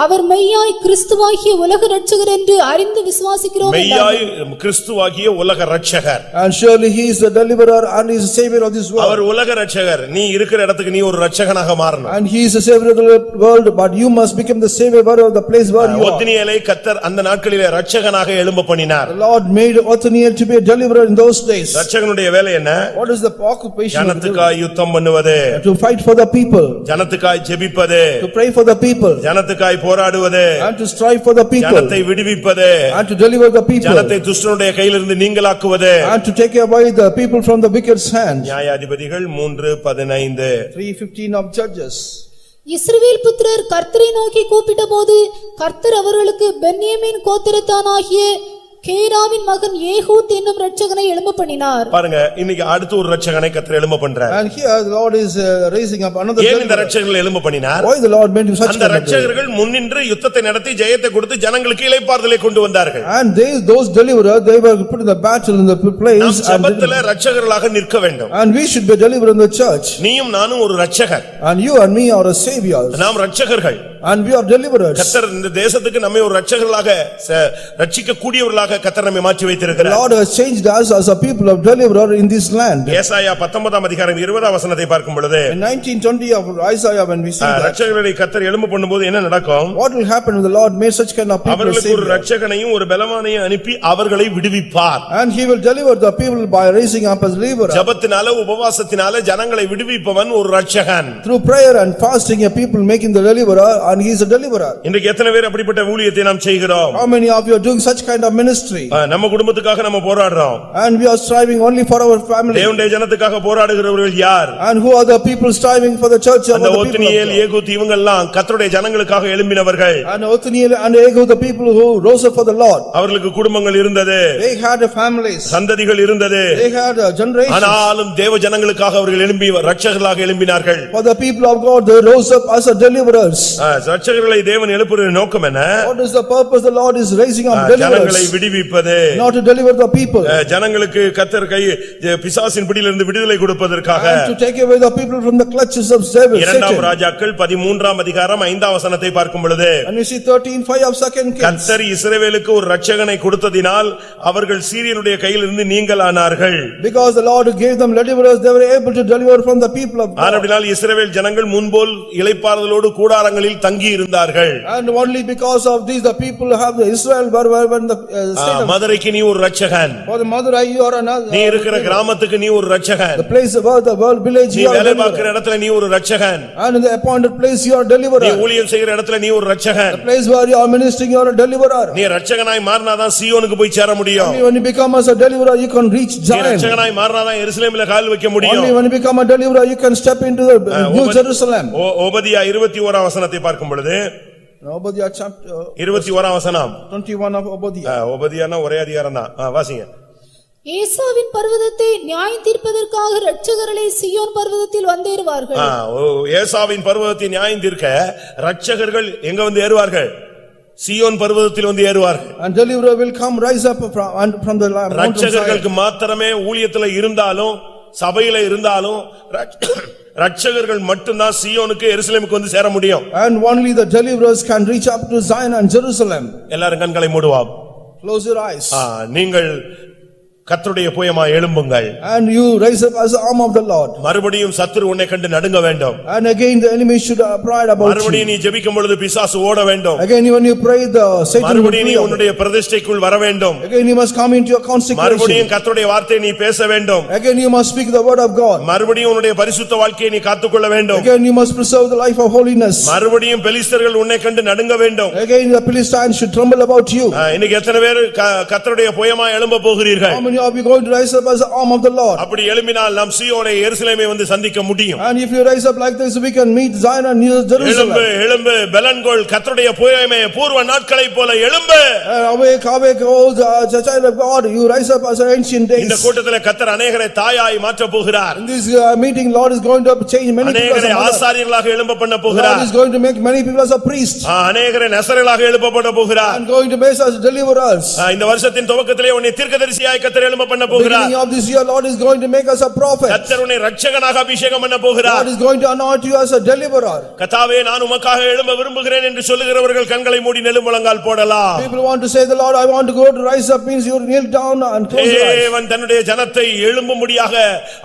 அவர் மெய்யாய் கிறிஸ்துவாகிய உலக இரட்சகர் என்று அறிந்து விசுவாசிக்கிறோம். மெய்யாய் கிறிஸ்துவாகிய உலக இரட்சகர். And surely he is the deliverer and he is the savior of this world. அவர் உலக இரட்சகர். நீ இருக்கிற இடத்துக்கு நீ ஒரு இரட்சகனாக மாறணும். And he is the savior of the world, but you must become the savior of the place where you are. ஒத்னியேலை கர்த்தர் அந்த நாட்களிலே இரட்சகனாக எழும்ப பண்ணினார். The Lord made Othniel to be a deliverer in those days. இரட்சகனுடைய வேலை என்ன? What is the occupation? ஜனத்துக்காய் யுத்தம் பண்ணுவது. To fight for the people. ஜனத்துக்காய் ஜெபிப்பது. To pray for the people. ஜனத்துக்காய் போராடுவது. And to strive for the people. ஜனத்தை விடுவிப்பது. And to deliver the people. ஜனத்தை துஷ்டனுடைய கையிலிருந்து நீங்களாக்குவது. And to take away the people from the wicked's hand. நியாயாதிபதிகள் 3:15. 3:15 of Judges. இஸ்ரவேல் புத்திரர் கர்த்தரை நோக்கி கூப்பிட்ட போது கர்த்தர் அவர்களுக்கு பென்யமீன் கோத்திரத்தானாகிய கேராவின் மகன் ஏகூத் என்னும் இரட்சகனை எழும்ப பண்ணினார். பாருங்க, இன்னைக்கு அடுத்து ஒரு இரட்சகனை கர்த்தர் எழும்ப பண்றார். And here the Lord is raising up another. ஏன் இந்த இரட்சகனை எழும்ப பண்ணினார்? Why the Lord made him such? அந்த இரட்சகர்கள் முன்னின்று யுத்தத்தை நடத்தி ஜெயத்தை கொடுத்து ஜனங்களுக்கு இளைப்பாறுதலை கொண்டு வந்தார்கள். And those deliverers, they were put in the battle in the place. நாம் ஜெபத்திலே இரட்சகர்களாக நிற்க வேண்டும். And we should be delivered in the church. நீயும் நானும் ஒரு இரட்சகர். And you and me are a savior. நாம் இரட்சகர்கள். And we are deliverers. கர்த்தர் இந்த தேசத்துக்கு நம்மை ஒரு இரட்சகர்களாக ரட்சிக்க கூடியவர்களாக கர்த்தர் நம்மை மாற்றி வைத்திருக்கிறார். The Lord has changed us as a people of deliverer in this land. ஏசாயா 19ஆம் அதிகாரம் 20ஆம் வசனத்தை பார்க்கும் பொழுது in 19:20 of Isaiah, when we see that இரட்சகர்களை கர்த்தர் எழும்ப பண்ணும்போது என்ன நடக்கும்? What will happen when the Lord made such kind of people? அவர்களுக்கு ஒரு இரட்சகனையும் ஒரு பலவானையும் அனுப்பி அவர்களை விடுவிப்பார். And he will deliver the people by raising up as deliverer. ஜெபத்தினால உபவாசத்தினால ஜனங்களை விடுவிப்பவன் ஒரு இரட்சகன். Through prayer and fasting a people making the deliverer, and he is a deliverer. இன்றைக்கு எத்தனை பேர் அப்படிப்பட்ட ஊழியத்தை நாம் செய்கிறோம்? How many of you are doing such kind of ministry? ministry. நம்ம குடும்பத்துக்காக நம்ம போராடுறோம். And we are striving only for our family. தேவனுடைய ஜனத்துக்காக போராடுகிறவர்கள் யார்? And who are the people striving for the church of the people? Othniel, Ehud இவங்க எல்லாம் கர்த்தருடைய ஜனங்களுக்காக எழும்பினவர்கள். And Othniel and Ehud, the people who rose up for the Lord. அவர்களுக்கு குடும்பங்கள் இருந்தது. They had families. சந்ததிகள் இருந்தது. They had generations. ஆனாலும் தேவ ஜனங்களுக்காக அவர்கள் எழும்பி ரட்சகர்களாக எழும்பினார்கள். For the people of God, they rose up as a deliverers. ரட்சகர்களை தேவன் எழுப்புகிற நோக்கம் என்ன? What is the purpose the Lord is raising up deliverers? ஜனங்களை விடுவிப்பது. Not to deliver the people. ஜனங்களுக்கு கர்த்தர் பிசாசின் பிடியிலிருந்து விடுதலை கொடுப்பதற்காக. And to take away the people from the clutches of Satan. இரண்டாம் ராஜாக்கள் 13ஆம் அதிகாரம் 5ஆம் வசனத்தை பார்க்கும் பொழுது, and we see 13:5 of 2 Kings. கர்த்தர் இஸ்ரவேலுக்கு ஒரு ரட்சகனை கொடுத்ததினால் அவர்கள் சீரியனுடைய கையிலிருந்து நீங்கலானார்கள். Because the Lord gave them deliverers, they were able to deliver from the people of God. ஆனபடியால் இஸ்ரவேல் ஜனங்கள் முன்போல் இளைப்பாறுதலோடு கூடாரங்களில் தங்கி இருந்தார்கள். And only because of this the people have the Israel were when the state of மதுரைக்கு நீ ஒரு Ratchagan. for the Madurai you are another. நீ இருக்கிற கிராமத்துக்கு நீ ஒரு Ratchagan. The place where the world village நீ you are வேலை deliverer. பார்க்கிற இடத்துல நீ ஒரு Ratchagan. And in the appointed place you are deliverer. நீ ஊழியம் செய்கிற இடத்துல நீ ஒரு Ratchagan. The place where you are ministering you are a deliverer. நீ ரட்சகனாய் மாறினாதான் சீயோனுக்கு போய் சேர முடியும். Only when you become as a deliverer you can reach நீ Zion. ரட்சகனாய் மாறினாதான் எருசலேமிலே கால் வைக்க முடியும். Only when you become a deliverer you can step into the New Jerusalem. ஓபதியா 21ஆம் வசனத்தை பார்க்கும் பொழுது, Obadiah chapter 21ஆம் வசனம். 21 of Obadiah. ஓபதியானா ஒரே அதிகாரம் தான். வாசிங்க. ஏசாவின் பர்வதத்தை நியாயம் தீர்ப்பதற்காக இரட்சகர்களே சீயோன் பர்வதத்தில் வந்தேறுவார்கள். ஏசாவின் பர்வதத்தை நியாயம் தீர்க்க இரட்சகர்கள் எங்க வந்து ஏறுவார்கள்? சீயோன் பர்வதத்தில் வந்து ஏறுவார்கள். And deliverer will come rise up from the mountain. இரட்சகர்களுக்கு மாத்திரமே ஊழியத்துல இருந்தாலும் சபையில இருந்தாலும் ரட்சகர்கள் மட்டும்தான் சீயோனுக்கு எருசலேமுக்கு வந்து சேர முடியும். And only the deliverers can reach up to Zion and Jerusalem. எல்லாரும் கண்களை மூடுவோம். Close your eyes. நீங்கள் கர்த்தருடைய புயமா எழும்புங்கள். And you rise up as the arm of the Lord. மறுபடியும் சத்துரு உன்னை கண்டு நடுங்க வேண்டும். And again the enemy should pride about you. மறுபடியும் நீ ஜெபிக்கும் பொழுது பிசாசு ஓட வேண்டும். Again when you pray the Satan will மறுபடியும் நீ flee. உன்னுடைய பிரதிஷ்டைக்குள் வர வேண்டும். Again you must come into your consecration. மறுபடியும் கர்த்தருடைய வார்த்தையை நீ பேச வேண்டும். Again you must speak the word of God. மறுபடியும் உன்னுடைய பரிசுத்த வாழ்க்கையை நீ காத்துக்கொள்ள வேண்டும். Again you must preserve the life of holiness. மறுபடியும் பெலிஸ்தர்கள் உன்னை கண்டு நடுங்க வேண்டும். Again the Philistines should tremble about you. இன்னைக்கு எத்தனை பேர் கர்த்தருடைய புயமா எழும்ப போகிறீர்கள்? How many of you going to rise up as the arm of the Lord? அப்படி எழும்பினால் நாம் சீயோனை எருசலேமை வந்து சந்திக்க முடியும். And if you rise up like this we can meet Zion and Jerusalem. எழும்பு எழும்பு பெலன்கொள் கர்த்தருடைய புயமே பூர்வ நாட்களைப் போல எழும்பு. Awake awake oh the child of God, you rise up as ancient days. இந்த கூட்டத்திலே கர்த்தர் அநேகரை தாயாய் மாற்ற போகிறார். In this meeting Lord is going to change many people as அநேகரை ஆசாரியர்களாக எழும்ப பண்ண போகிறார். God is going to make many people as a priest. அநேகரை நசரேயர்களாக எழுப்பப்பட போகிறார். And going to make us deliverers. இந்த வருஷத்தின் துவக்கத்திலே உன்னை தீர்க்கதரிசியாய் கர்த்தர் எழும்ப பண்ண போகிறார். Beginning of this year Lord is going to make us a prophet. கர்த்தர் உன்னை இரட்சகனாக அபிஷேகம் பண்ண போகிறார். God is going to anoint you as a deliverer. கர்த்தாவே நான் உமக்காக எழும்ப விரும்புகிறேன் என்று சொல்லுகிறவர்கள் கண்களை மூடி நெடுமுழங்கால் போடலாம். People want to say the Lord I want to go to rise up means you kneel down and close your eyes. தேவன் தன்னுடைய ஜனத்தை எழும்பும்படியாக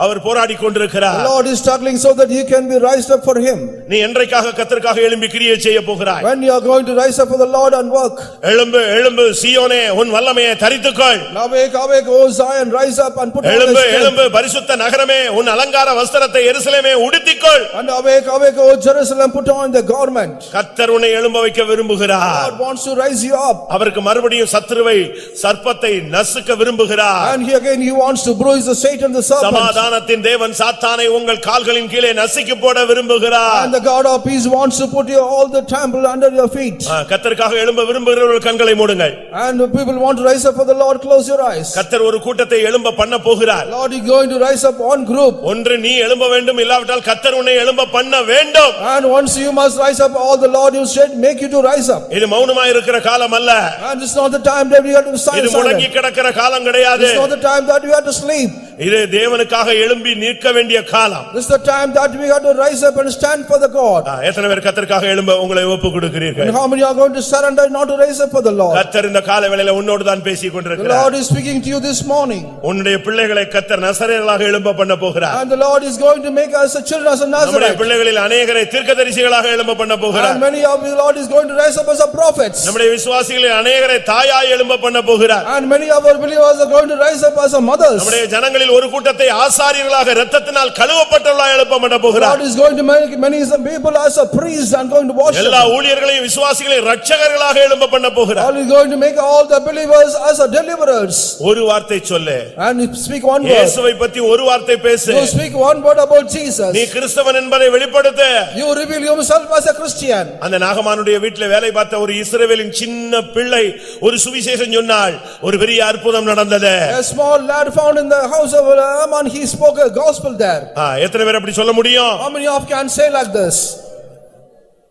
அவர் போராடிக் கொண்டிருக்கிறார். The Lord is struggling so that you can be raised up for him. நீ என்றைக்காக கர்த்தருக்காக எழும்பி கிரியை செய்ய போகிறாய்? When you are going to rise up for the Lord and work. எழும்பு எழும்பு சீயோனே உன் வல்லமையை தரித்துக்கொள். Awake awake O Zion, rise up and put on எழும்பு the எழும்பு பரிசுத்த நகரமே உன் அலங்கார வஸ்திரத்தை எருசலேமே உடுத்திக்கொள். And awake awake O Jerusalem, put on the garment. கர்த்தர் உன்னை எழும்ப வைக்க விரும்புகிறார். God wants to rise you up. அவருக்கு மறுபடியும் சத்துருவை சர்ப்பத்தை நசுக்க விரும்புகிறார். And he again he wants to bruise the Satan the serpent. சமாதானத்தின் தேவன் சாத்தானை உங்கள் கால்களின் கீழே நசுக்கி போட விரும்புகிறார். And the God of peace wants to put you all the temple under your feet. கர்த்தருக்காக எழும்ப விரும்புகிறவர்கள் கண்களை மூடுங்கள். And people want to rise up for the Lord, close your eyes. கர்த்தர் ஒரு கூட்டத்தை எழும்ப பண்ண போகிறார். Lord is going to rise up one group. ஒன்று நீ எழும்ப வேண்டும், இல்லாவிட்டால் கர்த்தர் உன்னை எழும்ப பண்ண வேண்டும். And once you must rise up, all the Lord you said make you to rise up. இது மௌனமாய் இருக்கிற காலம் அல்ல. And it's not the time that we have to silence. இது முடங்கி கிடக்கிற காலம் கிடையாது. It's not the time that we have to sleep. இது தேவனுக்காக எழும்பி நிற்க வேண்டிய காலம். This is the time that we have to rise up and stand for the God. எத்தனை பேர் கர்த்தருக்காக எழும்ப உங்களை ஒப்பு கொடுக்கிறீர்கள்? And how many are going to surrender not to rise up for the Lord? கர்த்தர் இந்த காலை வேளையில உன்னோடு தான் பேசிக் The கொண்டிருக்கிறார். Lord is speaking to you this morning. உன்னுடைய பிள்ளைகளை கர்த்தர் நசரேயர்களாக எழும்ப பண்ண போகிறார். And the Lord is going to make us a children as a நம்முடைய Nazareth. பிள்ளைகளில் அநேகரை தீர்க்கதரிசிகளாக எழும்ப பண்ண போகிறார். And many of the Lord is going to rise up as a prophets. நம்முடைய விசுவாசிகளில் அநேகரை தாயாய் எழும்ப பண்ண போகிறார். And many of our believers are going to rise up as a mothers. நம்முடைய ஜனங்களில் உங்களில் ஒரு கூட்டத்தை ஆசாரியர்களாக இரத்தத்தினால் கழுவப்பட்டவர்களாக எழுப்ப பண்ண போகிறார். God is going to make many some people as a priest and going to wash them. எல்லா ஊழியர்களையும் விசுவாசிகளையும் இரட்சகர்களாக எழுப்ப பண்ண போகிறார். God is going to make all the believers as a deliverers. ஒரு வார்த்தை சொல்லு. And you speak one word. இயேசுவை பற்றி ஒரு வார்த்தை பேசு. You speak one word about Jesus. நீ கிறிஸ்தவன் என்பதை வெளிப்படுத்து. You reveal yourself as a Christian. அந்த நாகமானுடைய வீட்டிலே வேலை பார்த்த ஒரு இஸ்ரவேலின் சின்ன பிள்ளை ஒரு சுவிசேஷம் சொன்னாள். ஒரு பெரிய அற்புதம் நடந்தது. A small lad found in the house of Aman, he spoke a gospel there. எத்தனை பேர் அப்படி சொல்ல முடியும்? How many of you can say like this?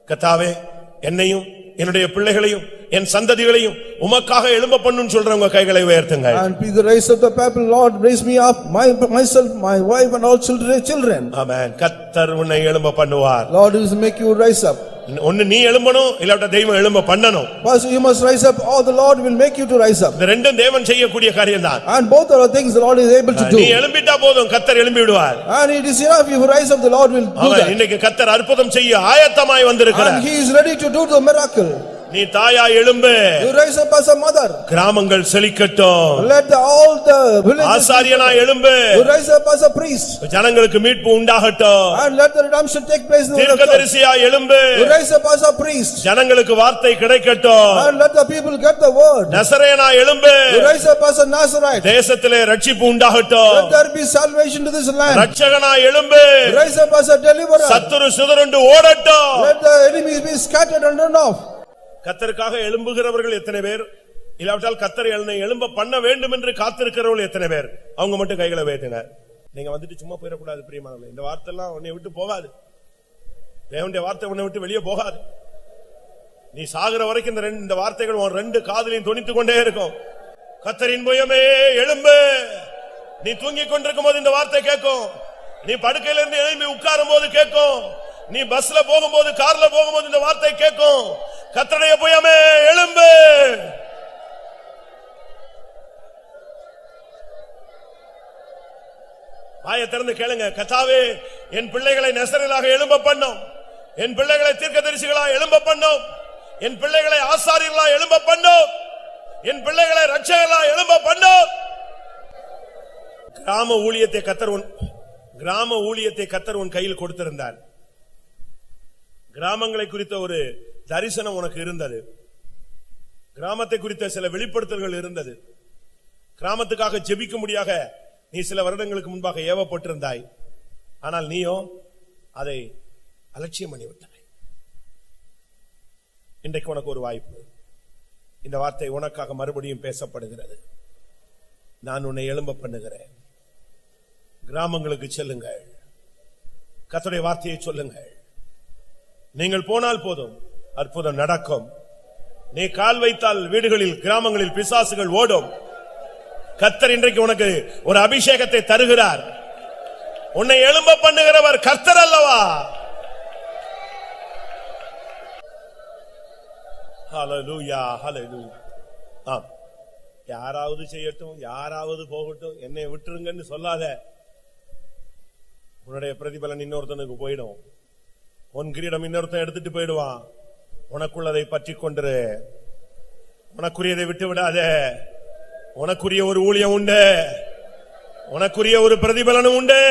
கர்த்தாவே என்னையும் என்னுடைய பிள்ளைகளையும் என் சந்ததிகளையும் உமக்காக எழும்ப பண்ணுன்னு சொல்றவங்க கைகளை உயர்த்துங்க. And be the raise of the people, Lord, raise me up, myself, my wife and all children. ஆமென். கர்த்தர் உன்னை எழும்ப பண்ணுவார். Lord will make you rise up. ஒன்னு நீ எழும்பணும் இல்லாட்ட தெய்வம் எழும்ப பண்ணணும். First you must rise up, or the Lord will make you to rise up. இந்த ரெண்டும் தேவன் செய்யக்கூடிய காரியம்தான். And both are things the Lord is able to do. நீ எழும்பிட்டா போதும் கர்த்தர் எழும்பி விடுவார். And it is enough if you rise up, the Lord will do that. இன்னைக்கு கர்த்தர் அற்புதம் செய்ய ஆயத்தமாய் வந்திருக்கிறார். And he is ready to do the miracle. நீ தாயா எழும்பு. You rise up as a mother. கிராமங்கள் செழிக்கட்டும். Let all the villages. ஆசாரியனா எழும்பு. You rise up as a priest. ஜனங்களுக்கு மீட்பு உண்டாகட்டும். And let the redemption take place in the church. தீர்க்கதரிசியா எழும்பு. You rise up as a priest. ஜனங்களுக்கு வார்த்தை கிடைக்கட்டும். And let the people get the word. நசரேயனா எழும்பு. You rise up as a Nazarite. தேசத்திலே ரட்சிப்பு உண்டாகட்டும். Let there be salvation to this land. ரட்சகனா எழும்பு. You rise up as a deliverer. சத்துரு சிதறுண்டு ஓடட்டும். Let the enemies be scattered and run off. கர்த்தருக்காக எழும்புகிறவர்கள் எத்தனை பேர்? இல்லாவிட்டால் கர்த்தர் எழும்ப பண்ண வேண்டும் என்று காத்திருக்கிறவர்கள் எத்தனை பேர்? அவங்க மட்டும் கைகளை உயர்த்துங்க. நீங்க வந்துட்டு சும்மா போயிடக்கூடாது பிரியமானவர்களே. இந்த வார்த்தை எல்லாம் உன்னை விட்டு போகாது. தேவனுடைய வார்த்தை உன்னை விட்டு வெளியே போகாது. நீ சாகுற வரைக்கும் இந்த வார்த்தைகள் உன் ரெண்டு காதிலையும் தொனித்துக் கொண்டே இருக்கும். கர்த்தரின் புயமே எழும்பு. நீ தூங்கிக் கொண்டிருக்கும் போது இந்த வார்த்தை கேட்கும். நீ படுக்கையில இருந்து எழும்பி உட்காரும் போது கேட்கும். நீ பஸ்ல போகும்போது கார்ல போகும்போது இந்த வார்த்தை கேட்கும். கர்த்தருடைய புயமே எழும்பு. வாயை திறந்து கேளுங்க. கர்த்தாவே என் பிள்ளைகளை நசரேயர்களாக எழும்ப பண்ணும். என் பிள்ளைகளை தீர்க்கதரிசிகளாக எழும்ப பண்ணும். என் பிள்ளைகளை ஆசாரியர்களாக எழும்ப பண்ணும். என் பிள்ளைகளை ரட்சகர்களாக எழும்ப பண்ணும். கிராம ஊழியத்தை கர்த்தர் உன் கையில் கொடுத்திருந்தார். கிராமங்களை குறித்த ஒரு தரிசனம் உனக்கு இருந்தது. கிராமத்தை குறித்த சில வெளிப்படுத்தல்கள் இருந்தது. கிராமத்துக்காக ஜெபிக்கும்படியாக நீ சில வருடங்களுக்கு முன்பாக ஏவப்பட்டிருந்தாய். ஆனால் நீயோ அதை அலட்சியம் பண்ணிவிட்டாய். இன்றைக்கு உனக்கு ஒரு வாய்ப்பு. இந்த வார்த்தை உனக்காக மறுபடியும் பேசப்படுகிறது. நான் உன்னை எழும்ப பண்ணுகிறேன். கிராமங்களுக்கு செல்லுங்கள். கர்த்தருடைய வார்த்தையை சொல்லுங்கள். நீங்கள் போனால் போதும், அற்புதம் நடக்கும். நீ கால் வைத்தால் வீடுகளில் கிராமங்களில் பிசாசுகள் ஓடும். கர்த்தர் இன்றைக்கு உனக்கு ஒரு அபிஷேகத்தை தருகிறார். உன்னை எழும்ப பண்ணுகிறவர் கர்த்தர் அல்லவா? ஹல்லேலூயா, ஹல்லேலூயா. யாராவது செய்யட்டும், யாராவது போகட்டும், என்னை விட்டுருங்கன்னு சொல்லாத. உன்னுடைய பிரதிபலன் இன்னொருத்தனுக்கு போயிடும். உன் கிரீடம் இன்னொருத்தன் எடுத்துட்டு போயிடுவான். உனக்குள்ளதை பற்றி கொண்டு உனக்குரியதை விட்டு விடாத. உனக்குரிய ஒரு ஊழியம் உண்டு. உனக்குரிய ஒரு பிரதிபலனும் உண்டு.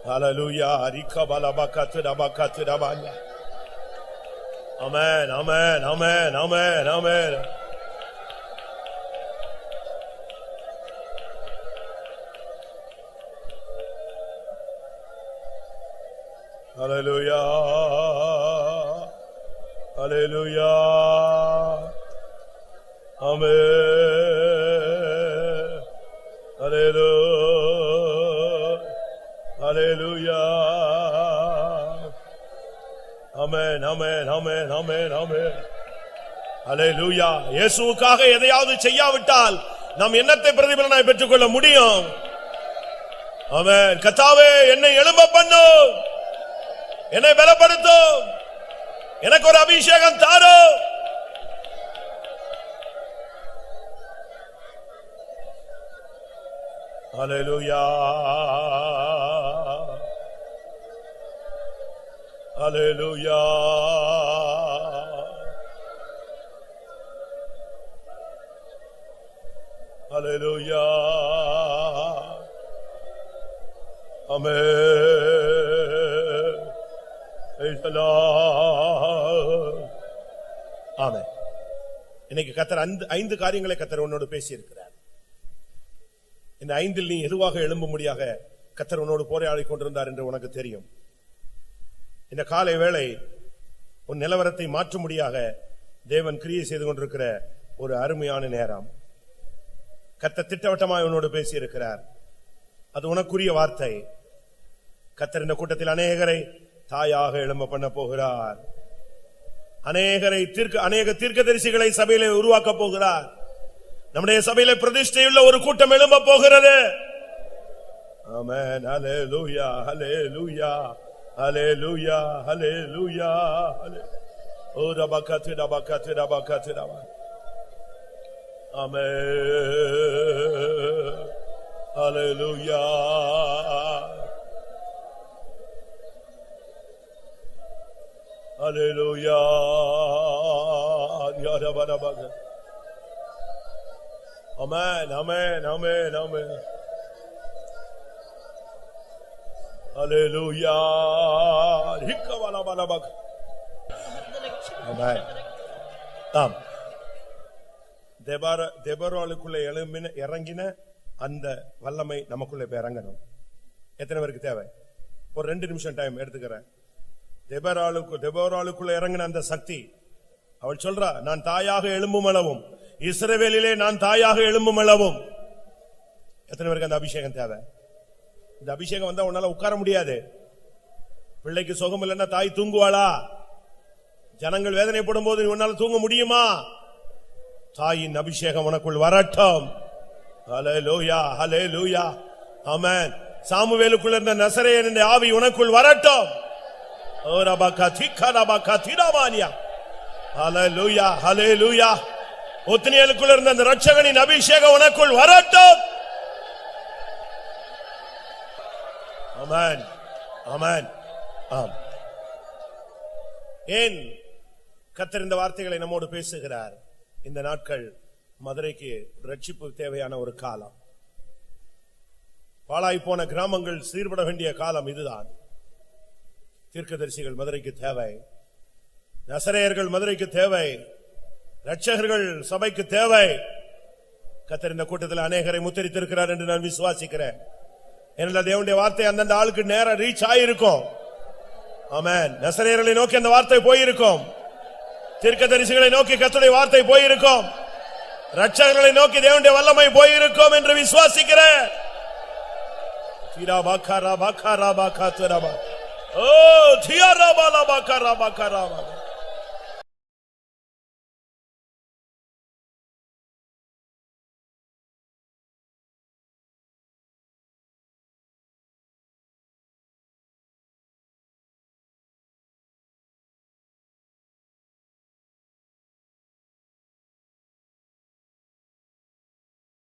ஹல்லேலூயா. ரிகபலபகத்ரபகத்ரபல்ல. ஆமென், ஆமென், ஆமென், ஆமென், ஆமென். Hallelujah, hallelujah, amen, hallelujah, hallelujah, amen, amen, amen, amen, amen, hallelujah. இயேசுவுக்காக எதையாவது செய்யாவிட்டால் நாம் என்னத்தை பிரதிபலனாய் பெற்றுக்கொள்ள முடியும்? ஆமென். கர்த்தாவே என்னை எழும்ப பண்ணும், என்னை பலப்படுத்தும், எனக்கு ஒரு அபிஷேகம் தாரும். ஹல்லேலூயா, ஹல்லேலூயா, ஹல்லேலூயா. ஆமென். Praise the Lord. ஆமென். இன்னைக்கு கர்த்தர் 5 காரியங்களை கர்த்தர் உன்னோடு பேசி இருக்கிறார். இந்த 5இல் நீ எதுவாக எழும்பும்படியாக கர்த்தர் உன்னோடு போராடி கொண்டிருந்தார் என்று உனக்கு தெரியும். இந்த காலை வேளை உன் நிலவரத்தை மாற்றும்படியாக தேவன் கிரியை செய்து கொண்டிருக்கிற ஒரு அருமையான நேரம். கர்த்தர் திட்டவட்டமாய் உன்னோடு பேசி இருக்கிறார். அது உனக்குரிய வார்த்தை. கர்த்தர் இந்த கூட்டத்தில் அநேகரை தாயாக எழும்ப பண்ண போகிறார். அநேக தீர்க்கதரிசிகளை சபையிலே உருவாக்க போகிறார். நம்முடைய சபையிலே பிரதிஷ்டையுள்ள ஒரு கூட்டம் எழும்ப போகிறது. ஆமென். ஹல்லேலூயா, ஹல்லேலூயா, ஹல்லேலூயா, ஹல்லேலூயா. ஓ ரபகத் ரபகத் ரபகத் ரப. ஆமென். ஹல்லேலூயா. Hallelujah. Amen, amen, amen, amen. Hallelujah. Amen. தெபொராளுக்குள்ள இறங்கின அந்த வல்லமை நமக்குள்ள இப்ப இறங்கணும். எத்தனை பேருக்கு தேவை? ஒரு 2 நிமிஷம் டைம் எடுத்துக்கிறேன். தெபொராளுக்குள்ள இறங்கின அந்த சக்தி, அவள் சொல்றா, நான் தாயாக எழும்பும் அளவும், இஸ்ரவேலிலே நான் தாயாக எழும்பும் அளவும். எத்தனை பேருக்கு அந்த அபிஷேகம் தேவை? இந்த அபிஷேகம் வந்தா உன்னால உட்கார முடியாது. பிள்ளைக்கு சுகம் இல்லைன்னா தாய் தூங்குவாளா? ஜனங்கள் வேதனைப்படும் போது உன்னால தூங்க முடியுமா? தாயின் அபிஷேகம் உனக்குள் வரட்டும். ஹல்லேலூயா, ஹல்லேலூயா. ஆமென். சாமுவேலுக்குள்ள இருந்த நசரேயன் என்ற ஆவி உனக்குள் வரட்டும். ஹல்லேலூயா, ஹல்லேலூயா. ஒத்னியேலுக்குள்ள இருந்த அந்த இரட்சகனின் அபிஷேகம் உனக்குள் வரட்டும். ஆமென், ஆமென். ஆம். ஏன் கர்த்தர் இந்த வார்த்தைகளை நம்மோடு பேசுகிறார்? இந்த நாட்கள் மதுரைக்கு ரட்சிப்பு தேவையான ஒரு காலம். பாழாய் போன கிராமங்கள் சீர்பட வேண்டிய காலம் இதுதான். தீர்க்கதரிசிகள் மதுரைக்கு தேவை, நசரேயர்கள் மதுரைக்கு தேவை, இரட்சகர்கள் சபைக்கு தேவை. கர்த்தர் இந்த கூட்டத்தில் அநேகரை முத்திரித்திருக்கிறார் என்று நான் விசுவாசிக்கிறேன். ஏனென்றால் தேவனுடைய வார்த்தை அந்தந்த ஆளுக்கு நேரம் ரீச் ஆயிருக்கும். ஆமென். நசரேயர்களை நோக்கி அந்த வார்த்தை போயிருக்கும். தீர்க்கதரிசிகளை நோக்கி கர்த்தருடைய வார்த்தை போயிருக்கும். இரட்சகர்களை நோக்கி தேவனுடைய வல்லமை போயிருக்கும் என்று விசுவாசிக்கிறேன். ஓ தியாரபாலா பக்கரா பக்கரா.